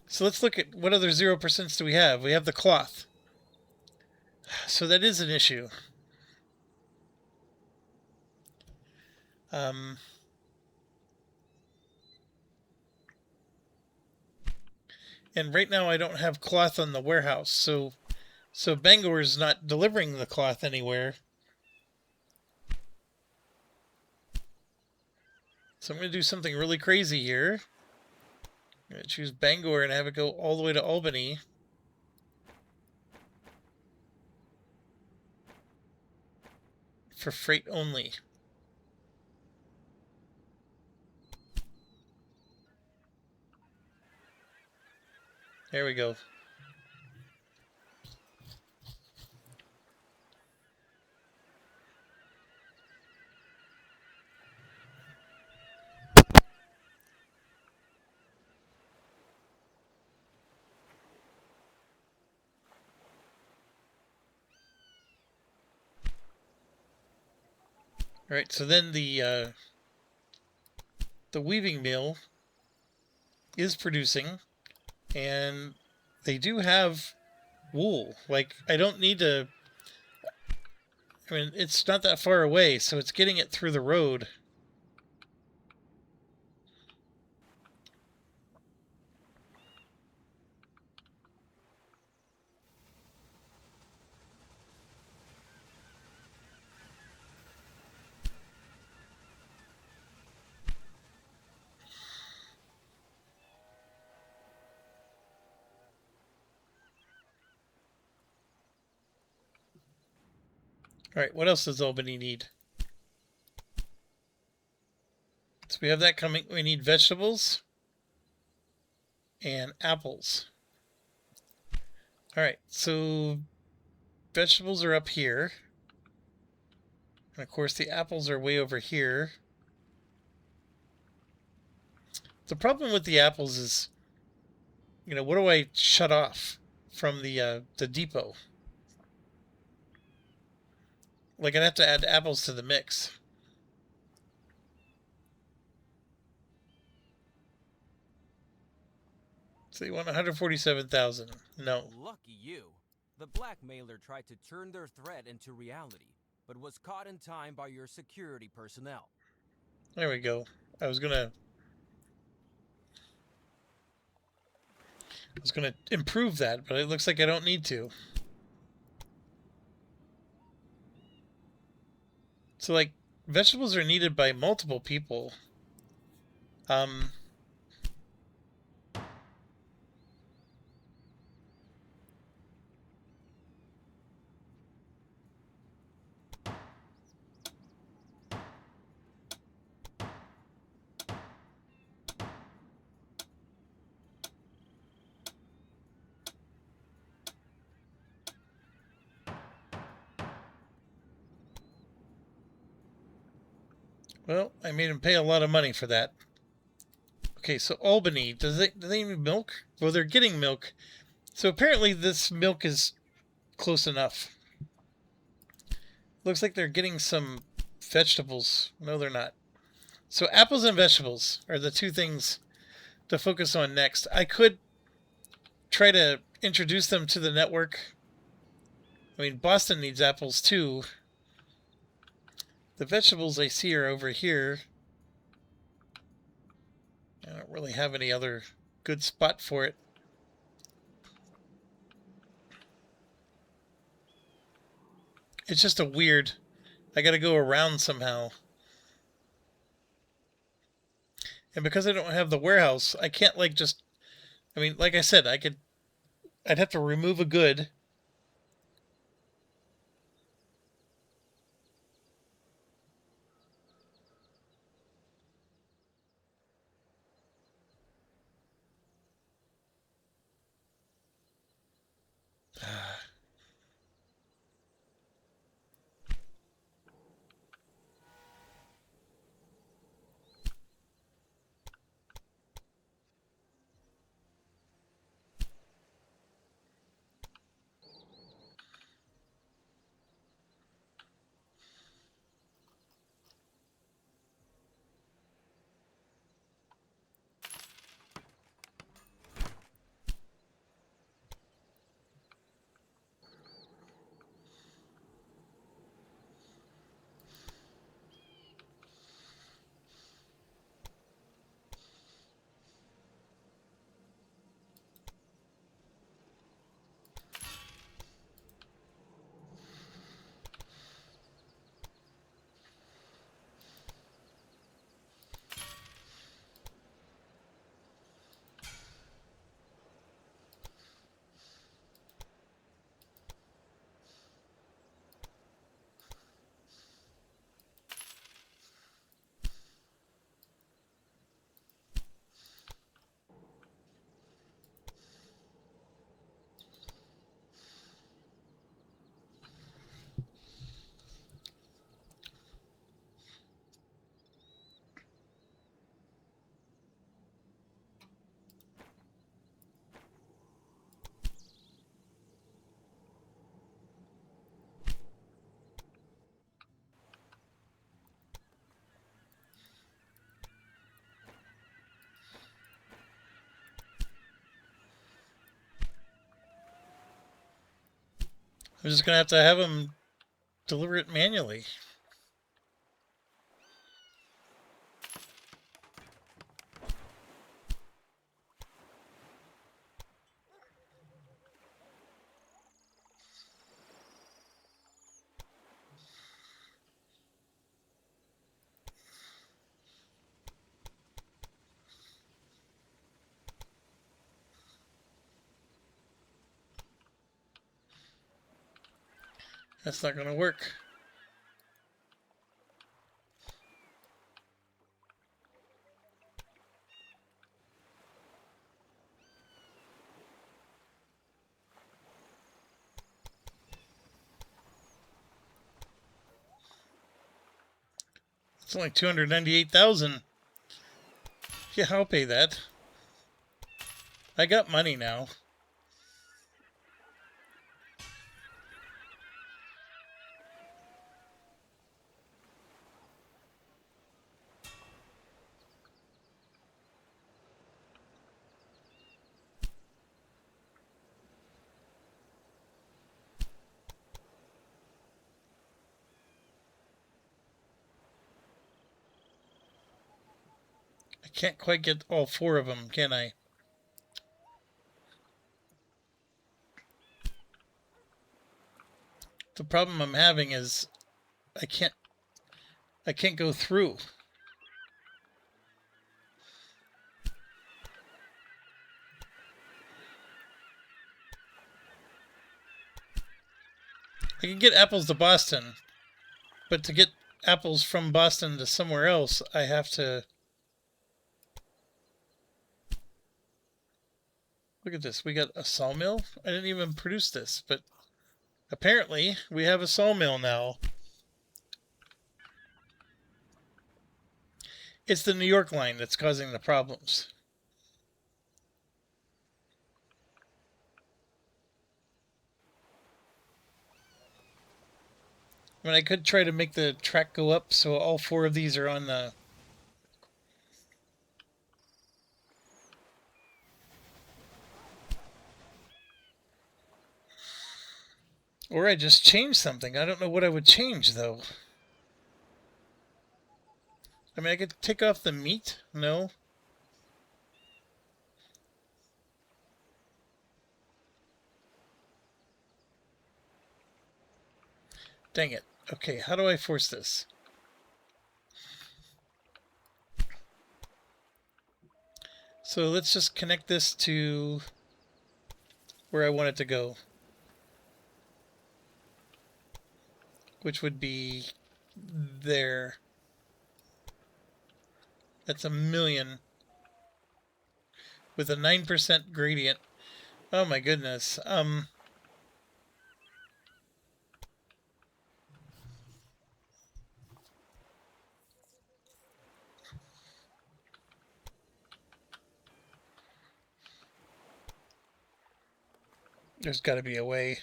[SPEAKER 1] So let's look at what other 0% do we have. We have the cloth. So that is an issue. And right now I don't have cloth on the warehouse, so Bangor is not delivering the cloth anywhere. So I'm going to do something really crazy here. I'm going to choose Bangor and have it go all the way to Albany. For freight only. There we go. All right, so then the weaving mill is producing, and they do have wool. Like, I don't need to... I mean, it's not that far away, so it's getting it through the road. All right, what else does Albany need? So we have that coming. We need vegetables and apples. All right, so vegetables are up here. And of course, the apples are way over here. The problem with the apples is, you know, what do I shut off from the depot? Like, I'd have to add apples to the mix. So you want 147,000? No.
[SPEAKER 3] Lucky you. The blackmailer tried to turn their threat into reality, but was caught in time by your security personnel.
[SPEAKER 1] There we go. I was gonna improve that, but it looks like I don't need to. So, like, vegetables are needed by multiple people. Well, I made him pay a lot of money for that. Okay, so Albany, do they need milk? Well, they're getting milk. So apparently this milk is close enough. Looks like they're getting some vegetables. No, they're not. So apples and vegetables are the two things to focus on next. I could try to introduce them to the network. I mean, Boston needs apples too. The vegetables I see are over here. I don't really have any other good spot for it. It's just a weird... I gotta go around somehow. And because I don't have the warehouse, I can't, like, just... I mean, like I said, I'd have to remove a good... I'm just gonna have to have him deliver it manually. That's not gonna work. It's only 298,000. Yeah, I'll pay that. I got money now. I can't quite get all 4 of them, can I? The problem I'm having is I can't go through. I can get apples to Boston, but to get apples from Boston to somewhere else, I have to... Look at this. We got a sawmill? I didn't even produce this, but apparently we have a sawmill now. It's the New York line that's causing the problems. I mean, I could try to make the track go up so all 4 of these are on the... Or I just change something. I don't know what I would change, though. I mean, I could take off the meat. No. Dang it. Okay, how do I force this? So let's just connect this to where I want it to go. Which would be there. That's 1,000,000. With a 9% gradient. Oh my goodness. There's got to be a way.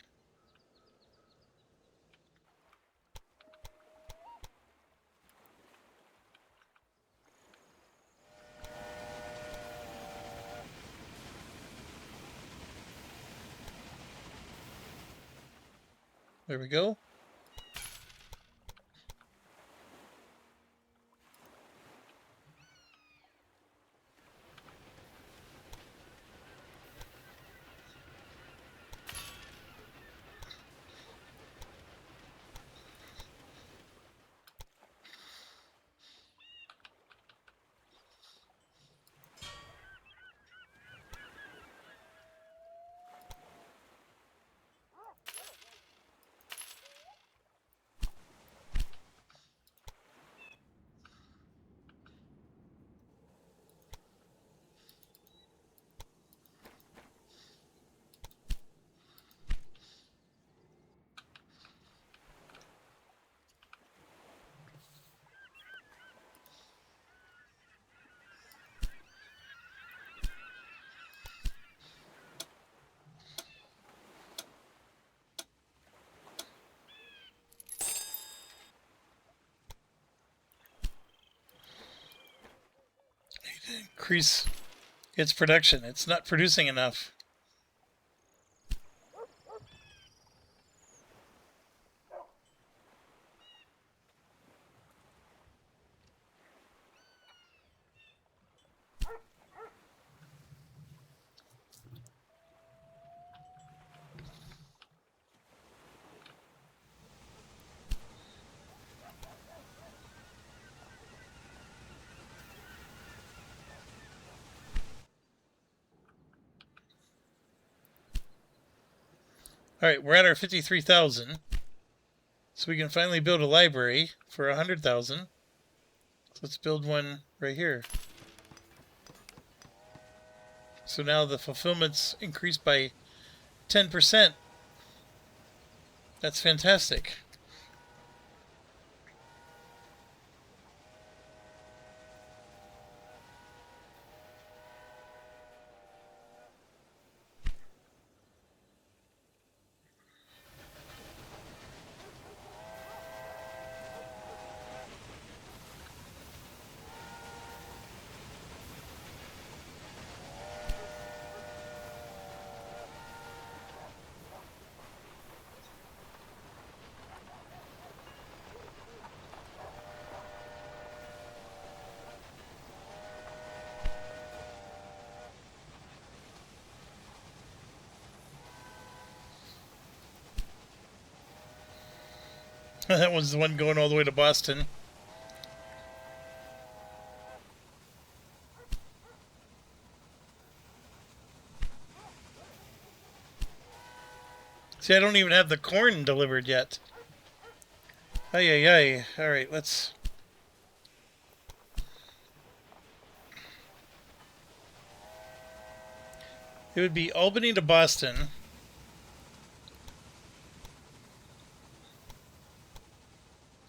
[SPEAKER 1] There we go. Increase its production. It's not producing enough. Alright, we're at our 53,000. So we can finally build a library for 100,000. So let's build one right here. So now the fulfillment's increased by 10%. That's fantastic. That was the one going all the way to Boston. See, I don't even have the corn delivered yet. Ay, ay, ay. Alright, let's... It would be Albany to Boston.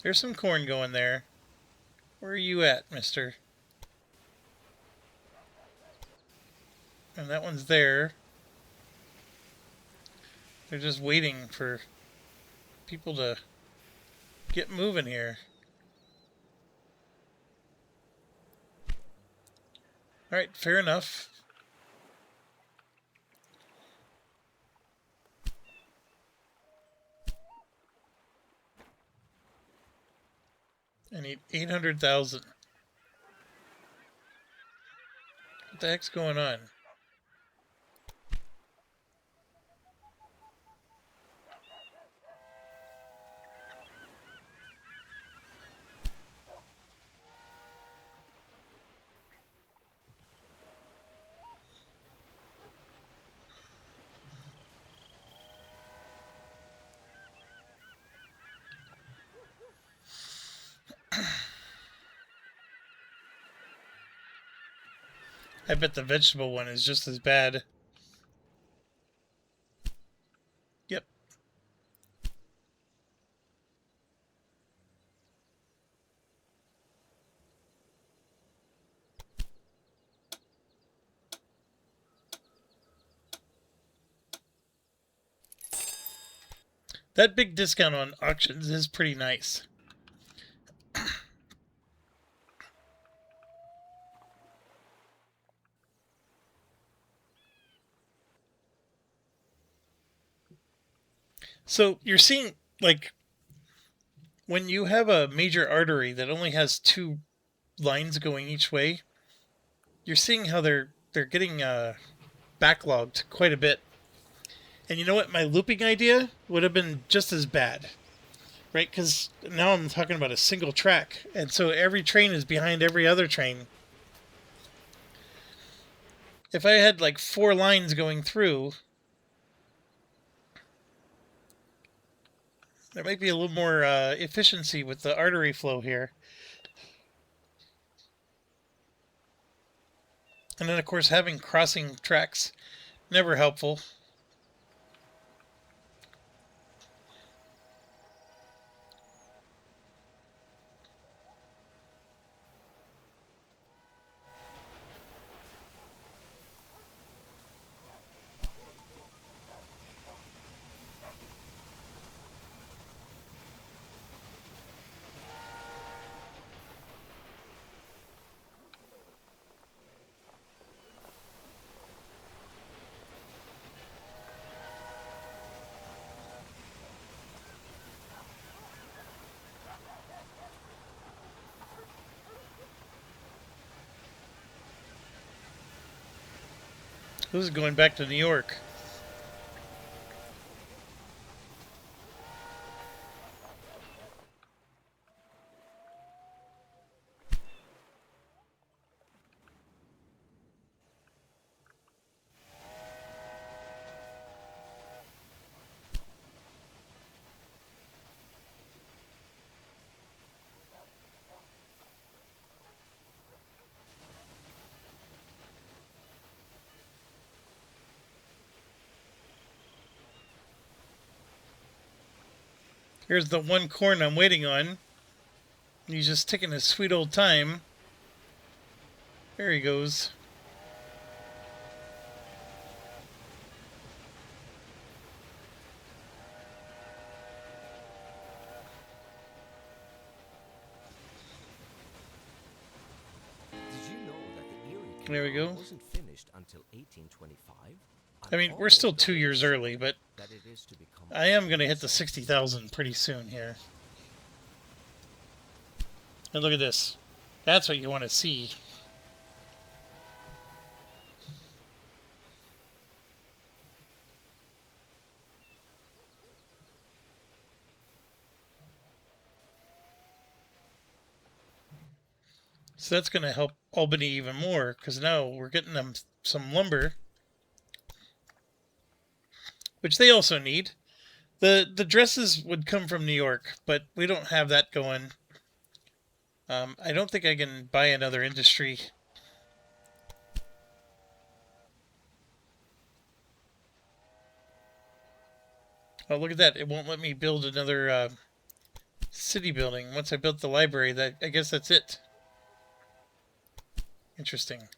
[SPEAKER 1] There's some corn going there. Where are you at, mister? And that one's there. They're just waiting for people to get moving here. Alright, fair enough. I need 800,000. What the heck's going on? I bet the vegetable one is just as bad. Yep. That big discount on auctions is pretty nice. So you're seeing, like, when you have a major artery that only has two lines going each way, you're seeing how they're getting backlogged quite a bit. And you know what? My looping idea would have been just as bad, right? Because now I'm talking about a single track, and so every train is behind every other train. If I had like 4 lines going through, there might be a little more efficiency with the artery flow here. And then, of course, having crossing tracks, never helpful. This is going back to New York. Here's the one corn I'm waiting on. He's just taking his sweet old time. There he goes.
[SPEAKER 3] Did you know that the Erie
[SPEAKER 1] There we
[SPEAKER 3] Canal
[SPEAKER 1] go.
[SPEAKER 3] wasn't finished until 1825?
[SPEAKER 1] I mean, we're still 2 years early, but
[SPEAKER 3] That it is to become
[SPEAKER 1] I am going to hit the 60,000 pretty soon here. And look at this. That's what you want to see. So that's going to help Albany even more, because now we're getting them some lumber, which they also need. The dresses would come from New York, but we don't have that going. I don't think I can buy another industry. Oh, look at that. It won't let me build another city building. Once I built the library, I guess that's it. Interesting.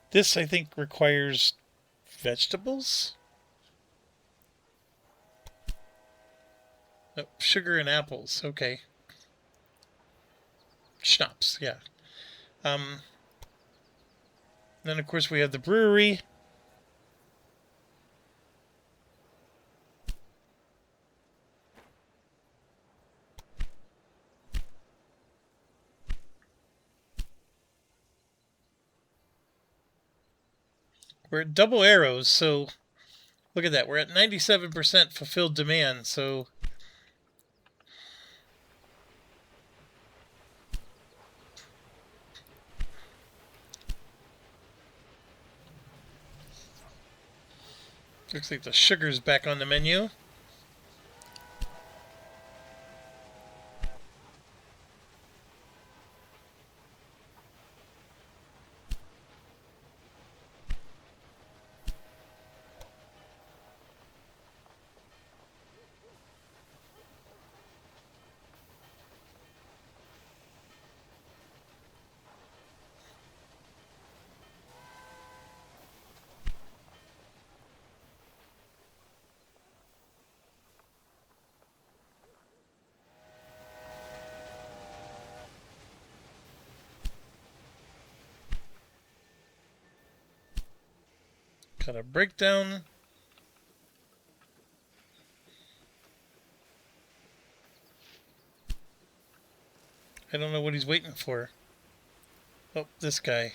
[SPEAKER 1] This, I think, requires vegetables? Oh, sugar and apples. Okay. Schnapps, yeah. Then, of course, we have the brewery. We're at double arrows, so look at that. We're at 97% fulfilled demand, so looks like the sugar's back on the menu. Got a breakdown. I don't know what he's waiting for. Oh, this guy.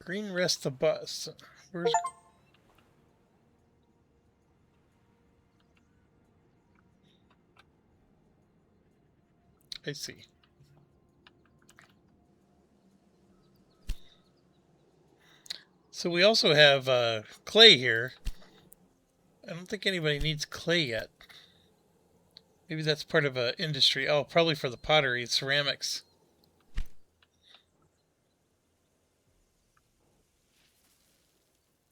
[SPEAKER 1] Green rest the bus. Where's... I see. So we also have clay here. I don't think anybody needs clay yet. Maybe that's part of an industry. Oh, probably for the pottery, ceramics.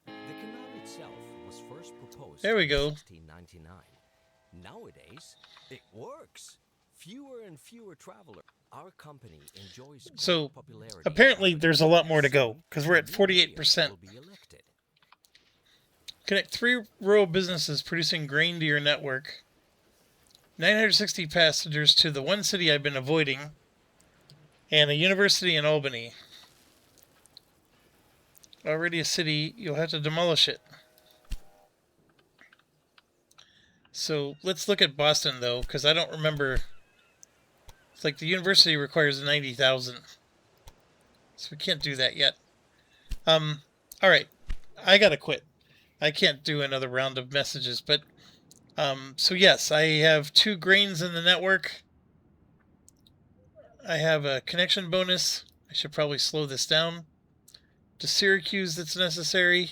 [SPEAKER 3] The canal itself was first proposed
[SPEAKER 1] There we go.
[SPEAKER 3] in 1699. Nowadays, it works. Fewer and fewer travelers. Our company enjoys great
[SPEAKER 1] So,
[SPEAKER 3] popularity.
[SPEAKER 1] apparently there's a lot more to go, because we're at 48%.
[SPEAKER 3] Will be elected.
[SPEAKER 1] Connect 3 rural businesses producing grain to your network. 960 passengers to the one city I've been avoiding. And a university in Albany. Already a city, you'll have to demolish it. So let's look at Boston, though, because I don't remember. It's like the university requires 90,000. So we can't do that yet. Alright. I gotta quit. I can't do another round of messages, but so yes, I have 2 grains in the network. I have a connection bonus. I should probably slow this down. To Syracuse that's necessary.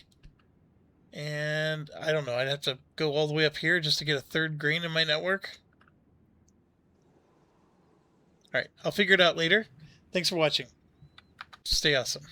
[SPEAKER 1] And I don't know, I'd have to go all the way up here just to get a 3rd grain in my network. Alright, I'll figure it out later. Thanks for watching. Stay awesome.